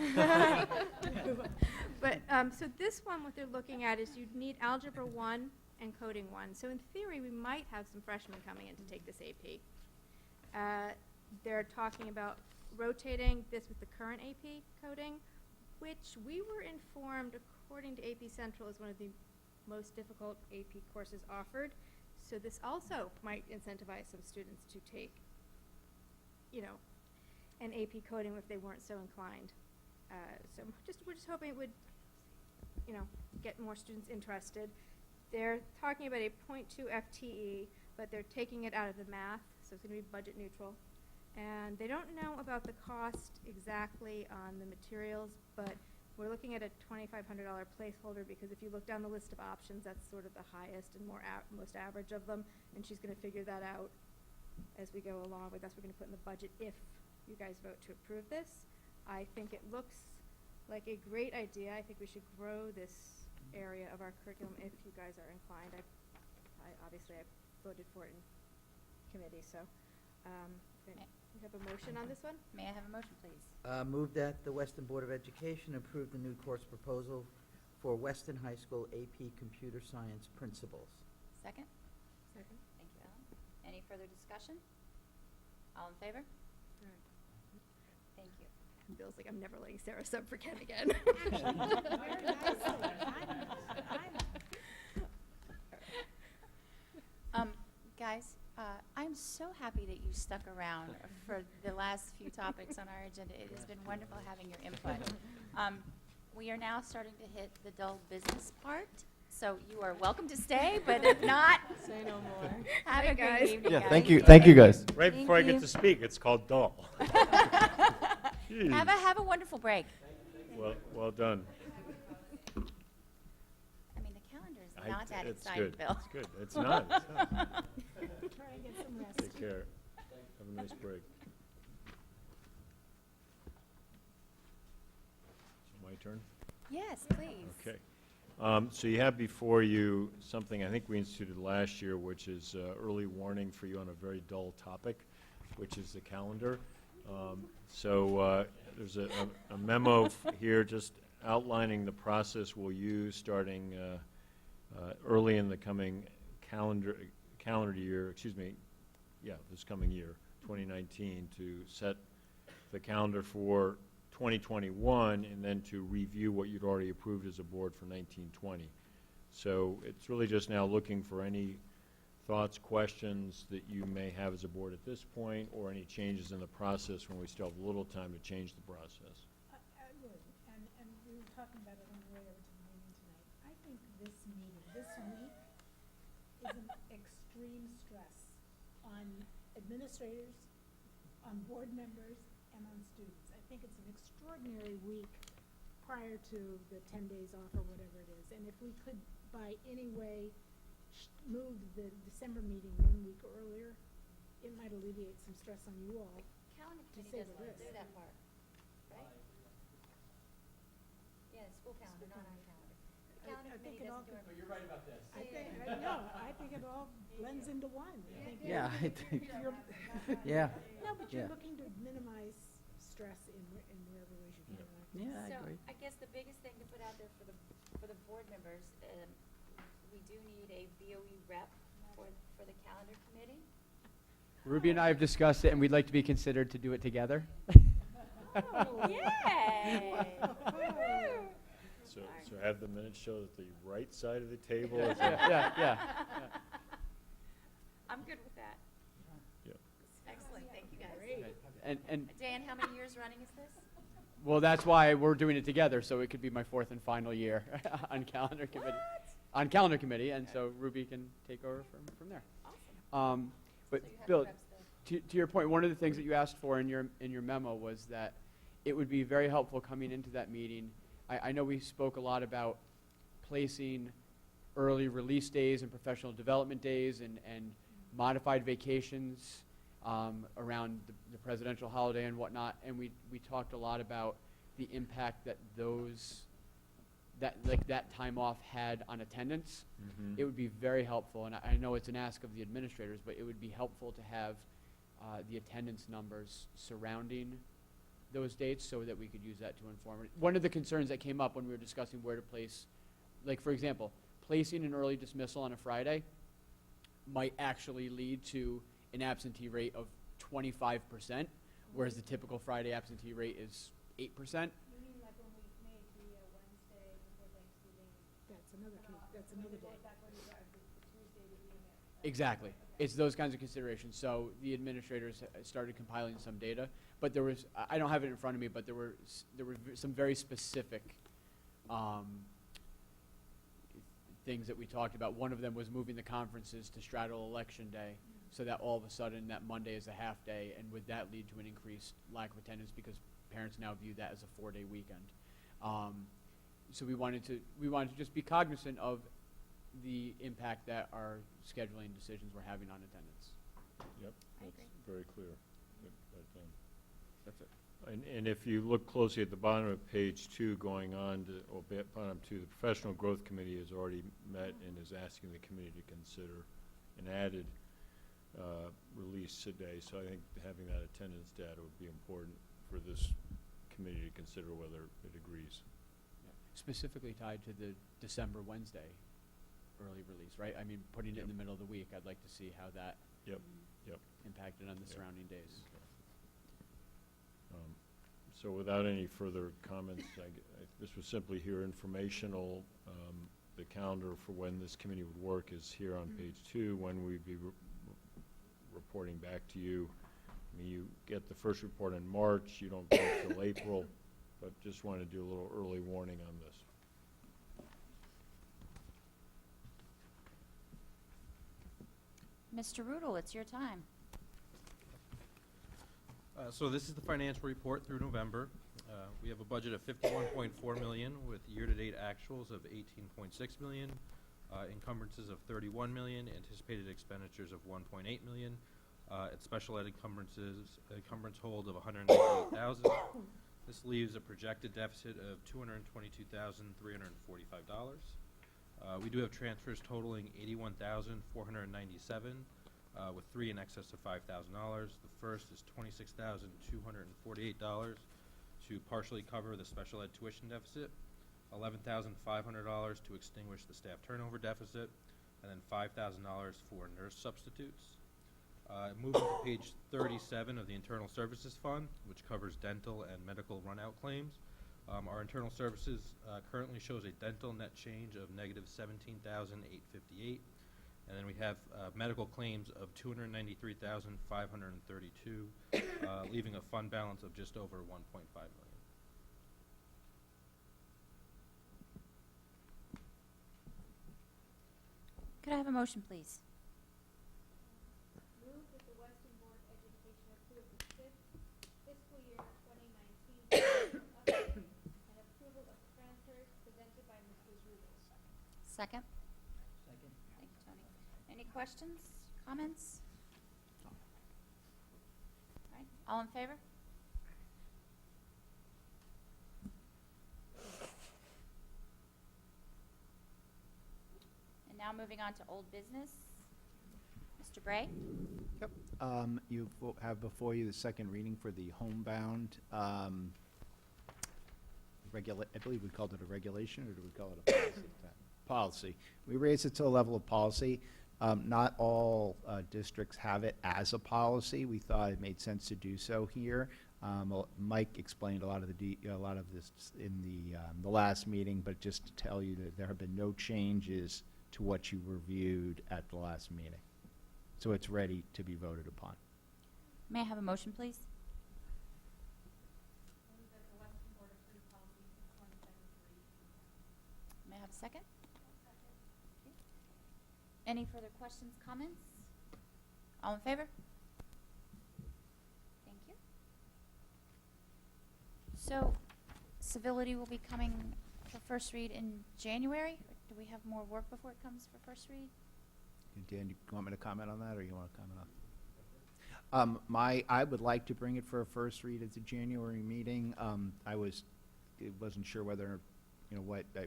[SPEAKER 20] But so this one, what they're looking at is you'd need Algebra 1 and Coding 1. So in theory, we might have some freshmen coming in to take this AP. They're talking about rotating this with the current AP coding, which we were informed, according to AP Central, is one of the most difficult AP courses offered. So this also might incentivize some students to take, you know, an AP coding if they weren't so inclined. So we're just hoping it would, you know, get more students interested. They're talking about a 0.2 FTE, but they're taking it out of the math, so it's going to be budget neutral. And they don't know about the cost exactly on the materials, but we're looking at a $2,500 placeholder because if you look down the list of options, that's sort of the highest and most average of them, and she's going to figure that out as we go along. But that's what we're going to put in the budget if you guys vote to approve this. I think it looks like a great idea. I think we should grow this area of our curriculum if you guys are inclined. I obviously I voted for it in committee, so we have a motion on this one.
[SPEAKER 4] May I have a motion, please?
[SPEAKER 7] Move that the Weston Board of Education approve the new course proposal for Weston High School AP Computer Science Principles.
[SPEAKER 4] Second?
[SPEAKER 20] Second.
[SPEAKER 4] Thank you, Ellen. Any further discussion? All in favor? Thank you.
[SPEAKER 20] And Bill's like, I'm never letting Sarah sub for Ken again.
[SPEAKER 4] Guys, I'm so happy that you stuck around for the last few topics on our agenda. It has been wonderful having your input. We are now starting to hit the dull business part, so you are welcome to stay, but if not,
[SPEAKER 20] say no more.
[SPEAKER 4] Have a great evening,
[SPEAKER 10] Yeah,
[SPEAKER 4] guys.
[SPEAKER 10] thank you guys.
[SPEAKER 5] Right
[SPEAKER 4] Thank
[SPEAKER 5] before I
[SPEAKER 4] you.
[SPEAKER 5] get to speak, it's called dull. Jeez.
[SPEAKER 4] Have a wonderful break.
[SPEAKER 5] Well done.
[SPEAKER 4] I mean, the calendar is not that
[SPEAKER 5] It's
[SPEAKER 4] exciting,
[SPEAKER 5] good.
[SPEAKER 4] Bill.
[SPEAKER 5] It's good. It's not. It's not.
[SPEAKER 21] Try and get some rest.
[SPEAKER 5] Take care. Have a nice break. My turn?
[SPEAKER 4] Yes, please.
[SPEAKER 5] Okay. So you have before you something I think we instituted last year, which is early warning for you on a very dull topic, which is the calendar. So there's a memo here just outlining the process we'll use starting early in the coming calendar year, this coming year, 2019, to set the calendar for 2021 and then to review what you'd already approved as a board for 1920. So it's really just now looking for any thoughts, questions that you may have as a board at this point, or any changes in the process when we still have a little time to change the process.
[SPEAKER 21] I would, and we were talking about it on the way over to the meeting tonight. I think this meeting, this week, is an extreme stress on administrators, on board members, and on students. I think it's an extraordinary week prior to the 10 days off or whatever it is. And if we could, by any way, move the December meeting 1 week earlier, it might alleviate some stress on you all.
[SPEAKER 4] Calendar
[SPEAKER 21] To
[SPEAKER 4] committee
[SPEAKER 21] say the
[SPEAKER 4] doesn't do
[SPEAKER 21] least.
[SPEAKER 4] that part, right? Yeah, school calendar, not our calendar. Calendar
[SPEAKER 21] I think
[SPEAKER 4] committee
[SPEAKER 21] it all
[SPEAKER 4] doesn't do
[SPEAKER 21] could-
[SPEAKER 4] it.
[SPEAKER 19] You're right about this.
[SPEAKER 21] I think it all blends into one. I think
[SPEAKER 7] Yeah, I think,
[SPEAKER 21] you're-
[SPEAKER 7] yeah.
[SPEAKER 21] No, but you're
[SPEAKER 7] Yeah.
[SPEAKER 21] looking to minimize stress in wherever ways you can.
[SPEAKER 7] Yeah, I
[SPEAKER 4] So
[SPEAKER 7] agree.
[SPEAKER 4] I guess the biggest thing to put out there for the board members, we do need a BOE rep for the calendar committee.
[SPEAKER 19] Ruby and I have discussed it, and we'd like to be considered to do it together.
[SPEAKER 4] Yay!
[SPEAKER 5] So have the minutes show that the right side of the table is.
[SPEAKER 19] Yeah.
[SPEAKER 4] I'm good with that.
[SPEAKER 5] Yep.
[SPEAKER 4] Excellent, thank you guys.
[SPEAKER 19] And
[SPEAKER 4] Dan, how many years running is this?
[SPEAKER 19] well, that's why we're doing it together, so it could be my fourth and final year on calendar committee. On calendar committee, and so Ruby can take over from there.
[SPEAKER 4] Awesome.
[SPEAKER 19] But
[SPEAKER 4] So you have
[SPEAKER 19] Bill,
[SPEAKER 4] reps there.
[SPEAKER 19] to your point, one of the things that you asked for in your memo was that it would be very helpful coming into that meeting. I know we spoke a lot about placing early release days and professional development days and modified vacations around the presidential holiday and whatnot, and we talked a lot about the impact that that time off had on attendance.
[SPEAKER 5] Mhm.
[SPEAKER 19] It would be very helpful, and I know it's an ask of the administrators, but it would be helpful to have the attendance numbers surrounding those dates so that we could use that to inform it. One of the concerns that came up when we were discussing where to place, like for example, placing an early dismissal on a Friday might actually lead to an absentee rate of 25%, whereas the typical Friday absentee rate is 8%.
[SPEAKER 21] You mean like when we made the Wednesday before Thanksgiving? That's another day. Back when you got the Tuesday to being at.
[SPEAKER 19] Exactly. It's those kinds of considerations. So the administrators started compiling some data, but there was, I don't have it in front of me, but there were some very specific things that we talked about. One of them was moving the conferences to straddle election day, so that all of a sudden that Monday is a half day, and would that lead to an increased lack of attendance because parents now view that as a 4-day weekend. So we wanted to just be cognizant of the impact that our scheduling decisions were having on attendance.
[SPEAKER 5] Yep,
[SPEAKER 4] I
[SPEAKER 5] that's
[SPEAKER 4] agree.
[SPEAKER 5] very clear. Good, right done.
[SPEAKER 19] That's it.
[SPEAKER 5] And if you look closely at the bottom of page 2, going on to, or bottom 2, the Professional Growth Committee has already met and is asking the committee to consider an added release today. So I think having that attendance data would be important for this committee to consider whether it agrees.
[SPEAKER 19] Yeah. Specifically tied to the December Wednesday early release, right? I mean, putting it in the middle of the week, I'd like to see how that
[SPEAKER 5] Yep.
[SPEAKER 19] impacted on the surrounding days.
[SPEAKER 5] So without any further comments, this was simply here informational. The calendar for when this committee would work is here on page 2, when we'd be reporting back to you. I mean, you get the first report in March, you don't go till April, but just want to do a little early warning on this.
[SPEAKER 4] Mr. Rudel, it's your time.
[SPEAKER 3] So this is the financial report through November. We have a budget of $51.4 million with year-to-date actuals of $18.6 million, encumbrances of $31 million, anticipated expenditures of $1.8 million, and special ed encumbrance hold of $188,000. This leaves a projected deficit of $222,345. We do have transfers totaling $81,497. With 3 in excess of $5,000. The first is $26,248 to partially cover the special ed tuition deficit, $11,500 to extinguish the staff turnover deficit, and then $5,000 for nurse substitutes. Moving to page 37 of the Internal Services Fund, which covers dental and medical runout claims. Our internal services currently shows a dental net change of negative $17,858. And then we have medical claims of $293,532, leaving a fund balance of just over $1.5 million.
[SPEAKER 4] Could I have a motion, please?
[SPEAKER 20] Move that the Weston Board of Education approve the fiscal year 2019 update and approval of transfers presented by Mrs. Rudel.
[SPEAKER 4] Second? Thank you, Tony. Any questions, comments? All right, all in favor? And now moving on to old business. Mr. Bray?
[SPEAKER 2] Yep. You have before you the second reading for the homebound I believe we called it a regulation, or do we call it a policy? Policy. We raised it to a level of policy. Not all districts have it as a policy. We thought it made sense to do so here. Mike explained a lot of this in the last meeting, but just to tell you that there have been no changes to what you reviewed at the last meeting. So it's ready to be voted upon.
[SPEAKER 4] May I have a motion, please? May I have a second? Okay. Any further questions, comments? All in favor? Thank you. So, civility will be coming for first read in January? Or do we have more work before it comes for first read?
[SPEAKER 2] Dan, you want me to comment on that, or you want to comment on? I would like to bring it for a first read at the January meeting. I wasn't sure whether,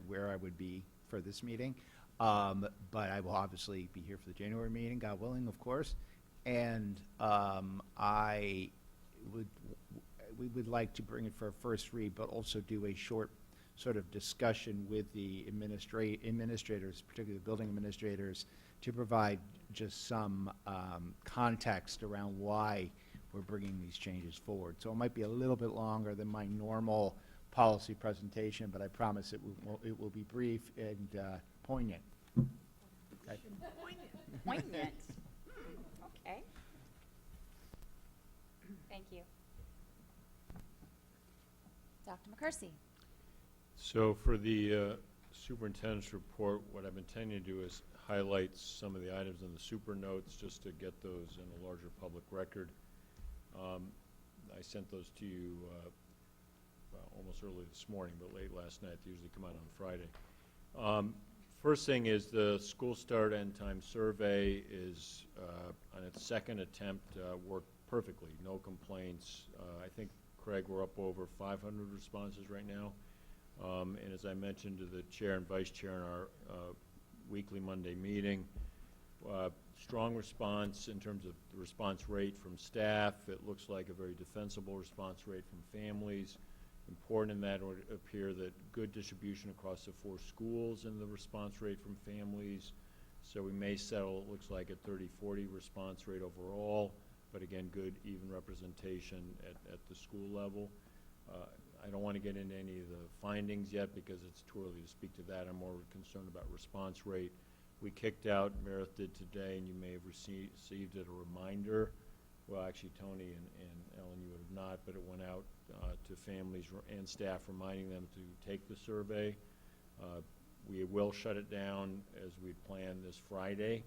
[SPEAKER 2] where I would be for this meeting, but I will obviously be here for the January meeting, God willing, of course. And we would like to bring it for a first read, but also do a short sort of discussion with the administrators, particularly the building administrators, to provide just some context around why we're bringing these changes forward. So it might be a little bit longer than my normal policy presentation, but I promise it will be brief and poignant. Okay.
[SPEAKER 4] Poignant. Okay. Thank you. Dr. McCarthy.
[SPEAKER 5] So for the superintendent's report, what I've been intending to do is highlight some of the items in the super notes just to get those in a larger public record. I sent those to you well, almost early this morning, but late last night. They usually come out on Friday. First thing is the school start end time survey is on its second attempt worked perfectly. No complaints. I think, Craig, we're up over 500 responses right now. And as I mentioned to the chair and vice chair in our weekly Monday meeting, strong response in terms of the response rate from staff. It looks like a very defensible response rate from families. Important in that would appear that good distribution across the 4 schools in the response rate from families. So we may settle, it looks like, at 30-40 response rate overall, but again, good even representation at the school level. I don't want to get into any of the findings yet because it's too early to speak to that. I'm more concerned about response rate. We kicked out, Meredith did today, and you may have received it, a reminder. Well, actually, Tony and Ellen, you would have not, but it went out to families and staff reminding them to take the survey. We will shut it down as we planned this Friday.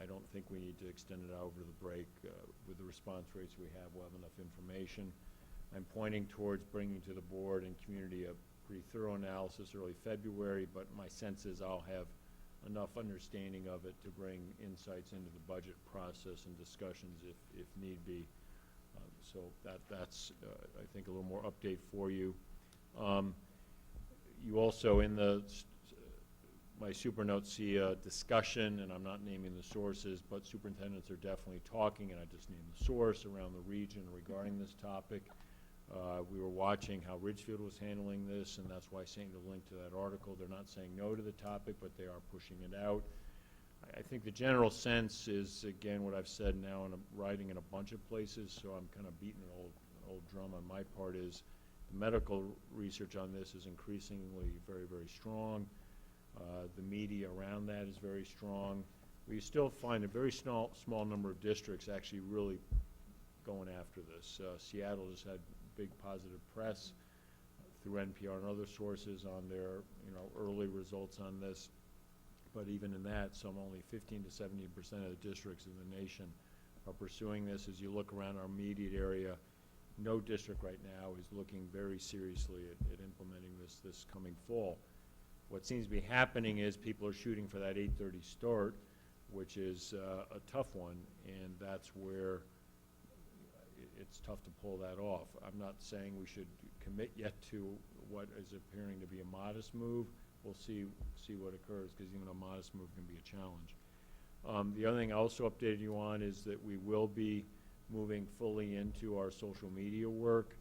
[SPEAKER 5] I don't think we need to extend it out over the break. With the response rates we have, we'll have enough information. I'm pointing towards bringing to the board and community a pretty thorough analysis early February, but my sense is I'll have enough understanding of it to bring insights into the budget process and discussions if need be. So that's I think, a little more update for you. You also, in my super notes, see a discussion, and I'm not naming the sources, but superintendents are definitely talking, and I just named the source, around the region regarding this topic. We were watching how Ridgefield was handling this, and that's why I sent the link to that article. They're not saying no to the topic, but they are pushing it out. I think the general sense is, again, what I've said now, and I'm writing in a bunch of places, so I'm kind of beating an old drum on my part, is the medical research on this is increasingly very, very strong. The media around that is very strong. We still find a very small number of districts actually really going after this. Seattle has had big positive press through NPR and other sources on their early results on this. But even in that, some only 15 to 70% of the districts in the nation are pursuing this. As you look around our immediate area, no district right now is looking very seriously at implementing this coming fall. What seems to be happening is people are shooting for that 8:30 start, which is a tough one, and that's where it's tough to pull that off. I'm not saying we should commit yet to what is appearing to be a modest move. We'll see what occurs, because even a modest move can be a challenge. The other thing I also updated you on is that we will be moving fully into our social media work.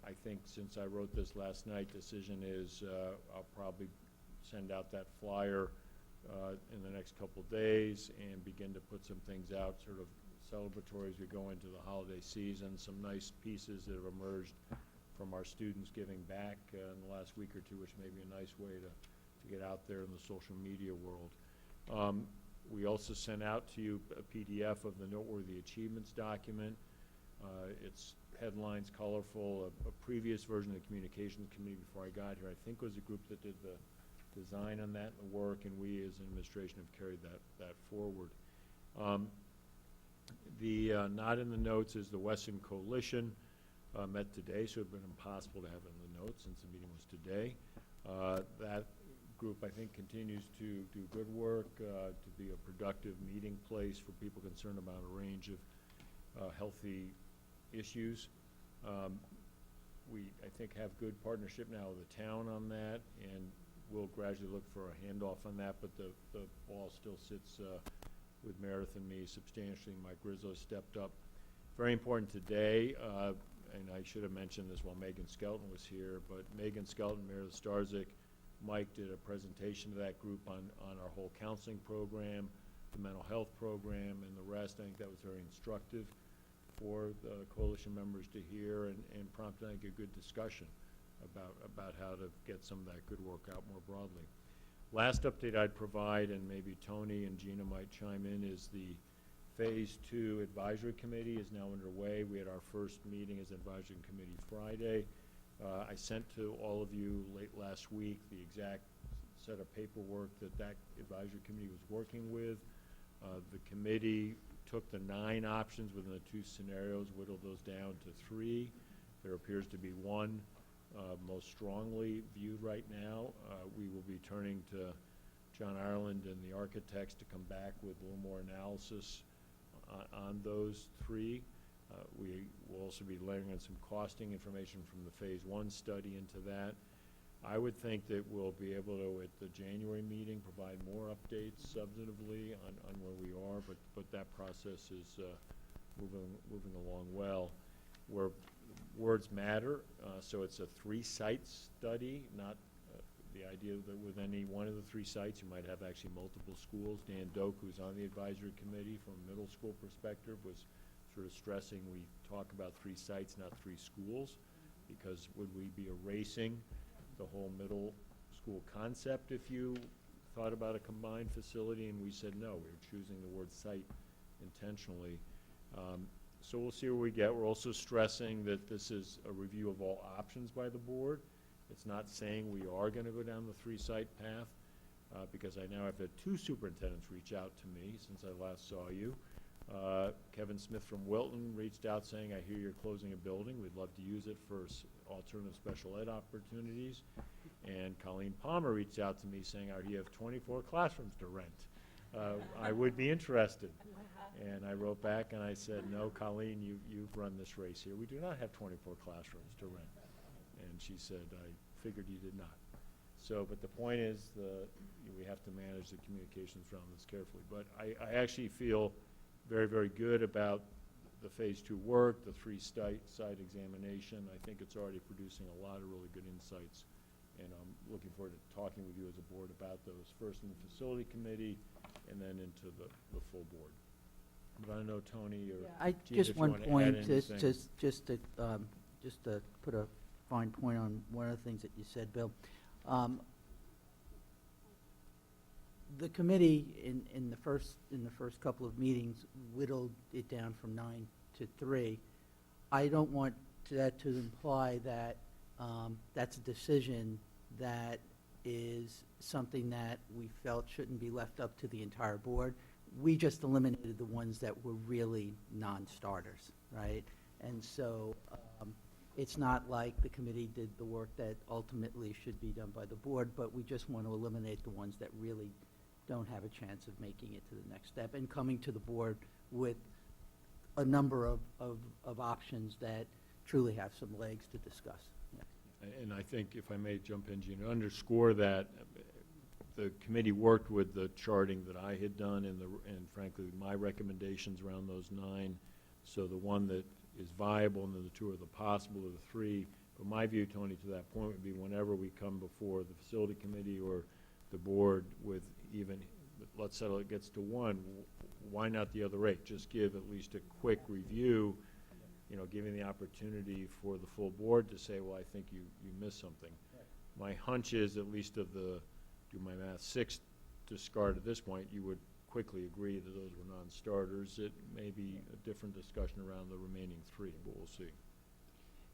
[SPEAKER 5] I think since I wrote this last night, decision is I'll probably send out that flyer in the next couple of days and begin to put some things out, sort of celebratory as we go into the holiday season. Some nice pieces that have emerged from our students giving back in the last week or two, which may be a nice way to get out there in the social media world. We also sent out to you a PDF of the Noteworthy Achievements document. It's headlines, colorful. A previous version of the Communications Committee before I got here, I think, was a group that did the design on that and the work, and we as an administration have carried that forward. Not in the notes is the Western Coalition met today, so it would have been impossible to have it in the notes since the meeting was today. That group, I think, continues to do good work, to be a productive meeting place for people concerned about a range of healthy issues. We, I think, have good partnership now with the town on that, and we'll gradually look for a handoff on that, but the ball still sits with Meredith and me substantially. Mike Rizzo stepped up. Very important today, and I should have mentioned this while Megan Skelton was here, but Megan Skelton, Meredith Starzik, Mike did a presentation to that group on our whole counseling program, the mental health program, and the rest. I think that was very instructive for the coalition members to hear and prompt, I think, a good discussion about how to get some of that good work out more broadly. Last update I'd provide, and maybe Tony and Gina might chime in, is the Phase 2 Advisory Committee is now underway. We had our first meeting as Advisory Committee Friday. I sent to all of you late last week the exact set of paperwork that Advisory Committee was working with. The committee took the 9 options within the 2 scenarios, whittled those down to 3. There appears to be one most strongly viewed right now. We will be turning to John Ireland and the architects to come back with a little more analysis on those 3. We will also be layering in some costing information from the Phase 1 study into that. I would think that we'll be able to, at the January meeting, provide more updates substantively on where we are, but that process is moving along well. Where words matter, so it's a 3-site study, not the idea that with any one of the 3 sites you might have actually multiple schools. Dan Doak, who's on the advisory committee from a middle school perspective, was sort of stressing we talk about 3 sites, not 3 schools, because would we be erasing the whole middle school concept if you thought about a combined facility? And we said no, we were choosing the word site intentionally. So we'll see where we get. We're also stressing that this is a review of all options by the board. It's not saying we are going to go down the 3-site path, because I now have had 2 superintendents reach out to me since I last saw you. Kevin Smith from Wilton reached out saying, I hear you're closing a building. We'd love to use it for alternative special ed opportunities. And Colleen Palmer reached out to me saying, you have 24 classrooms to rent. I would be interested. And I wrote back and I said, no, Colleen, you've run this race here. We do not have 24 classrooms to rent. And she said, I figured you did not. So, but the point is, we have to manage the communications around this carefully. But I actually feel very, very good about the Phase 2 work, the 3-site examination. I think it's already producing a lot of really good insights. And I'm looking forward to talking with you as a board about those, first in the facility committee and then into the full board. But I don't know, Tony or Gina,
[SPEAKER 7] Just
[SPEAKER 5] if you
[SPEAKER 7] one
[SPEAKER 5] want to
[SPEAKER 7] point,
[SPEAKER 5] add anything.
[SPEAKER 7] just to put a fine point on one of the things that you said, Bill. The committee in the first couple of meetings whittled it down from 9 to 3. I don't want that to imply that that's a decision that is something that we felt shouldn't be left up to the entire board. We just eliminated the ones that were really non-starters, right? And so it's not like the committee did the work that ultimately should be done by the board, but we just want to eliminate the ones that really don't have a chance of making it to the next step and coming to the board with a number of options that truly have some legs to discuss. Yeah.
[SPEAKER 5] And I think, if I may jump in, Gina, underscore that the committee worked with the charting that I had done and frankly my recommendations around those 9. So the one that is viable and then the 2 are the possible or the 3. But my view, Tony, to that point would be whenever we come before the facility committee or the board with even, let's settle it gets to 1, why not the other 8? Just give at least a quick review, giving the opportunity for the full board to say, well, I think you missed something. Right. My hunch is, at least of the, do my math, 6 discard at this point, you would quickly agree that those were non-starters. It may be a different discussion around the remaining 3, but we'll see.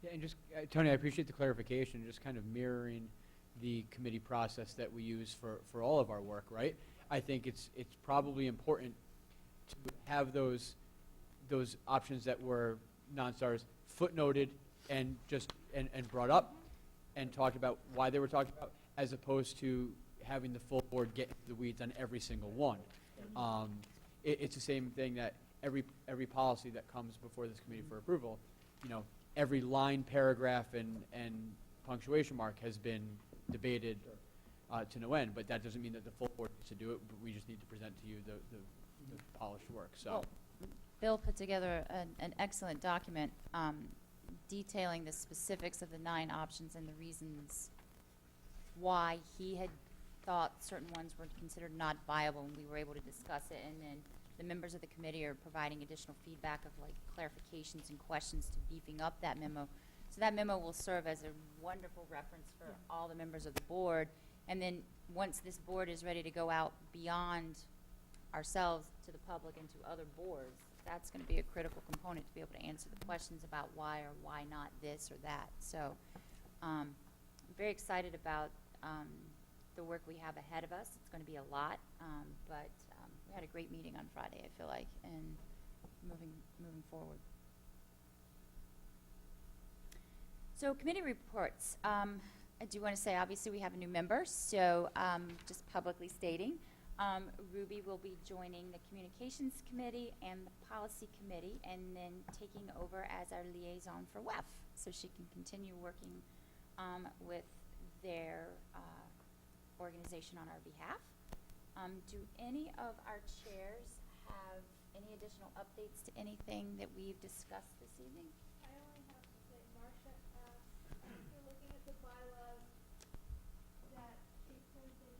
[SPEAKER 19] Yeah, and just, Tony, I appreciate the clarification, just kind of mirroring the committee process that we use for all of our work, right? I think it's probably important to have those options that were non-starters footnoted and brought up and talked about why they were talked about, as opposed to having the full board get into the weeds on every single one. It's the same thing that every policy that comes before this committee for approval, every line, paragraph, and punctuation mark has been debated to no end, but that doesn't mean that the full board needs to do it, but we just need to present to you the polished work. So,
[SPEAKER 4] Well, Bill put together an excellent document detailing the specifics of the 9 options and the reasons why he had thought certain ones were considered not viable, and we were able to discuss it. And then the members of the committee are providing additional feedback of like clarifications and questions to beefing up that memo. So that memo will serve as a wonderful reference for all the members of the board. And then once this board is ready to go out beyond ourselves to the public and to other boards, that's going to be a critical component to be able to answer the questions about why or why not this or that. So I'm very excited about the work we have ahead of us. It's going to be a lot, but we had a great meeting on Friday, I feel like, and moving forward. So committee reports. I do want to say, obviously, we have a new member, so just publicly stating, Ruby will be joining the Communications Committee and the Policy Committee, and then taking over as our liaison for WEF, so she can continue working with their organization on our behalf. Do any of our chairs have any additional updates to anything that we've discussed this evening?
[SPEAKER 20] I only have to say, Marcia asked, if you're looking at the bylaws, that it says they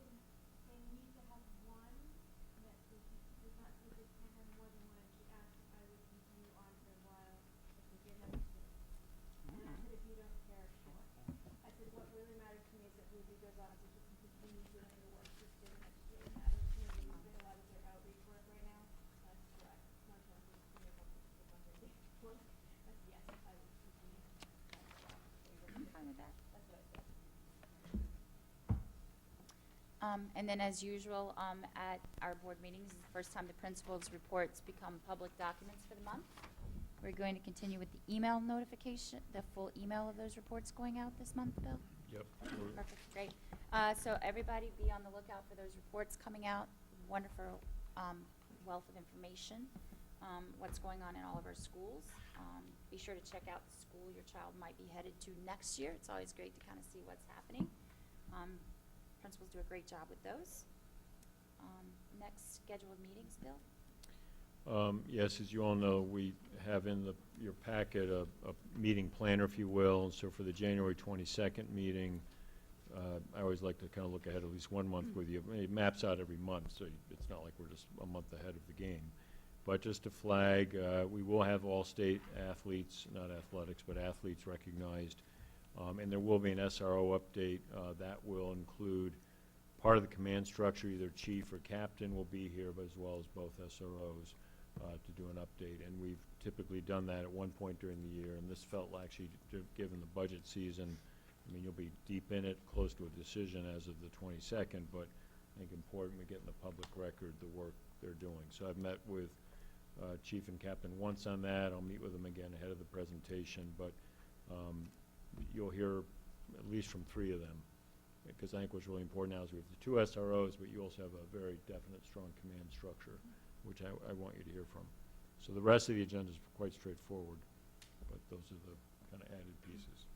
[SPEAKER 20] need to have one, and that does not say they can't have more than one. She asked if I would continue on for a while, if we did have two. And I said, if you don't care, sure. I said, what really matters to me is that Ruby goes on, so she can continue doing the work she's doing. That's really matters to me. We're doing a lot of their outreach work right now. That's correct. Marcia asked me to be able to keep on her work. That's yes, I would continue.
[SPEAKER 4] I'm fine with that.
[SPEAKER 20] That's what I said.
[SPEAKER 4] And then, as usual, at our board meetings, it's the first time the principal's reports become public documents for the month. We're going to continue with the email notification, the full email of those reports going out this month, Bill?
[SPEAKER 5] Yep.
[SPEAKER 4] Perfect, great. So everybody be on the lookout for those reports coming out. Wonderful wealth of information, what's going on in all of our schools. Be sure to check out the school your child might be headed to next year. It's always great to kind of see what's happening. Principals do a great job with those. Next scheduled meetings, Bill?
[SPEAKER 5] Yes, as you all know, we have in your packet a meeting planner, if you will. And so for the January 22nd meeting, I always like to kind of look ahead at least 1 month with you. It maps out every month, so it's not like we're just a month ahead of the game. But just to flag, we will have all state athletes, not athletics, but athletes recognized. And there will be an SRO update that will include part of the command structure, either chief or captain will be here, but as well as both SROs to do an update. And we've typically done that at one point during the year, and this felt actually, given the budget season, I mean, you'll be deep in it, close to a decision as of the 22nd, but I think important we get in the public record the work they're doing. So I've met with Chief and Captain once on that. I'll meet with them again ahead of the presentation, but you'll hear at least from 3 of them, because I think what's really important now is we have the 2 SROs, but you also have a very definite, strong command structure, which I want you to hear from. So the rest of the agenda is quite straightforward, but those are the kind of added pieces.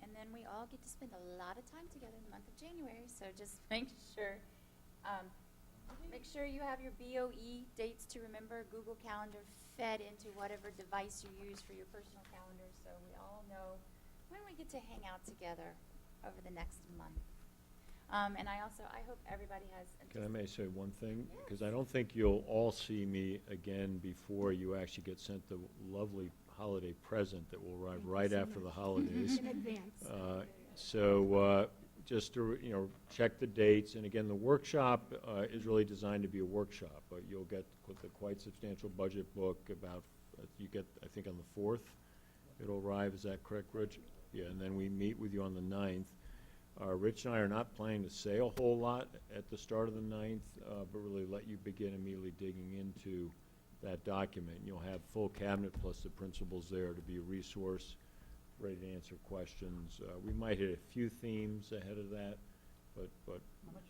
[SPEAKER 4] And then we all get to spend a lot of time together in the month of January, so just make sure you have your BOE dates to remember, Google Calendar fed into whatever device you use for your personal calendar, so we all know when we get to hang out together over the next month. And I hope everybody has.
[SPEAKER 5] Can I may say one thing? Because I don't think you'll all see me again before you actually get sent the lovely holiday present that will arrive right after the holidays.
[SPEAKER 21] In advance.
[SPEAKER 5] So just to, check the dates. And again, the workshop is really designed to be a workshop, but you'll get with a quite substantial budget book about, you get, I think, on the 4th. It'll arrive, is that correct, Rich? Yeah, and then we meet with you on the 9th. Rich and I are not planning to say a whole lot at the start of the 9th, but really let you begin immediately digging into that document. You'll have full cabinet plus the principals there to be a resource, ready to answer questions. We might hit a few themes ahead of that, but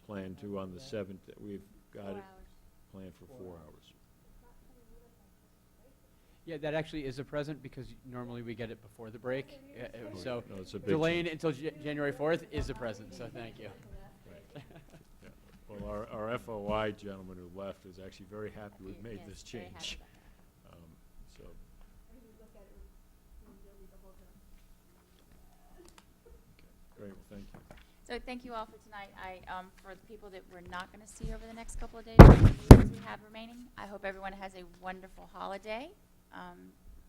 [SPEAKER 5] plan to on the 7th. We've got
[SPEAKER 4] 4
[SPEAKER 5] it
[SPEAKER 4] hours.
[SPEAKER 5] planned for 4 hours.
[SPEAKER 19] Yeah, that actually is a present because normally we get it before the break. So
[SPEAKER 5] No, it's a big
[SPEAKER 19] delaying
[SPEAKER 5] change.
[SPEAKER 19] it until January 4th is a present, so thank you.
[SPEAKER 5] Right. Yeah. Well, our FOI gentleman who left is actually very happy we've made this
[SPEAKER 4] Yes, very happy
[SPEAKER 5] change.
[SPEAKER 4] about that.
[SPEAKER 5] So,
[SPEAKER 20] Look at it when you'll be the whole time.
[SPEAKER 5] great, well, thank you.
[SPEAKER 4] So thank you all for tonight. For the people that we're not going to see over the next couple of days, the meetings we have remaining, I hope everyone has a wonderful holiday.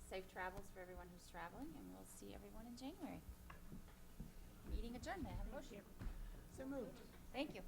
[SPEAKER 4] Safe travels for everyone who's traveling, and we'll see everyone in January. Meeting adjourned. May I have a motion?
[SPEAKER 21] So moved.
[SPEAKER 4] Thank you.